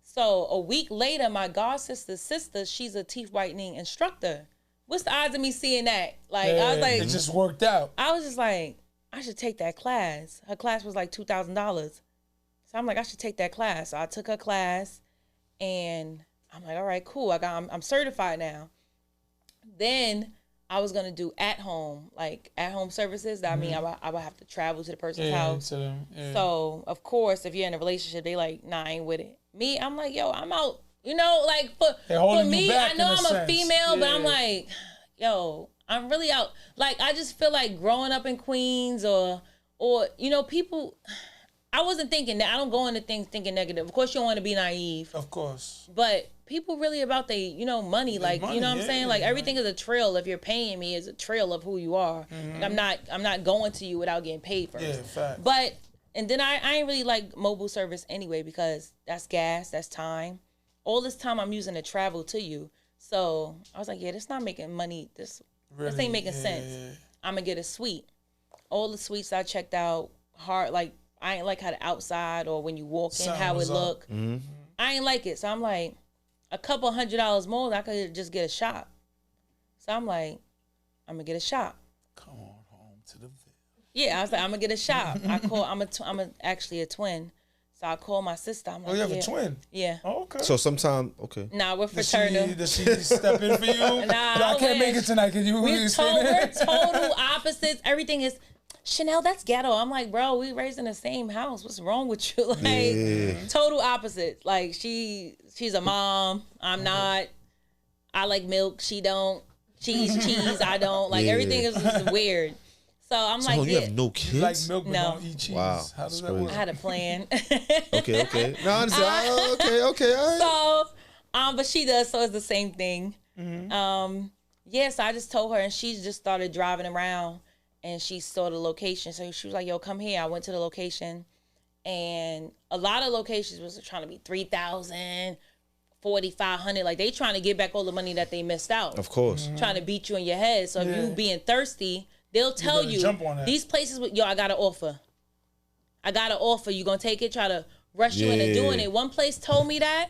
Speaker 3: So a week later, my god sister's sister, she's a teeth whitening instructor. What's the odds of me seeing that? Like, I was like,
Speaker 1: it just worked out.
Speaker 3: I was just like, I should take that class. Her class was like $2,000. So I'm like, I should take that class. So I took her class, and I'm like, all right, cool. I'm certified now. Then I was gonna do at home services. That mean I would have to travel to the person's house. So of course, if you're in a relationship, they like, nah, I ain't with it. Me, I'm like, yo, I'm out. You know, like for me, I know I'm a female, but I'm like, yo, I'm really out. Like, I just feel like growing up in Queens or you know, people. I wasn't thinking that. I don't go into things thinking negative. Of course, you don't want to be naive.
Speaker 1: Of course. But
Speaker 3: people really about money. Like, money, you know what I'm saying? Like, everything is a trail. If you're paying me, is a trail of who you are. Like, I'm not going to you without getting paid first.
Speaker 1: Yeah, fact.
Speaker 3: But, and then I ain't really like mobile service anyway, because that's gas, that's time. All this time I'm using to travel to you. So I was like, yeah, this not making money. This ain't making sense. Yeah. I'm going to get a suite. All the suites I checked out, I ain't like how the outside or when you walk in, how it look. I ain't like it. So I'm like, a couple $100 more, I could just get a shop. So I'm like, I'm going to get a shop.
Speaker 1: Come on home to the Ville.
Speaker 3: Yeah, I was like, I'm going to get a shop. I'm actually a twin. So I called my sister. I'm like,
Speaker 1: you have a twin?
Speaker 3: Yeah.
Speaker 1: Oh, okay.
Speaker 2: So sometime, okay.
Speaker 3: Nah, we're fraternal.
Speaker 1: Does she step in for you?
Speaker 3: Nah,
Speaker 1: I can't make it tonight. Can you?
Speaker 3: We're total opposites. Everything is, Chanel, that's ghetto. I'm like, bro, we raised in the same house. What's wrong with you? Like, total opposites. Like, she's a mom. I'm not. I like milk. She don't. She eats cheese. I don't. Like, everything is just weird. So I'm like,
Speaker 2: you have no kids?
Speaker 1: You like milk, but
Speaker 3: no.
Speaker 1: don't eat cheese.
Speaker 2: Wow.
Speaker 1: How does that work?
Speaker 3: I had a plan.
Speaker 2: Okay. No, I understand. Okay. All right.
Speaker 3: So, but she does. So it's the same thing. Yeah. So I just told her, and she just started driving around. And she saw the location. So she was like, yo, come here. I went to the location. And a lot of locations was trying to be $3,000, $4,500. Like, they trying to get back all the money that they missed out.
Speaker 2: Of course.
Speaker 3: Trying to beat you in your head. So if you being thirsty, they'll tell you, these places, yo, I got an offer. You going to take it? Try to rush you into doing it. One place told me that.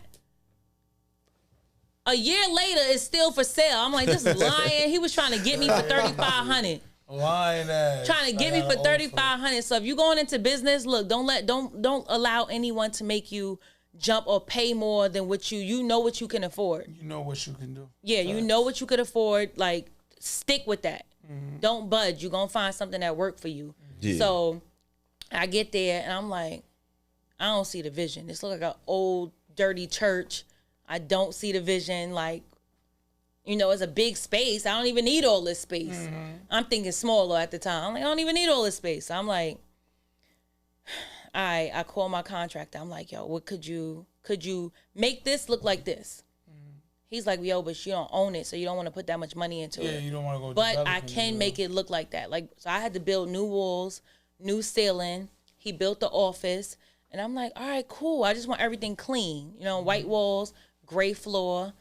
Speaker 3: A year later, it's still for sale. I'm like, this is lying. He was trying to get me for $3,500.
Speaker 1: Lying ass.
Speaker 3: Trying to get me for $3,500. So if you're going into business, look, don't allow anyone to make you jump or pay more than what you know what you can afford.
Speaker 1: You know what you can do.
Speaker 3: Yeah, you know what you could afford. Like, stick with that. Don't budge. You're gonna find something that work for you. Yeah. So I get there and I'm like, I don't see the vision. This look like an old dirty church. I don't see the vision. Like, you know, it's a big space. I don't even need all this space. I'm thinking smaller at the time. I'm like, I don't even need all this space. So I'm like, I call my contractor. I'm like, yo, what could you make this look like this? He's like, yo, but you don't own it, so you don't want to put that much money into it.
Speaker 1: Yeah, you don't want to go.
Speaker 3: But I can make it look like that. Like, so I had to build new walls, new ceiling. He built the office, and I'm like, all right, cool. I just want everything clean. You know, white walls, gray floor.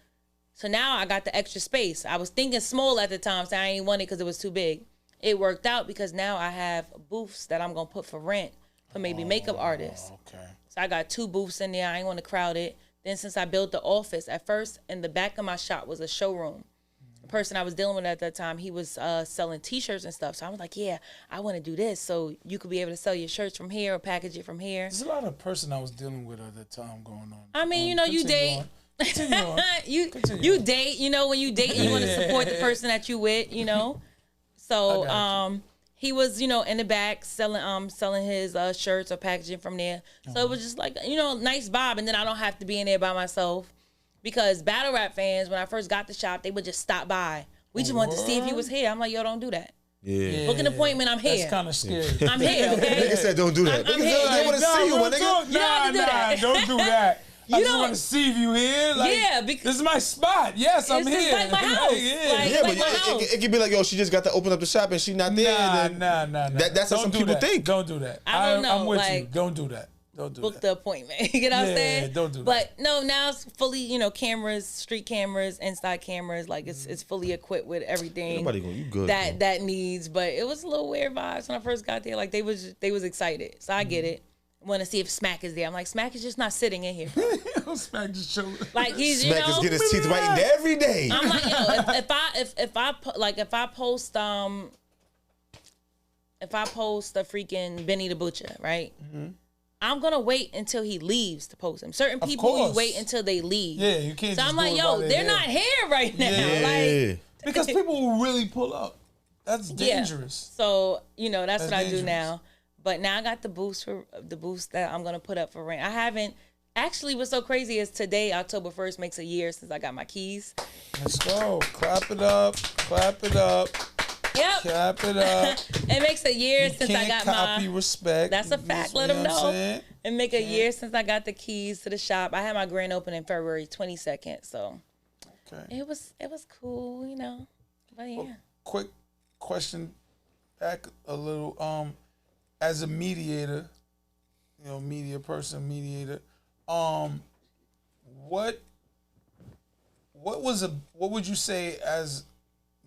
Speaker 3: So now I got the extra space. I was thinking small at the time, so I ain't want it because it was too big. It worked out because now I have booths that I'm going to put for rent for maybe makeup artists.
Speaker 1: Okay.
Speaker 3: So I got 2 booths in there. I ain't want to crowd it. Then since I built the office, at first in the back of my shop was a showroom. The person I was dealing with at that time, he was selling T-shirts and stuff. So I was like, yeah, I want to do this. So you could be able to sell your shirts from here or package it from here.
Speaker 1: There's a lot of person I was dealing with at that time going on.
Speaker 3: I mean, you know, you date. You date, you know, when you date, you want to support the person that you with, you know. So he was, you know, in the back selling his shirts or packaging from there. So it was just like, you know, nice vibe. And then I don't have to be in there by myself, because battle rap fans, when I first got the shop, they would just stop by. We just wanted to see if he was here. I'm like, yo, don't do that.
Speaker 2: Yeah.
Speaker 3: Book an appointment. I'm here.
Speaker 1: That's kind of scary.
Speaker 3: I'm here. Okay.
Speaker 2: Nigga said don't do that.
Speaker 3: I'm
Speaker 2: Nigga
Speaker 3: here.
Speaker 2: said they want to see you, my nigga.
Speaker 3: You don't have to do that.
Speaker 1: Don't do that. I just want to see if you here. Like,
Speaker 3: yeah, because
Speaker 1: this is my spot. Yes, I'm here.
Speaker 3: It's like my house.
Speaker 2: But it could be like, yo, she just got to open up the shop and she not there.
Speaker 1: Nah.
Speaker 2: That's how some people think.
Speaker 1: Don't do that.
Speaker 3: I don't know.
Speaker 1: I'm with you. Don't do that. Don't do
Speaker 3: book
Speaker 1: that.
Speaker 3: the appointment. You know what I'm saying?
Speaker 1: Don't do that.
Speaker 3: But no, now it's fully, you know, cameras, street cameras, inside cameras. Like it's fully equipped with everything.
Speaker 2: Nobody going, you good.
Speaker 3: That needs. But it was a little weird vibes when I first got there. Like they was excited. So I get it. Want to see if Smack is there. I'm like, Smack is just not sitting in here.
Speaker 1: Smack just showed.
Speaker 3: Like he's,
Speaker 2: Smack
Speaker 3: you know,
Speaker 2: is getting his teeth whitened every day.
Speaker 3: I'm like, yo, if I post if I post a freaking Benny the Butcher, right?
Speaker 1: Mm-hmm.
Speaker 3: I'm gonna wait until he leaves to post him. Certain people you wait until they leave.
Speaker 1: Yeah, you can't.
Speaker 3: So
Speaker 1: just
Speaker 3: I'm like,
Speaker 1: do it
Speaker 3: yo,
Speaker 1: while
Speaker 3: they're not here right now.
Speaker 2: Yeah.
Speaker 3: Like,
Speaker 1: because people will really pull up. That's dangerous.
Speaker 3: Yeah. So that's what I
Speaker 1: dangerous.
Speaker 3: do now. But now I got the boost that I'm gonna put up for rent. I haven't actually. What's so crazy is today, October 1st, makes a year since I got my keys.
Speaker 1: Let's go. Clap it up. Clap it up.
Speaker 3: Yep.
Speaker 1: Clap it up.
Speaker 3: It makes a year
Speaker 1: You
Speaker 3: since I got
Speaker 1: can't copy
Speaker 3: my.
Speaker 1: respect.
Speaker 3: That's a fact. Let
Speaker 1: You
Speaker 3: them
Speaker 1: what I'm
Speaker 3: know.
Speaker 1: saying?
Speaker 3: It make a year since I got the keys to the shop. I had my grand opening February 22nd, so
Speaker 1: Okay.
Speaker 3: it was cool, But yeah.
Speaker 1: Quick question, back a little. As a mediator, mediator. What would you say as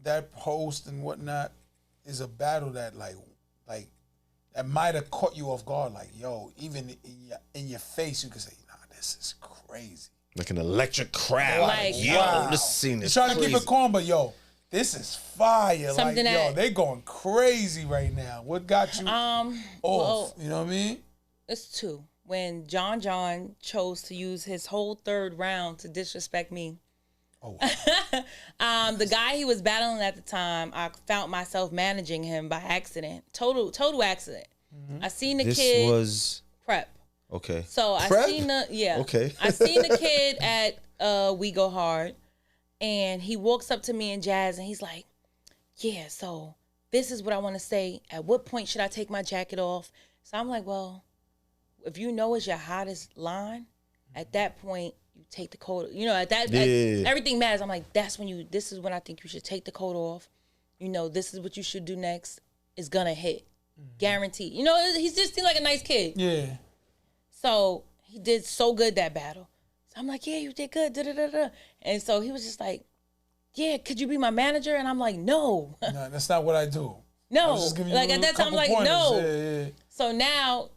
Speaker 1: that host and whatnot is a battle that like that might have caught you off guard? Like, yo, even in your face, you could say, "Nah, this is crazy."
Speaker 2: Like an electric crowd.
Speaker 3: Like,
Speaker 2: yo,
Speaker 1: wow.
Speaker 2: this scene is
Speaker 1: You're trying
Speaker 2: crazy.
Speaker 1: to keep it calm, but yo, this is fire.
Speaker 3: Something
Speaker 1: like, yo,
Speaker 3: that-
Speaker 1: they going crazy right now. What got you off?
Speaker 3: Well,
Speaker 1: You know what I mean?
Speaker 3: it's two. When John chose to use his whole third round to disrespect me.
Speaker 1: Oh,
Speaker 3: The guy he was battling at the time, I found myself managing him by accident. Total accident. I seen the
Speaker 2: This
Speaker 3: kid
Speaker 2: was
Speaker 3: prep.
Speaker 2: okay.
Speaker 3: So
Speaker 2: Prep?
Speaker 3: I seen the
Speaker 2: Okay.
Speaker 3: I seen the kid at We Go Hard, and he walks up to me and Jazz, and he's like, "Yeah, so this is what I want to say. At what point should I take my jacket off?" So I'm like, "Well, if you know it's your hottest line, at that point you take the coat. At that everything matters." I'm like, this is when I think you should take the coat off. This is what you should do next. It's gonna hit, guaranteed. He just seemed like a nice kid.
Speaker 1: yeah.
Speaker 3: So he did so good that battle. So I'm like, "Yeah, you did good." Da-da-da-da. And so he was just like, "Yeah, could you be my manager?" And I'm like, "No,
Speaker 1: No, that's not what I do. I
Speaker 3: no."
Speaker 1: was just giving you
Speaker 3: Like
Speaker 1: a
Speaker 3: at that time, I'm
Speaker 1: couple
Speaker 3: like,
Speaker 1: pointers.
Speaker 3: "No."
Speaker 1: Yeah.
Speaker 3: So now,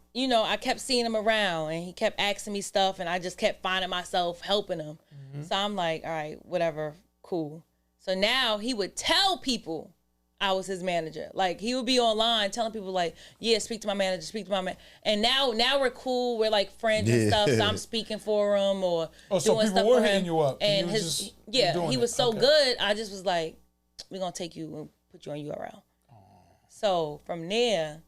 Speaker 3: I kept seeing him around, and he kept asking me stuff, and I just kept finding myself helping him. So I'm like, all right, whatever, cool. So now he would tell people I was his manager. Like, he would be online telling people, like, "Yeah, speak to my manager, speak to my man." And now we're cool. We're like friends and stuff. So I'm speaking for him or
Speaker 1: so
Speaker 3: doing
Speaker 1: people
Speaker 3: stuff
Speaker 1: were
Speaker 3: for him.
Speaker 1: hitting you up, and
Speaker 3: And
Speaker 1: you was just doing
Speaker 3: he was
Speaker 1: it.
Speaker 3: so
Speaker 1: Okay.
Speaker 3: good. I just was like, "We're gonna take you and put you on URL." So from there,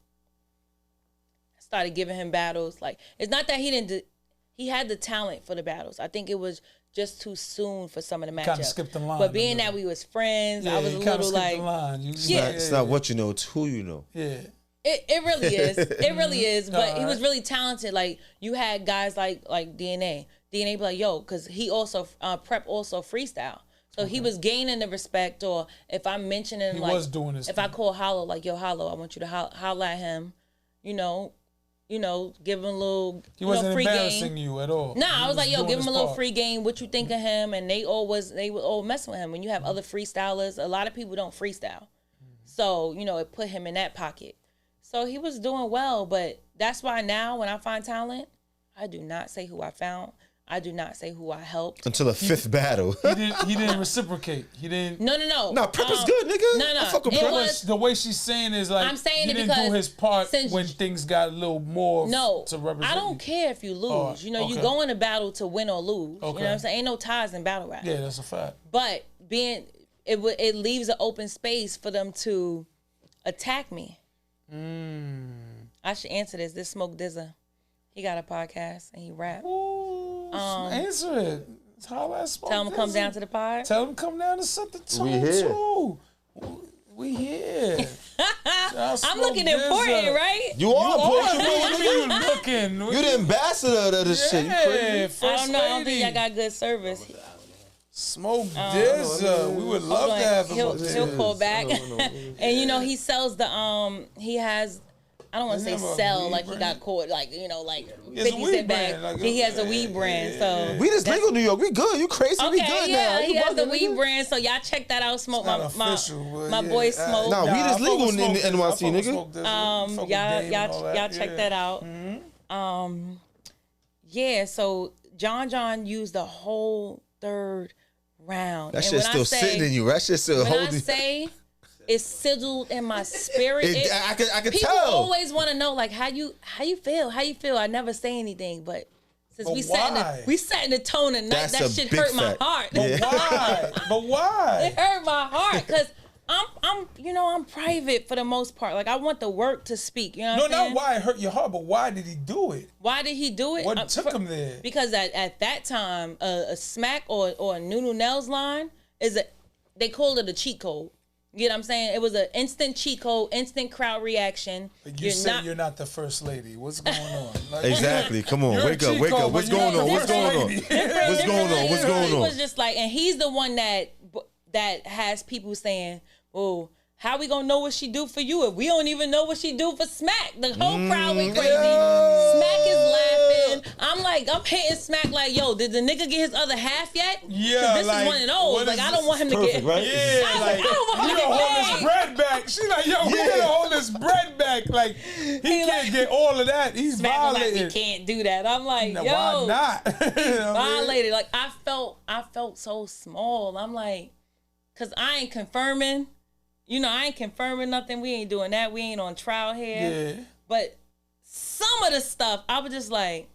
Speaker 3: I started giving him battles. Like, it's not that he had the talent for the battles. I think it was just too soon for some of the matchups.
Speaker 1: Kinda skipped the line
Speaker 3: But
Speaker 1: a
Speaker 3: being
Speaker 1: little.
Speaker 3: that we was friends,
Speaker 1: Yeah,
Speaker 3: I was a
Speaker 1: you kinda
Speaker 3: little
Speaker 1: skipped
Speaker 3: like,
Speaker 1: the line.
Speaker 2: It's not what you know, it's who you know.
Speaker 1: Yeah.
Speaker 3: it really is. It really is. But he was
Speaker 1: Alright.
Speaker 3: really talented. Like, you had guys like DNA. DNA be like, "Yo," because he also, Prep also freestyle. So he was gaining the respect, or if I'm mentioning,
Speaker 1: He
Speaker 3: like,
Speaker 1: was doing his
Speaker 3: if
Speaker 1: thing.
Speaker 3: I call Hollow, like, "Yo, Hollow, I want you to holler at him," give him a little,
Speaker 1: He wasn't
Speaker 3: free
Speaker 1: embarrassing
Speaker 3: game.
Speaker 1: you at all.
Speaker 3: Nah,
Speaker 1: He
Speaker 3: I was like, "Yo,
Speaker 1: doing
Speaker 3: give him
Speaker 1: his
Speaker 3: a little
Speaker 1: part.
Speaker 3: free game. What you think of him?" And they were all messing with him. When you have other freestylers, a lot of people don't freestyle. So, it put him in that pocket. So he was doing well, but that's why now when I find talent, I do not say who I found. I do not say who I helped.
Speaker 2: Until the fifth battle.
Speaker 1: He didn't reciprocate. He didn't.
Speaker 3: No.
Speaker 2: Nah, Prep is good, nigga.
Speaker 3: No.
Speaker 2: I fuck with
Speaker 3: It
Speaker 2: Prep.
Speaker 3: was-
Speaker 1: The way she's saying is like
Speaker 3: I'm saying
Speaker 1: he
Speaker 3: it
Speaker 1: didn't
Speaker 3: because
Speaker 1: do his part
Speaker 3: since-
Speaker 1: when things got a little more
Speaker 3: No,
Speaker 1: to represent.
Speaker 3: I don't care if you lose.
Speaker 1: Oh,
Speaker 3: You
Speaker 1: okay.
Speaker 3: go in a battle to win or lose. You know
Speaker 1: Okay.
Speaker 3: what I'm saying? Ain't no ties in battle rap.
Speaker 1: Yeah, that's a fact.
Speaker 3: But it leaves an open space for them to attack me. I should answer this. This Smoke Dizza, he got a podcast and he rap.
Speaker 1: Ooh, answer it. Holla at Smoke
Speaker 3: Tell him to come
Speaker 1: Dizzy.
Speaker 3: down to the pod.
Speaker 1: Tell him to come down to set the tune
Speaker 2: We here.
Speaker 1: too. We here.
Speaker 3: I'm looking important, right?
Speaker 2: You are important,
Speaker 1: What
Speaker 2: nigga.
Speaker 1: you looking?
Speaker 2: You the ambassador of this shit. You crazy?
Speaker 1: Yeah,
Speaker 3: I
Speaker 1: first
Speaker 3: don't know. I don't
Speaker 1: lady.
Speaker 3: think I got good service.
Speaker 1: Smoke Dizza. We would love to have him
Speaker 3: He'll
Speaker 1: up there.
Speaker 3: call back. And he sells the he has, I don't want to say
Speaker 1: Doesn't he have a
Speaker 3: sell
Speaker 1: weed
Speaker 3: like he
Speaker 1: brand?
Speaker 3: got caught like
Speaker 1: has a
Speaker 3: 50
Speaker 1: weed
Speaker 3: cent bag.
Speaker 1: brand, like,
Speaker 3: He has a weed brand. So
Speaker 2: We just legal in New York. We good. You crazy. We
Speaker 3: okay,
Speaker 2: good
Speaker 3: yeah,
Speaker 2: now.
Speaker 3: he
Speaker 2: You
Speaker 3: has the
Speaker 2: bugging,
Speaker 3: weed
Speaker 2: nigga.
Speaker 3: brand. So y'all check that out. Smoke
Speaker 1: Not
Speaker 3: my
Speaker 1: official, but
Speaker 3: my
Speaker 1: yeah.
Speaker 3: boy Smoke.
Speaker 2: Nah, weed is
Speaker 1: I fuck
Speaker 2: legal
Speaker 1: with
Speaker 2: in
Speaker 1: Smoke Dizzy.
Speaker 2: NYC,
Speaker 1: I fuck with
Speaker 2: nigga.
Speaker 1: Smoke Dizzy. Fuck with Dame and all
Speaker 3: Y'all check
Speaker 1: yeah.
Speaker 3: that out. Yeah, so John used the whole third round.
Speaker 2: That
Speaker 3: And
Speaker 2: shit's
Speaker 3: when I
Speaker 2: still
Speaker 3: say-
Speaker 2: sitting in you. That shit's still
Speaker 3: When I
Speaker 2: holding.
Speaker 3: say it's sizzled in my spirit.
Speaker 2: I could
Speaker 3: people
Speaker 2: tell.
Speaker 3: always want to know, like, how you feel. I never say anything, but since
Speaker 1: But
Speaker 3: we sat in the tone at night,
Speaker 2: That's
Speaker 3: that
Speaker 2: a
Speaker 3: shit
Speaker 2: big
Speaker 3: hurt my
Speaker 2: fact.
Speaker 3: heart.
Speaker 1: But why? But why?
Speaker 3: It hurt my heart because I'm private for the most part. Like, I want the work to speak. You know what I'm saying?
Speaker 1: Not why it hurt your heart, but why did he do it?
Speaker 3: Why did he do it?
Speaker 1: What took him there?
Speaker 3: Because at that time, a smack or a Nunu Nellz line they called it a cheat code. You know what I'm saying? It was an instant cheat code, instant crowd reaction.
Speaker 1: But you're not the first lady. What's going on? Like,
Speaker 2: Exactly. Come on,
Speaker 1: You're a
Speaker 2: wake up,
Speaker 1: cheat
Speaker 2: wake
Speaker 1: code,
Speaker 2: up. What's
Speaker 1: but
Speaker 2: going
Speaker 1: you're
Speaker 2: on?
Speaker 1: not
Speaker 2: What's
Speaker 1: the
Speaker 2: going on?
Speaker 1: first
Speaker 2: What's going on? What's going
Speaker 3: He
Speaker 2: on?
Speaker 3: was just like, and he's the one that has people saying, "Oh, how we gonna know what she do for you if we don't even know what she do for Smack?" The whole crowd went crazy. Smack is laughing. I'm hitting Smack like, "Yo, did the nigga get his other half yet?"
Speaker 1: Yeah,
Speaker 3: this
Speaker 1: like,
Speaker 3: is one of those.
Speaker 1: what
Speaker 3: Like,
Speaker 1: is
Speaker 3: I don't want him to
Speaker 2: Perfect,
Speaker 3: get.
Speaker 2: right?
Speaker 1: Yeah,
Speaker 3: I was
Speaker 1: like,
Speaker 3: like, I don't want him
Speaker 1: you
Speaker 3: to
Speaker 1: gonna
Speaker 3: get
Speaker 1: hold this
Speaker 3: paid.
Speaker 1: bread back. She like, yo, we gotta hold this bread back. Like, he can't get all of that. He's
Speaker 3: Smack was like,
Speaker 1: violated.
Speaker 3: "We can't do that." I'm like,
Speaker 1: Now,
Speaker 3: "Yo,
Speaker 1: why not? You know what I mean?
Speaker 3: violated." Like, I felt so small. I'm like, cause I ain't confirming. You know, I ain't confirming nothing. We ain't doing that. We ain't on trial here.
Speaker 1: Yeah.
Speaker 3: But some of the stuff, I was just like,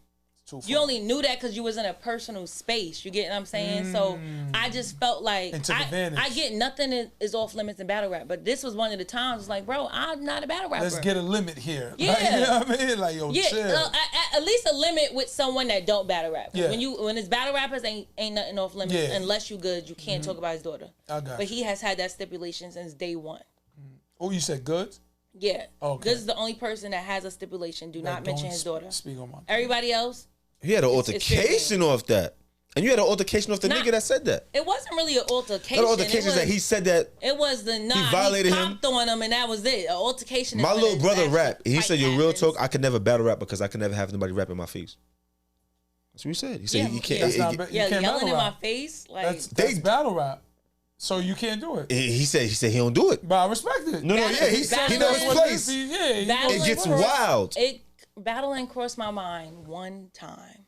Speaker 1: Too far.
Speaker 3: you only knew that because you was in a personal space. You get what I'm saying? So I just felt like
Speaker 1: And took advantage.
Speaker 3: I get nothing is off limits in battle rap. But this was one of the times, it's like, bro, I'm not a battle rapper.
Speaker 1: Let's get a limit here.
Speaker 3: Yeah.
Speaker 1: Like, you know what I mean? Like, yo,
Speaker 3: Yeah,
Speaker 1: chill.
Speaker 3: at least a limit with someone that don't battle rap.
Speaker 1: Yeah.
Speaker 3: When it's battle rappers, ain't nothing off limits
Speaker 1: Yeah.
Speaker 3: unless you good. You can't talk about his daughter.
Speaker 1: I got
Speaker 3: But
Speaker 1: you.
Speaker 3: he has had that stipulation since day one.
Speaker 1: Oh, you said Goodz?
Speaker 3: Yeah.
Speaker 1: Okay.
Speaker 3: This is the only person that has a stipulation. Do not mention
Speaker 1: Don't
Speaker 3: his daughter.
Speaker 1: Speak on my.
Speaker 3: Everybody else,
Speaker 2: He had an
Speaker 3: It's
Speaker 2: altercation off that, and you had an altercation off the
Speaker 3: Nah.
Speaker 2: nigga that said that.
Speaker 3: it wasn't really an altercation.
Speaker 2: That altercation is that he said that
Speaker 3: It was the
Speaker 2: violated him.
Speaker 3: popped on him, and that was it. An altercation. is
Speaker 2: my
Speaker 3: when
Speaker 2: little
Speaker 3: it's
Speaker 2: brother
Speaker 3: actually
Speaker 2: rap. He
Speaker 3: fight
Speaker 2: said, "Your real
Speaker 3: happens.
Speaker 2: talk, I could never battle rap because I could never have nobody rap in my face." That's what he said. He said
Speaker 3: Yeah,
Speaker 2: he can't.
Speaker 3: yeah.
Speaker 1: That's not
Speaker 2: he-
Speaker 1: ba- you
Speaker 3: Yeah,
Speaker 1: can't
Speaker 3: yelling
Speaker 1: battle
Speaker 3: in my
Speaker 1: rap.
Speaker 3: face, like
Speaker 1: That's
Speaker 2: They-
Speaker 1: battle rap. So you can't do it.
Speaker 2: he said he don't do it.
Speaker 1: But I respect it.
Speaker 2: No, yeah, he
Speaker 3: Battle-
Speaker 2: knows his
Speaker 3: Battle-
Speaker 2: place.
Speaker 1: Yeah, he
Speaker 3: Battle-
Speaker 2: It gets
Speaker 3: Battle-
Speaker 2: wild.
Speaker 3: battling crossed my mind one time,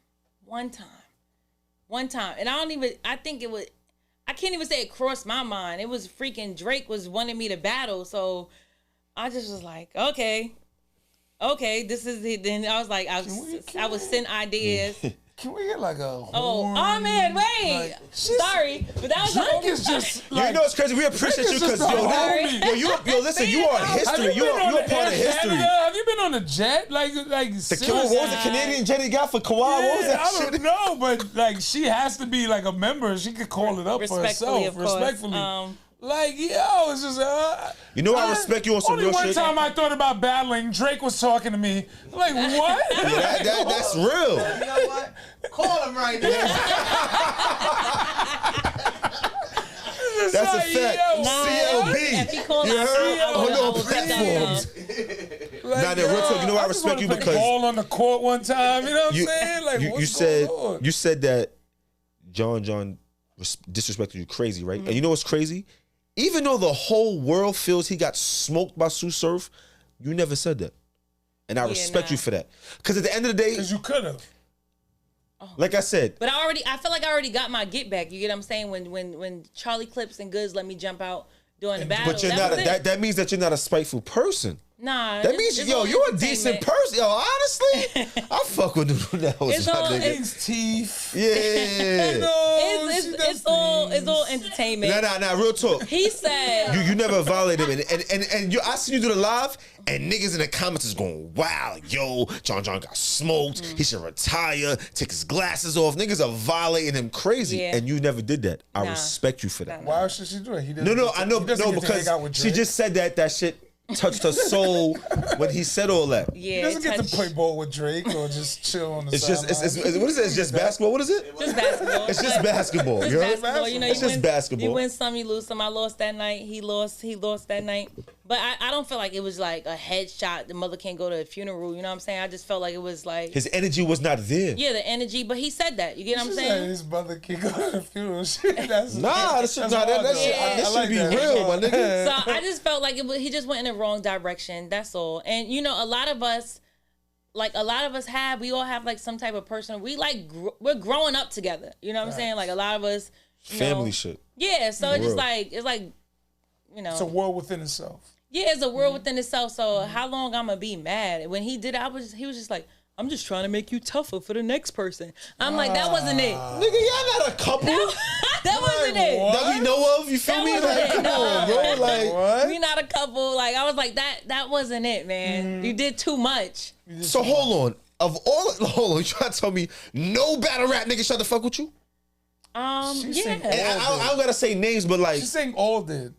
Speaker 3: and I can't even say it crossed my mind. It was freaking Drake was wanting me to battle, so I just was like, okay, this is it. Then I was like, I would send ideas.
Speaker 1: Can we get like a
Speaker 3: Oh,
Speaker 1: horn?
Speaker 3: man, wait.
Speaker 1: Like, she's-
Speaker 3: Sorry, but that was the
Speaker 1: Drake
Speaker 3: only
Speaker 1: is just like,
Speaker 2: you know it's crazy. We appreciate
Speaker 1: Drake
Speaker 2: you
Speaker 1: is
Speaker 2: because
Speaker 1: just a
Speaker 2: yo,
Speaker 1: homie.
Speaker 2: listen, you are history. You're a part of history.
Speaker 1: Have you been on a jet? Like
Speaker 2: The what was
Speaker 1: seriously?
Speaker 2: the Canadian jet he got for Kawhi? What was
Speaker 1: Yeah,
Speaker 2: that
Speaker 1: I
Speaker 2: shit?
Speaker 1: don't know, but like she has to be like a member. She could call it up for
Speaker 3: Respectfully,
Speaker 1: herself.
Speaker 3: of course.
Speaker 1: Respectfully. Like, yo, it's just
Speaker 2: You know I respect you on some
Speaker 1: only
Speaker 2: real
Speaker 1: one
Speaker 2: shit.
Speaker 1: time I thought about battling, Drake was talking to me. Like, what?
Speaker 2: That's real.
Speaker 5: You know what? Call him right now.
Speaker 1: It's
Speaker 2: That's a
Speaker 1: like,
Speaker 2: fact.
Speaker 1: yo,
Speaker 2: CLB.
Speaker 3: If he called
Speaker 2: You
Speaker 3: out,
Speaker 2: heard?
Speaker 3: I
Speaker 2: On
Speaker 3: would
Speaker 2: all
Speaker 3: pick up,
Speaker 2: platforms.
Speaker 1: like,
Speaker 2: Nah, real talk, you know why I
Speaker 1: just
Speaker 2: respect
Speaker 1: wanna
Speaker 2: you
Speaker 1: play
Speaker 2: because-
Speaker 1: ball on the court one time. You know what I'm saying? Like,
Speaker 2: you
Speaker 1: what's
Speaker 2: said
Speaker 1: going on?
Speaker 2: you said that John disrespected you crazy, right? And you know what's crazy? Even though the whole world feels he got smoked by Tsu Surf, you never said that. And I respect
Speaker 3: nah.
Speaker 2: you for that. Because at the end of the day,
Speaker 1: Because you could have.
Speaker 2: like I said,
Speaker 3: But I feel like I already got my get back. You get what I'm saying? When Charlie Clips and Goodz let me jump out during the battle.
Speaker 2: but you're
Speaker 3: that
Speaker 2: not
Speaker 3: was it.
Speaker 2: that means that you're not a spiteful person.
Speaker 3: Nah.
Speaker 2: That means
Speaker 3: it's all
Speaker 2: you're a decent
Speaker 3: entertainment.
Speaker 2: person. Yo, honestly, I fuck with Nunu Nellz,
Speaker 3: It's
Speaker 2: my
Speaker 3: all-
Speaker 2: nigga.
Speaker 1: His teeth.
Speaker 2: Yeah.
Speaker 1: No, she does
Speaker 3: It's all
Speaker 1: things.
Speaker 3: entertainment.
Speaker 2: Nah, real talk.
Speaker 3: He said
Speaker 2: You never violated him, and I seen you do the live, and niggas in the comments is going, wow, yo, John got smoked. He should retire, take his glasses off. Niggas are violating him crazy,
Speaker 3: Yeah.
Speaker 2: and you never did that. I
Speaker 3: Nah.
Speaker 2: respect you for that.
Speaker 1: Why should she do it? He
Speaker 2: No, I know, because she just said that shit touched her soul when he said all that.
Speaker 1: He
Speaker 3: yeah,
Speaker 1: doesn't get to
Speaker 3: touch-
Speaker 1: play ball with Drake or just chill on the
Speaker 2: It's just,
Speaker 1: sideline.
Speaker 2: what is it? It's just basketball. What is it?
Speaker 3: just basketball.
Speaker 2: It's just basketball.
Speaker 3: Just
Speaker 2: You heard?
Speaker 3: basketball. You know,
Speaker 2: It's
Speaker 3: you
Speaker 2: just
Speaker 3: win,
Speaker 2: basketball.
Speaker 3: You win some, you lose some. I lost that night. He lost that night. But I don't feel like it was like a headshot. The mother can't go to a funeral. You know what I'm saying? I just felt like it was like
Speaker 2: His energy was not there.
Speaker 3: yeah, the energy. But he said that. You get what I'm
Speaker 1: She
Speaker 3: saying?
Speaker 1: said his brother can go to the funeral. That's,
Speaker 2: That shit,
Speaker 1: that's hard,
Speaker 2: that
Speaker 1: though.
Speaker 2: shit,
Speaker 3: Yeah.
Speaker 2: that
Speaker 1: I
Speaker 2: should
Speaker 1: like
Speaker 2: be
Speaker 1: that.
Speaker 2: real, my nigga.
Speaker 3: So I just felt like he just went in the wrong direction. That's all. And you know, a lot of us we all have like some type of person. We like we're growing up together. You know what I'm saying? Like a lot of us, you
Speaker 2: Family
Speaker 3: know,
Speaker 2: shit.
Speaker 3: Yeah. So it's just
Speaker 2: Real.
Speaker 3: like it's like you know.
Speaker 1: It's a world within itself.
Speaker 3: Yeah, it's a world within itself. So how long I'm gonna be mad? When he did it, he was just like, I'm just trying to make you tougher for the next person. I'm like, that wasn't it.
Speaker 2: Nigga, y'all not a couple
Speaker 3: That wasn't it.
Speaker 2: that we know of. You feel
Speaker 3: That
Speaker 2: me?
Speaker 3: wasn't
Speaker 2: Like,
Speaker 3: it.
Speaker 2: come on, bro. Like,
Speaker 1: What?
Speaker 3: We not a couple. Like, I was like, that wasn't it, man. You did too much.
Speaker 2: so hold on. Hold on. You trying to tell me no battle rap nigga shut the fuck with you?
Speaker 1: She's
Speaker 3: Yeah.
Speaker 1: saying
Speaker 2: And I don't gotta say names, but like,
Speaker 1: She's saying all did.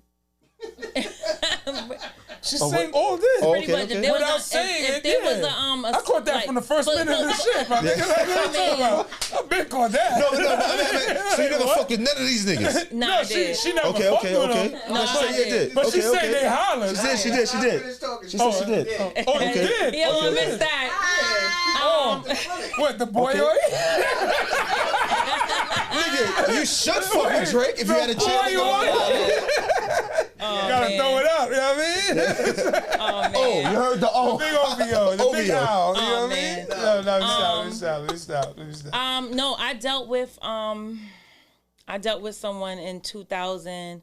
Speaker 1: She's
Speaker 2: Oh,
Speaker 1: saying
Speaker 2: what?
Speaker 1: all did.
Speaker 2: Oh,
Speaker 3: Pretty much.
Speaker 2: okay.
Speaker 3: If there was
Speaker 1: Without
Speaker 3: a,
Speaker 1: saying
Speaker 3: if
Speaker 1: it,
Speaker 3: there
Speaker 1: yeah.
Speaker 3: was a
Speaker 1: I caught that
Speaker 3: like,
Speaker 1: from the first minute of the shit, my nigga. Like, what you talking about? I've been caught that.
Speaker 2: no. So you never fuck with none of these niggas.
Speaker 3: Nah,
Speaker 1: No,
Speaker 3: I did.
Speaker 1: she never
Speaker 2: Okay.
Speaker 1: fucked with them.
Speaker 3: No,
Speaker 2: She said
Speaker 3: I
Speaker 2: you
Speaker 3: did.
Speaker 2: did.
Speaker 1: But
Speaker 2: okay,
Speaker 1: she said they hollered.
Speaker 2: She did. She did. She said she did.
Speaker 1: Oh, you did?
Speaker 3: Yeah,
Speaker 1: Oh,
Speaker 3: I
Speaker 1: you
Speaker 3: missed
Speaker 1: did?
Speaker 3: that.
Speaker 1: What, the boy?
Speaker 2: Okay. Nigga, you should fuck with Drake if you had a chance.
Speaker 1: Gotta
Speaker 3: man.
Speaker 1: throw it up, you know what I mean?
Speaker 3: Oh, man.
Speaker 2: Oh, you heard the
Speaker 1: Big OVO, the big
Speaker 2: OVO.
Speaker 1: owl, you know
Speaker 3: Oh,
Speaker 1: what I
Speaker 3: man.
Speaker 1: mean? No, let me stop.
Speaker 3: No, I dealt with someone in 2012,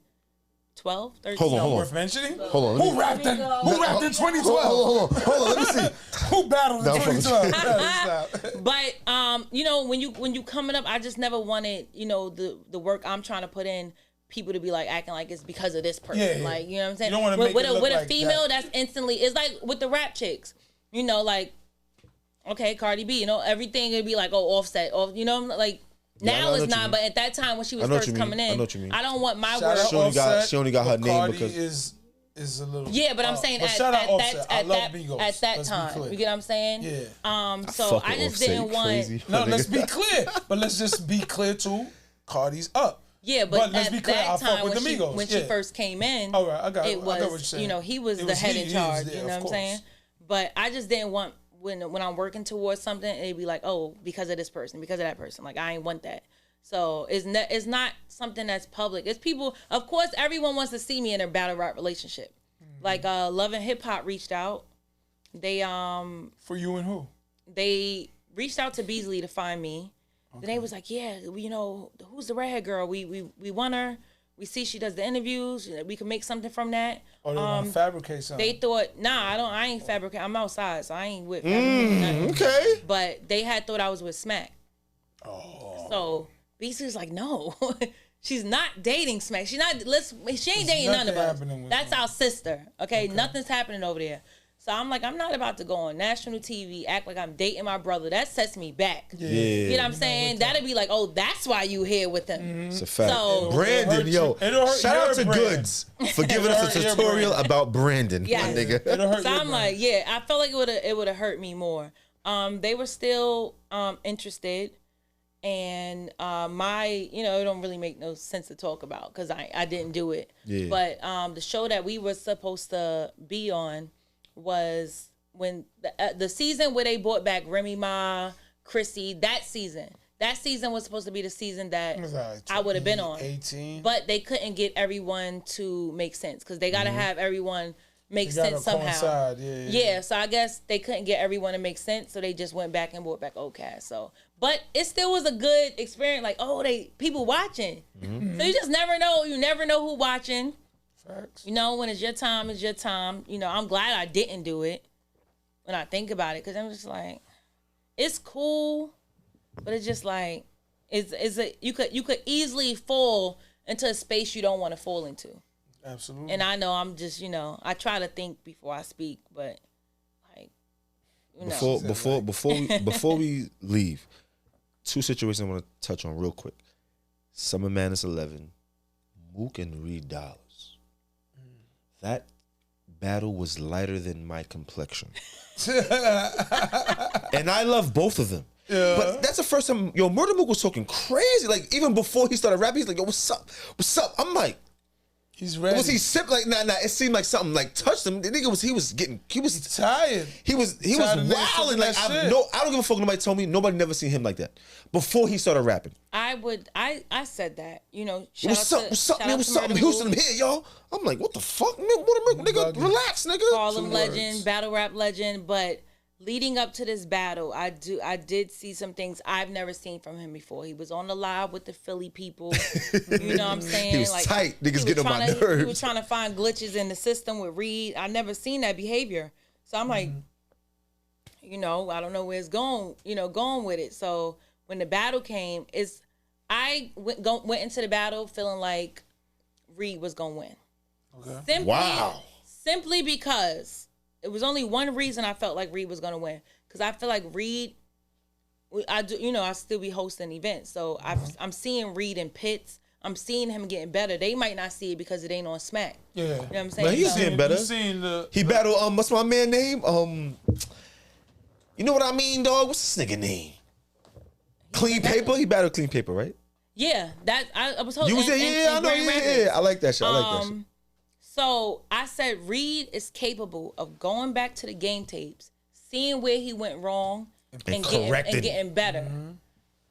Speaker 3: 13.
Speaker 2: Hold on.
Speaker 1: Worth mentioning?
Speaker 2: Hold on.
Speaker 1: Who rapped in 2012?
Speaker 2: Hold on. Let me see.
Speaker 1: Who battled in
Speaker 2: No, fuck
Speaker 1: 2012?
Speaker 3: But you know, when you coming up, I just never wanted, you know, the work I'm trying to put in, people to be like acting like it's because of this person.
Speaker 1: Yeah.
Speaker 3: Like, you know what I'm saying?
Speaker 1: You don't wanna
Speaker 3: with,
Speaker 1: make
Speaker 3: with
Speaker 1: it
Speaker 3: a
Speaker 1: look
Speaker 3: with a
Speaker 1: like
Speaker 3: female,
Speaker 1: that.
Speaker 3: that's instantly, it's like with the rap chicks. You know, like, okay, Cardi B, you know, everything would be like, oh, Offset, you know, like
Speaker 2: Yeah, I
Speaker 3: now
Speaker 2: know
Speaker 3: it's
Speaker 2: what you
Speaker 3: not,
Speaker 2: mean.
Speaker 3: but at that time when she was
Speaker 2: I know what
Speaker 3: first
Speaker 2: you mean.
Speaker 3: coming
Speaker 2: I
Speaker 3: in,
Speaker 2: know what you mean.
Speaker 3: I don't want my
Speaker 1: Shout
Speaker 3: word.
Speaker 1: out
Speaker 2: She only got-
Speaker 1: Offset,
Speaker 2: she only got her
Speaker 1: but
Speaker 2: name
Speaker 1: Cardi
Speaker 2: because-
Speaker 1: is a little.
Speaker 3: Yeah, but I'm saying
Speaker 1: but
Speaker 3: at
Speaker 1: shout out
Speaker 3: that
Speaker 1: Offset. I love Migos.
Speaker 3: at that
Speaker 1: Let's be
Speaker 3: time,
Speaker 1: clear.
Speaker 3: you get what I'm saying?
Speaker 1: Yeah.
Speaker 3: So I just didn't want.
Speaker 1: No, let's be clear. But let's just be clear too. Cardi's up.
Speaker 3: Yeah, but
Speaker 1: let's
Speaker 3: at
Speaker 1: be clear, I
Speaker 3: that
Speaker 1: fuck
Speaker 3: time
Speaker 1: with
Speaker 3: when
Speaker 1: the Migos,
Speaker 3: when she
Speaker 1: yeah.
Speaker 3: first came in,
Speaker 1: All right, I got
Speaker 3: it
Speaker 1: what you're
Speaker 3: was,
Speaker 1: saying.
Speaker 3: you know, he was
Speaker 1: It
Speaker 3: the head
Speaker 1: he
Speaker 3: in
Speaker 1: is
Speaker 3: charge.
Speaker 1: there,
Speaker 3: You
Speaker 1: of
Speaker 3: know what I'm
Speaker 1: course.
Speaker 3: saying? But I just didn't want when I'm working towards something, it'd be like, oh, because of this person, because of that person. Like I ain't want that. So it's not something that's public. It's people. Of course, everyone wants to see me in a battle rap relationship.
Speaker 1: Mm-hmm.
Speaker 3: Like Love and Hip Hop reached out. They
Speaker 1: For you and who?
Speaker 3: they reached out to Beasley to find me. Then they was like, yeah, you know, who's the redhead girl? We want her. We see she does the interviews. We can make something from that.
Speaker 1: Or they want to fabricate something?
Speaker 3: They thought, I ain't fabricating. I'm outside, so I ain't with fabricating nothing.
Speaker 2: Okay.
Speaker 3: But they had thought I was with Smack. So Beasley was like, no, she's not dating Smack. She ain't dating none of
Speaker 1: nothing
Speaker 3: us.
Speaker 1: happening with
Speaker 3: That's
Speaker 1: her.
Speaker 3: our sister. Okay? Nothing's happening over there. So I'm like, I'm not about to go on national TV, act like I'm dating my brother. That sets me back.
Speaker 2: Yeah.
Speaker 3: You know what I'm saying? That'd be like, oh, that's why you here with him.
Speaker 2: It's a fact.
Speaker 3: So-
Speaker 2: Brandon, yo,
Speaker 1: It'll hurt
Speaker 2: shout out
Speaker 1: your
Speaker 2: to
Speaker 1: brand.
Speaker 2: Goodz for giving us a
Speaker 1: hurt your
Speaker 2: tutorial
Speaker 1: brand.
Speaker 2: about Brandon,
Speaker 3: Yes.
Speaker 2: my nigga.
Speaker 1: It'll hurt
Speaker 3: So
Speaker 1: your
Speaker 3: I'm
Speaker 1: brand.
Speaker 3: like, yeah, I felt like it would have hurt me more. They were still interested, and it don't really make no sense to talk about because I didn't do it.
Speaker 2: Yeah.
Speaker 3: But the show that we were supposed to be on was when the season where they brought back Remy Ma, Chrissy. That season was supposed to be the season that
Speaker 1: It was like
Speaker 3: I would have been on.
Speaker 1: 18.
Speaker 3: But they couldn't get everyone to make sense because they got to have everyone make
Speaker 1: You gotta
Speaker 3: sense somehow.
Speaker 1: coincide, yeah.
Speaker 3: So I guess they couldn't get everyone to make sense, so they just went back and brought back OCAS. So, but it still was a good experience. Like, people watching. So you just never know. You never know who watching.
Speaker 1: Facts.
Speaker 3: You know, when it's your time, it's your time. You know, I'm glad I didn't do it when I think about it, because I'm just like, it's cool, but it's just like, you could easily fall into a space you don't want to fall into.
Speaker 1: Absolutely.
Speaker 3: And I know I'm just, I try to think before I speak, but like,
Speaker 2: Before we leave, two situations I want to touch on real quick. Summer Madness 11, Mook and Reed Dollars. That battle was lighter than my complexion. And I love both of them.
Speaker 1: Yeah.
Speaker 2: But that's the first time, Murder Mook was talking crazy. Like, even before he started rapping, he's like, yo, what's up? What's up? I'm like,
Speaker 1: He's ready.
Speaker 2: was he sip like nah? It seemed like something like touched him. The nigga he was
Speaker 1: tired?
Speaker 2: he was
Speaker 1: Tired of niggas
Speaker 2: wilding.
Speaker 1: talking
Speaker 2: Like
Speaker 1: that
Speaker 2: I
Speaker 1: shit.
Speaker 2: don't give a fuck. Nobody told me. Nobody never seen him like that before he started rapping.
Speaker 3: I said that,
Speaker 2: What's up? What's up, man? What's up? I'm Houston. I'm here, y'all. I'm like, what the fuck, man? What nigga?
Speaker 1: Bugging.
Speaker 2: Relax, nigga.
Speaker 3: Harlem
Speaker 1: Two
Speaker 3: legend,
Speaker 1: words.
Speaker 3: battle rap legend, but leading up to this battle, I did see some things I've never seen from him before. He was on the live with the Philly people. You know what I'm saying?
Speaker 2: He was tight. Niggas getting on my
Speaker 3: He
Speaker 2: nerves.
Speaker 3: was trying to find glitches in the system with Reed. I never seen that behavior. So I'm like, I don't know where it's going, going with it. So when the battle came, I went into the battle feeling like Reed was going to win.
Speaker 2: Okay.
Speaker 3: Simply because it was only one reason I felt like Reed was going to win. Because I feel like Reed, I still be hosting events. So I'm seeing Reed in pits. I'm seeing him getting better. They might not see it because it ain't on Smack.
Speaker 1: Yeah.
Speaker 3: You know what I'm saying?
Speaker 2: But he's getting better. He battled, what's my man name? You know what I mean, dog? What's this nigga name? Clean Paper? He battled Clean Paper, right?
Speaker 3: Yeah. I was hoping.
Speaker 2: You was there? Yeah, I know. Yeah. I like that shit.
Speaker 3: So I said Reed is capable of going back to the game tapes, seeing where he went wrong, and getting better. Mm-hmm.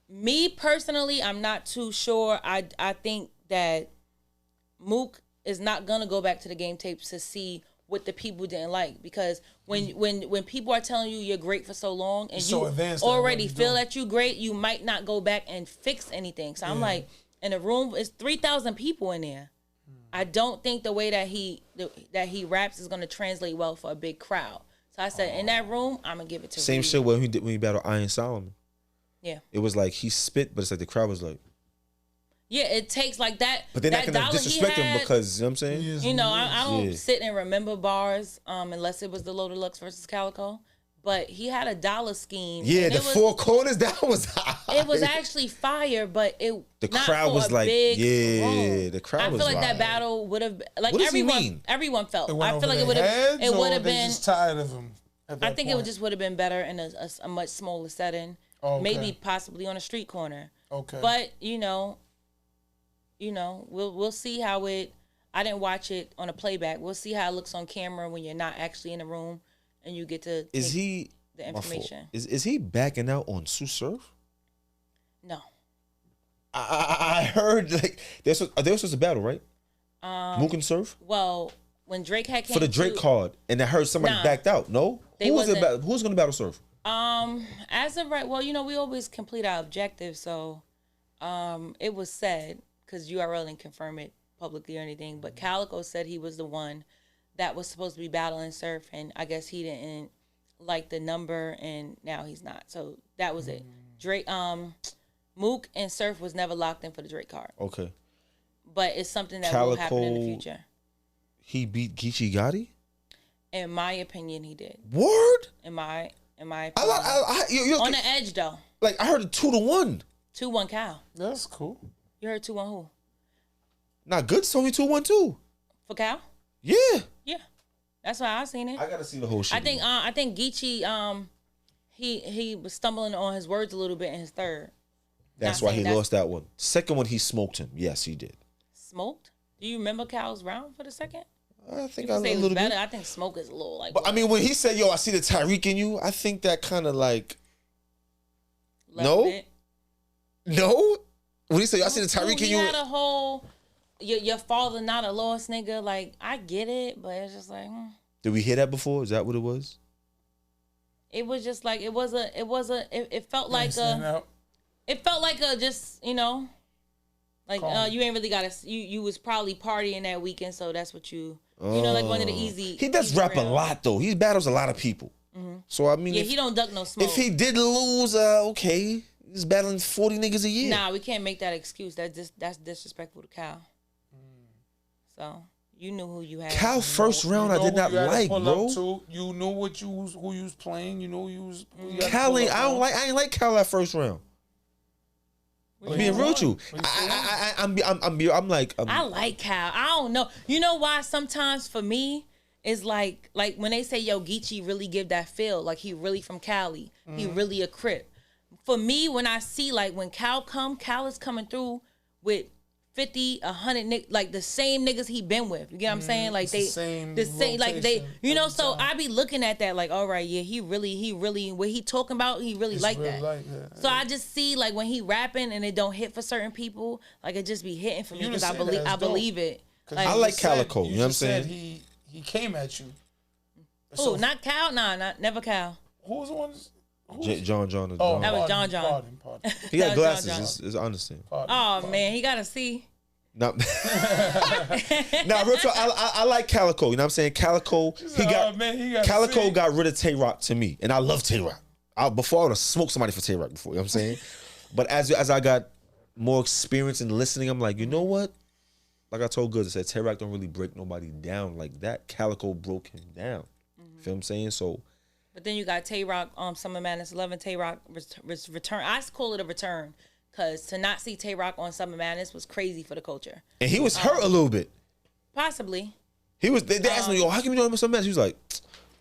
Speaker 3: Me personally, I'm not too sure. I think that Mook is not gonna go back to the game tapes to see what the people didn't like, because when people are telling you you're great for so long and you already feel that you're great, you might not go back and fix anything. So I'm like, in a room, it's 3,000 people in there. I don't think the way that he raps is gonna translate well for a big crowd. So I said, in that room, I'm gonna give it to
Speaker 2: same
Speaker 3: Reed.
Speaker 2: shit when he battled Iron Solomon.
Speaker 3: Yeah.
Speaker 2: It was like he spit, but it's like the crowd was like.
Speaker 3: Yeah, it takes like that.
Speaker 2: But they're not gonna disrespect him because, you know what I'm saying?
Speaker 3: I don't sit and remember bars unless it was the Low Deluxe versus Calico. But he had a dollar scheme.
Speaker 2: Yeah, the four corners, that was high.
Speaker 3: It was actually fire, but
Speaker 2: the crowd was like, the crowd was
Speaker 3: I feel like
Speaker 2: wild.
Speaker 3: that battle would have, like,
Speaker 2: what does he mean?
Speaker 3: Everyone felt. I feel like it would have been.
Speaker 1: Just tired of him.
Speaker 3: I think it just would have been better in a much smaller setting.
Speaker 1: Okay.
Speaker 3: Maybe possibly on a street corner.
Speaker 1: Okay.
Speaker 3: But we'll see how it. I didn't watch it on a playback. We'll see how it looks on camera when you're not actually in the room and you get to.
Speaker 2: Is he
Speaker 3: the information?
Speaker 2: Is he backing out on Tsu Surf?
Speaker 3: No.
Speaker 2: I heard like they were supposed to battle, right? Mook and Surf.
Speaker 3: Well, when Drake had came
Speaker 2: for the Drake card, and I heard somebody backed out. No, who's going to battle Surf?
Speaker 3: As of right, well, we always complete our objective, so it was said, because URL didn't confirm it publicly or anything, but Calico said he was the one that was supposed to be battling Surf, and I guess he didn't like the number, and now he's not. So that was it. Drake, Mook and Surf was never locked in for the Drake card.
Speaker 2: Okay.
Speaker 3: But it's something that
Speaker 2: Calico,
Speaker 3: will happen in the future.
Speaker 2: He beat Geechee Gotti?
Speaker 3: In my opinion, he did.
Speaker 2: Word?
Speaker 3: In my opinion.
Speaker 2: You're
Speaker 3: on the edge, though.
Speaker 2: Like, I heard a 2-1.
Speaker 3: 2-1 Cal.
Speaker 1: That's cool.
Speaker 3: You heard 2-1 who?
Speaker 2: Not Goodz told me 2-1 too.
Speaker 3: For Cal?
Speaker 2: Yeah.
Speaker 3: Yeah. That's why I seen it.
Speaker 2: I gotta see the whole shit.
Speaker 3: I think Geechee, he was stumbling on his words a little bit in his third.
Speaker 2: That's why he lost that one. Second one, he smoked him. Yes, he did.
Speaker 3: Smoked? Do you remember Cal's round for the second?
Speaker 2: I think
Speaker 3: I say it was better. I think Smoke is a little like.
Speaker 2: But I mean, when he said, "Yo, I see the Tyreek in you," I think that kind of like. No. When he said, "I see the Tyreek in you,"
Speaker 3: had a whole. Your father not a lost nigga. Like, I get it, but it's just like.
Speaker 2: Did we hear that before? Is that what it was?
Speaker 3: It was just like it felt like a. It felt like a just like you ain't really got to. You was probably partying that weekend, so that's what you. Like one of the easy.
Speaker 2: He does rap a lot though. He battles a lot of people. Mm-hmm. So I mean,
Speaker 3: he don't duck no smoke.
Speaker 2: If he did lose, okay, he's battling 40 niggas a year.
Speaker 3: Nah, we can't make that excuse. That's disrespectful to Cal. So you knew who you had.
Speaker 2: Cal first round, I did not like, bro.
Speaker 1: You knew who you was playing. You knew you was.
Speaker 2: Cal ain't. I ain't like Cal that first round. I'm being real with you. I'm like.
Speaker 3: I like Cal. I don't know. You know why? Sometimes for me, it's like when they say, "Yo, Geechee really give that feel like he really from Cali. He really a Crip." For me, when I see when Cal is coming through with 50, 100 like the same niggas he been with. You get what I'm saying? Like the same like they, so I be looking at that like, all right, yeah, he really what he talking about, he really like that. So I just see when he rapping and it don't hit for certain people, like it just be hitting for me because I believe it.
Speaker 2: I like Calico, you know what I'm saying?
Speaker 1: He came at you.
Speaker 3: Oh, not Cal? Nah, never Cal.
Speaker 1: Who was the one?
Speaker 2: John.
Speaker 1: Oh,
Speaker 3: That was John.
Speaker 1: Pardon.
Speaker 2: He got
Speaker 3: That was
Speaker 2: glasses. It's I understand.
Speaker 3: Oh man, he got a C.
Speaker 2: No, real talk. I like Calico. You know what I'm saying? Calico. Calico got rid of Tay Rock to me, and I love Tay Rock. Before I would have smoked somebody for Tay Rock before. You know what I'm saying? But as I got more experience in listening, I'm like, you know what? Like I told Goodz, I said Tay Rock don't really break nobody down like that. Calico broke him down. You feel what I'm saying? So.
Speaker 3: But then you got Tay Rock, Summer Madness 11. Tay Rock return. I call it a return because to not see Tay Rock on Summer Madness was crazy for the culture.
Speaker 2: And he was hurt a little bit.
Speaker 3: Possibly.
Speaker 2: He was. They asked me, "Yo, how come you know him on Summer Madness?" He was like,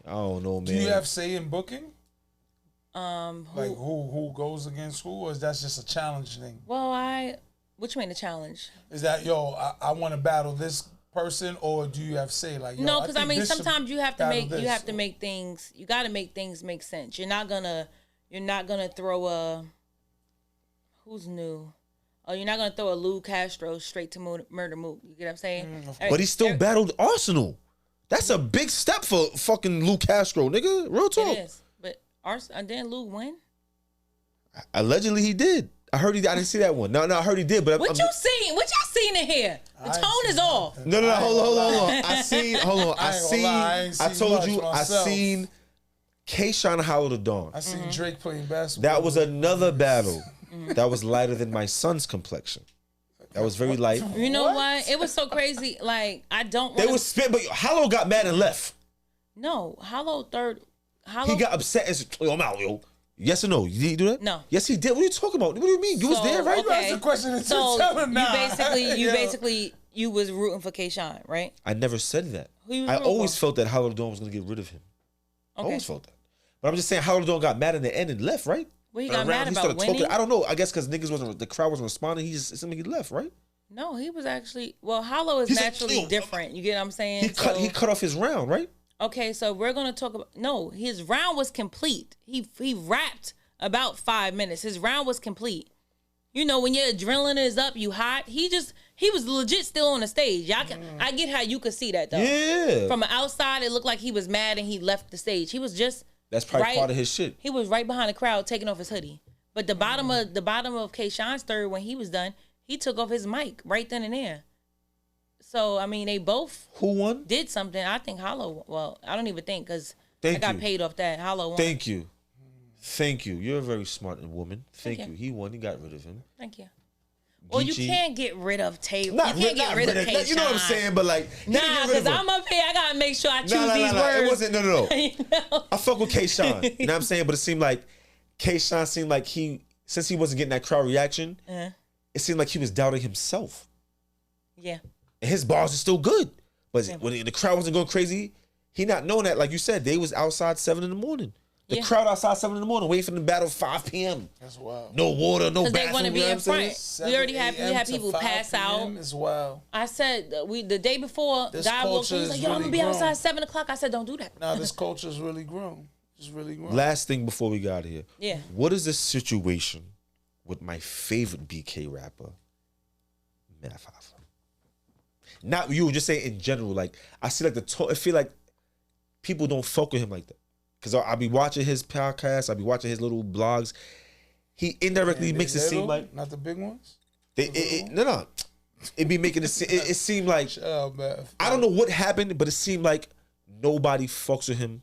Speaker 2: "I don't know, man."
Speaker 1: Do you have say in booking?
Speaker 3: Like
Speaker 1: who goes against who, or is that just a challenge thing?
Speaker 3: Well, which mean the challenge?
Speaker 1: Is that I want to battle this person, or do you have say like
Speaker 3: no? Because I mean, sometimes you have to make things. You got to make things make sense. You're not gonna throw a who's new. Oh, you're not gonna throw a Lou Castro straight to Murder Mook. You get what I'm saying?
Speaker 2: But he still battled Arsenal. That's a big step for fucking Lou Castro, nigga. Real talk.
Speaker 3: It is. But didn't Lou win?
Speaker 2: Allegedly, he did. I heard he. I didn't see that one. No, I heard he did. But
Speaker 3: what you seen? What y'all seen in here? The tone is off.
Speaker 2: No. Hold on. I seen. Hold on. I told you. I seen K-Shine Hollow the Dawn.
Speaker 1: I seen Drake playing basketball.
Speaker 2: That was another battle. That was lighter than my son's complexion. That was very light.
Speaker 3: You know what? It was so crazy. Like I don't.
Speaker 2: They was spit, but Hollow got mad and left.
Speaker 3: No, Hollow.
Speaker 2: He got upset and said, I'm out, yo. Yes or no? Did he do that?
Speaker 3: No.
Speaker 2: Yes, he did. What are you talking about? What do you mean? You was there, right?
Speaker 1: You asked the question and
Speaker 3: so
Speaker 1: tell him now.
Speaker 3: You was rooting for K-Shine, right?
Speaker 2: I never said that.
Speaker 3: I
Speaker 2: always felt that Hollow the Dawn was going to get rid of him. I always felt that. But I'm just saying Hollow the Dawn got mad in the end and left, right?
Speaker 3: Well, he got mad about winning?
Speaker 2: I don't know. I guess because the crowd wasn't responding. He left, right?
Speaker 3: No, he was actually. Well, Hollow is naturally different. You get what I'm saying?
Speaker 2: He cut off his round, right?
Speaker 3: Okay, so we're gonna talk about. No, his round was complete. He rapped about 5 minutes. His round was complete. You know, when your adrenaline is up, you hot. He was legit still on the stage. I get how you could see that though.
Speaker 2: Yeah.
Speaker 3: From the outside, it looked like he was mad and he left the stage. He was just.
Speaker 2: That's probably part of his shit.
Speaker 3: He was right behind the crowd taking off his hoodie. But the bottom of K-Shine's third, when he was done, he took off his mic right then and there. So I mean, they both
Speaker 2: who won
Speaker 3: did something. I think Hollow. Well, I don't even think because I got paid off that. Hollow won.
Speaker 2: Thank you. You're a very smart woman. Thank you. He won. He got rid of him.
Speaker 3: Thank you. Well, you can't get rid of Tay. You
Speaker 2: can't
Speaker 3: get rid of K-Shine.
Speaker 2: You know what I'm saying? But like,
Speaker 3: because I'm up here. I gotta make sure I choose these words.
Speaker 2: It wasn't. No.
Speaker 3: You know?
Speaker 2: I fuck with K-Shine. You know what I'm saying? But it seemed like K-Shine seemed like since he wasn't getting that crowd reaction, it seemed like he was doubting himself.
Speaker 3: Yeah.
Speaker 2: And his bars are still good, but when the crowd wasn't going crazy, he not knowing that. Like you said, they was outside 7 a.m. The crowd outside 7 a.m. waiting for them to battle 5 p.m.
Speaker 1: That's wild.
Speaker 2: No water, no bathroom.
Speaker 3: They want to be in front. We already had people pass out.
Speaker 1: It's wild.
Speaker 3: I said the day before, God woke up. He's like, "Yo, I'm gonna be outside 7 o'clock." I said, "Don't do that."
Speaker 1: Nah, this culture's really grown. It's really grown.
Speaker 2: Last thing before we got here.
Speaker 3: Yeah.
Speaker 2: What is the situation with my favorite BK rapper, Math Hoffa? Not you, just say in general. Like I see, like I feel like people don't fuck with him like that. Cause I'll be watching his podcast, I'll be watching his little blogs. He indirectly makes it seem like
Speaker 1: not the big ones.
Speaker 2: No. It be making it seem like I don't know what happened, but it seemed like nobody fucks with him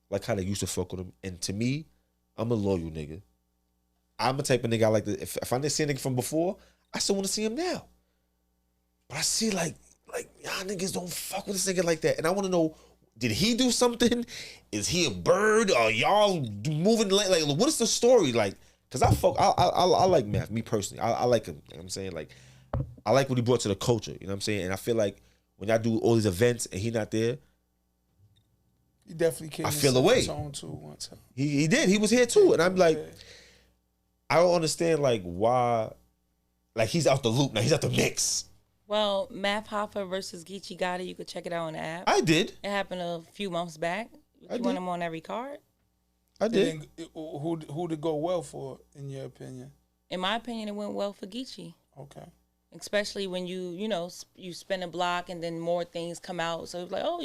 Speaker 2: like how they used to fuck with him. And to me, I'm a loyal nigga. I'm the type of nigga I like to. If I didn't see a nigga from before, I still want to see him now. But I see like y'all niggas don't fuck with this nigga like that, and I want to know. Did he do something? Is he a bird? Are y'all moving like what is the story like? Cause I like Math, me personally. I like him. You know what I'm saying? Like I like what he brought to the culture. You know what I'm saying? And I feel like when y'all do all these events and he not there,
Speaker 1: he definitely came.
Speaker 2: I feel away.
Speaker 1: One time.
Speaker 2: He did. He was here too. And I'm like, I don't understand like why like he's out the loop now. He's out the mix.
Speaker 3: Well, Math Hoffa versus Geechee Gotti, you could check it out on the app.
Speaker 2: I did.
Speaker 3: It happened a few months back. You want him on every card?
Speaker 2: I did.
Speaker 1: Who did go well for, in your opinion?
Speaker 3: In my opinion, it went well for Geechee.
Speaker 1: Okay.
Speaker 3: especially when you spin a block and then more things come out. So it's like, oh,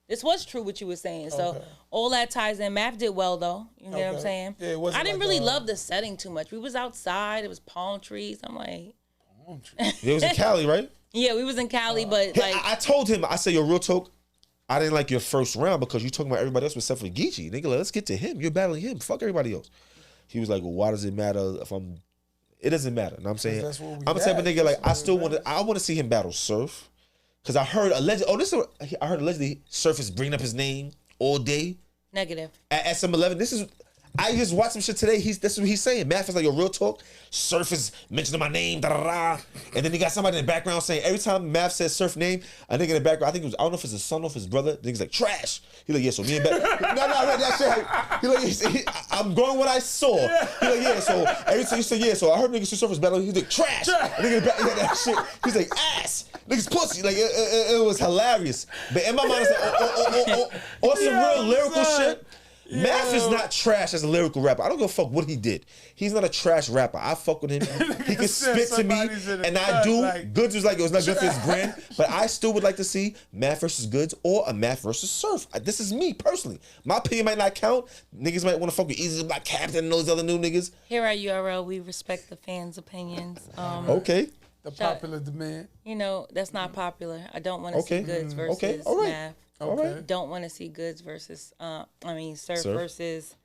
Speaker 3: this was true what you were saying. So all that ties in. Math did well though. You know what I'm saying?
Speaker 1: Yeah, it wasn't
Speaker 3: I didn't
Speaker 1: like
Speaker 3: really love the setting too much. We was outside. It was palm trees. I'm like,
Speaker 2: It was in Cali, right?
Speaker 3: yeah, we was in Cali, but like,
Speaker 2: I told him, I said, yo, real talk, I didn't like your first round because you talking about everybody else except for Geechee. Nigga, let's get to him. You're battling him. Fuck everybody else. He was like, well, why does it matter if I'm... It doesn't matter. You know what I'm saying? I'm the type of nigga, like, I want to see him battle Surf. Because I heard allegedly Surf is bringing up his name all day.
Speaker 3: negative.
Speaker 2: At some 11. I just watched some shit today. That's what he's saying. Math is like, yo, real talk. Surf is mentioning my name, da da da. And then he got somebody in the background saying every time Math says Surf name, I think in the background, I think it was, I don't know if it's his son or if his brother. Nigga's like, trash. He like, yeah, so me and Math. no, that shit. He like, I'm going what I saw. He like, yeah, so every time he said, yeah, so I heard niggas Tsu Surf was battling. He's like, trash. Nigga in the back, yeah, that shit. He's like, ass. Niggas pussy. Like, it was hilarious. But in my mind, it's like, or some real lyrical shit. Math is not trash as a lyrical rapper. I don't give a fuck what he did. He's not a trash rapper. I fuck with him. He can spit to me, and I do. Like, Goodz was like, it was not good for his brand, but I still would like to see Math versus Goodz or a Math versus Surf. This is me personally. My opinion might not count. Niggas might want to fuck with Easy Black Captain and those other new niggas.
Speaker 3: Here at URL, we respect the fans' opinions.
Speaker 2: Okay.
Speaker 1: The popular demand.
Speaker 3: You know, that's not popular. I don't want to see Goodz versus Math.
Speaker 1: Okay.
Speaker 3: Don't want to see Goodz versus Surf versus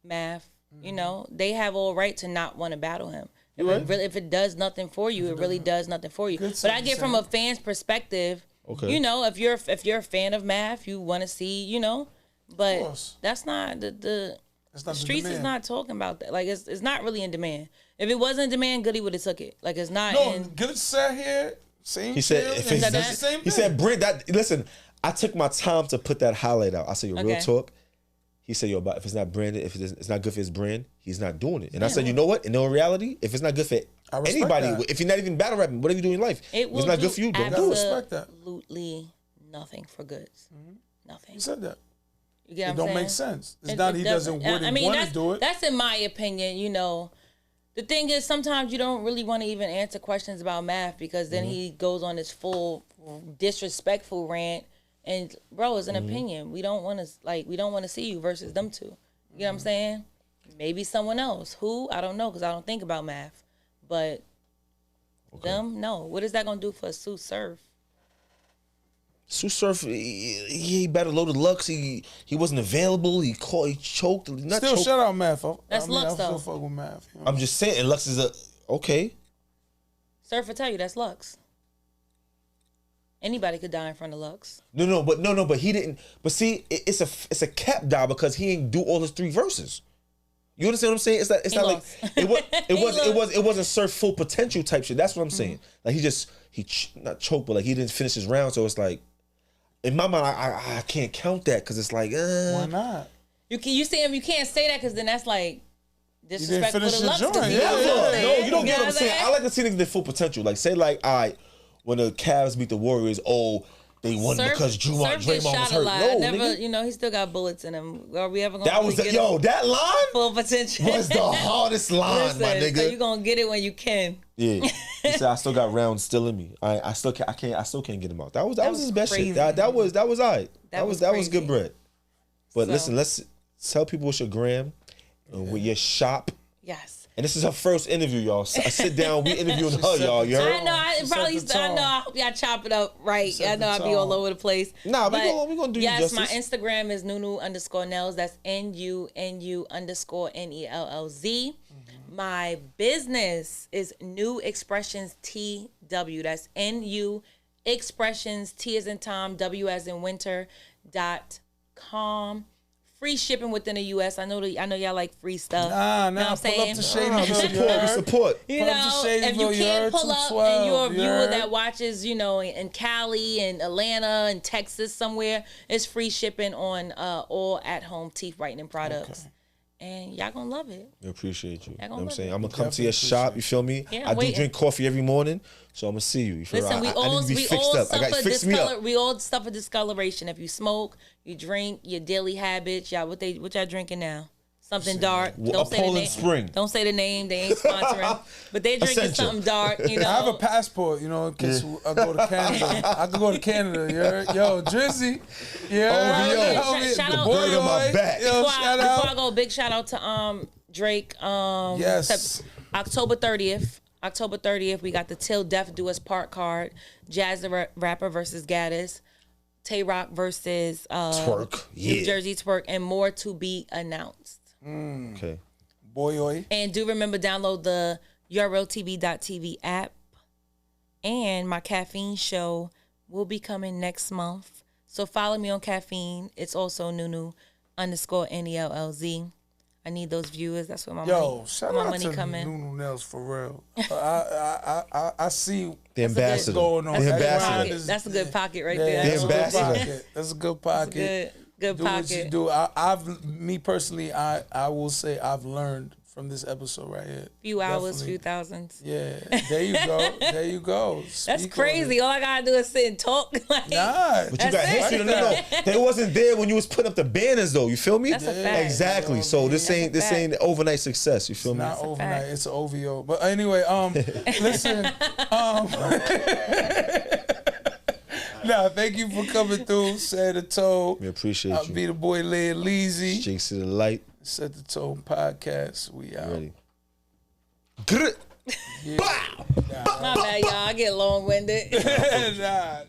Speaker 3: Math. You know, they have all right to not want to battle him. If it does nothing for you, it really does nothing for you. But I get from a fan's perspective. Okay. You know, if you're a fan of Math, you want to see, you know, but that's not the streets is not talking about that. Like it's not really in demand. If it wasn't in demand, Goody would have took it. Like it's not. No,
Speaker 1: Goodz sat here. Same.
Speaker 2: He said. If it's the same thing. He said, "Bring that." Listen. I took my time to put that highlight out. I said, yo, real talk. He said, yo, but if it's not branded, if it's not good for his brand, he's not doing it. And I said, you know what? In reality, if it's not good for anybody, if you're not even battle rapping, whatever you do in life, if it's not good for you, don't do it.
Speaker 3: Absolutely nothing for Goodz. Nothing.
Speaker 1: He said that.
Speaker 3: You get what I'm saying?
Speaker 1: It don't make sense. It's not he doesn't want to do it.
Speaker 3: That's in my opinion, you know. The thing is, sometimes you don't really want to even answer questions about Math because then he goes on this full disrespectful rant. And bro, it's an opinion. We don't want to see you versus them two. You know what I'm saying? Maybe someone else. Who? I don't know because I don't think about Math. But them, no. What is that gonna do for Tsu Surf?
Speaker 2: Tsu Surf, he better loaded Lux. He wasn't available. He choked.
Speaker 1: Still shout out Math.
Speaker 3: That's Lux though.
Speaker 1: I still fuck with Math. You know?
Speaker 2: I'm just saying, and Lux is okay.
Speaker 3: Surf will tell you that's Lux. Anybody could die in front of Lux.
Speaker 2: No, but he didn't. But see, it's a cap die because he ain't do all his 3 verses. You understand what I'm saying? It's not like it wasn't Surf full potential type shit. That's what I'm saying. Like he not choked, but like he didn't finish his round. So it's like in my mind, I can't count that because it's like
Speaker 1: why not?
Speaker 3: You see him. You can't say that because then that's like disrespectful to Lux.
Speaker 2: No, you don't get what I'm saying. I like to see niggas their full potential. Like say like all right. When the Cavs beat the Warriors, they won because Draymond was hurt. No,
Speaker 3: nigga. You know, he still got bullets in him. Are we ever gonna
Speaker 2: that line
Speaker 3: full potential
Speaker 2: was the hardest line, my nigga.
Speaker 3: So you gonna get it when you can.
Speaker 2: Yeah. He said I still got rounds still in me. I still can't get him out. That was his best
Speaker 3: crazy.
Speaker 2: shit. That was all right. That was good bread. But listen, let's tell people what's your gram and with your shop.
Speaker 3: Yes.
Speaker 2: And this is her first interview, y'all. I sit down, we interviewing her, y'all. You heard?
Speaker 3: I know. I hope y'all chop it up right. I know I'll be all over the place.
Speaker 2: Nah, we gonna do you justice.
Speaker 3: Yes, my Instagram is Nunu_Nellz. That's NUNU_NELLZ. My business is New Expressions TW. That's NU Expressions T as in Tom, W as in winter .com. Free shipping within the U.S. I know y'all like free stuff.
Speaker 1: Nah,
Speaker 3: know what I'm
Speaker 1: pull up to
Speaker 2: Shadyville. We support.
Speaker 3: You know, if you can't pull up and you're a viewer that watches, you know, in Cali and Atlanta and Texas somewhere, it's free shipping on all at-home teeth whitening products. Okay. And y'all gonna love it.
Speaker 2: We appreciate you. You know what I'm saying? I'm gonna come to your shop, you feel me? Yeah, I do drink coffee every morning, so I'm gonna see you. You feel
Speaker 3: Listen,
Speaker 2: me?
Speaker 3: I need to be fixed up. We all suffer discoloration. If you smoke, you drink, your daily habits, y'all what y'all drinking now? something dark.
Speaker 2: Well,
Speaker 3: Don't
Speaker 2: a
Speaker 3: say the
Speaker 2: Poland
Speaker 3: name.
Speaker 2: Spring.
Speaker 3: Don't say the name. They ain't sponsoring. But they drinking
Speaker 2: Essential.
Speaker 3: something dark. You know.
Speaker 1: I have a passport, you know, in case I go to Canada. I could go to Canada. You heard? Yo, Drizzy. Yeah.
Speaker 2: OVO.
Speaker 3: Shout
Speaker 2: The
Speaker 3: out.
Speaker 2: bird on my back.
Speaker 1: Yo,
Speaker 3: Before
Speaker 1: shout
Speaker 3: I
Speaker 1: out.
Speaker 3: go, big shout out to Drake.
Speaker 1: Yes.
Speaker 3: October 30th. October 30th, we got the Till Death Do Us Part card. Jazz the Rapper versus Gaddis. Tay Rock versus
Speaker 2: Twerk.
Speaker 3: New
Speaker 2: Yeah.
Speaker 3: Jersey Twerk, and more to be announced.
Speaker 2: Okay.
Speaker 1: Boy.
Speaker 3: And do remember, download the URLTV.tv app. And my caffeine show will be coming next month. So follow me on caffeine. It's also Nunu_NELLZ. I need those viewers. That's where my
Speaker 1: Shout
Speaker 3: my
Speaker 1: out
Speaker 3: money
Speaker 1: to
Speaker 3: come in.
Speaker 1: Nunu Nellz for real. I see
Speaker 2: The ambassador.
Speaker 1: going on.
Speaker 2: The
Speaker 3: That's a good
Speaker 2: ambassador.
Speaker 3: pocket. That's a good pocket right
Speaker 1: Yeah,
Speaker 3: there.
Speaker 2: The
Speaker 1: that's a good
Speaker 2: ambassador.
Speaker 1: pocket. That's a good pocket.
Speaker 3: Good
Speaker 1: Do what you
Speaker 3: pocket.
Speaker 1: do. Me personally, I will say I've learned from this episode right here.
Speaker 3: Few hours,
Speaker 1: Definitely.
Speaker 3: few thousands.
Speaker 1: Yeah, there you go. There you go.
Speaker 3: That's
Speaker 1: Speak on
Speaker 3: crazy.
Speaker 1: it.
Speaker 3: All I gotta do is sit and talk. Like,
Speaker 1: Nah,
Speaker 2: But you got
Speaker 3: That's
Speaker 2: history.
Speaker 3: it.
Speaker 2: No. They wasn't there when you was putting up the banners, though. You feel me?
Speaker 3: That's a fact.
Speaker 2: Exactly. So this
Speaker 3: That's a
Speaker 2: ain't
Speaker 3: fact.
Speaker 2: overnight success. You feel me?
Speaker 1: not
Speaker 3: a
Speaker 1: overnight.
Speaker 3: fact.
Speaker 1: It's an OVO. But anyway, listen. Nah, thank you for coming through. Set the tone.
Speaker 2: We appreciate
Speaker 1: I'll
Speaker 2: you.
Speaker 1: be the boy Lay Leezy.
Speaker 2: Jinx to the light.
Speaker 1: Set the tone podcast. We out.
Speaker 2: Ready. Grr.
Speaker 1: Yeah.
Speaker 3: My bad, y'all. I get long winded.
Speaker 1: Nah.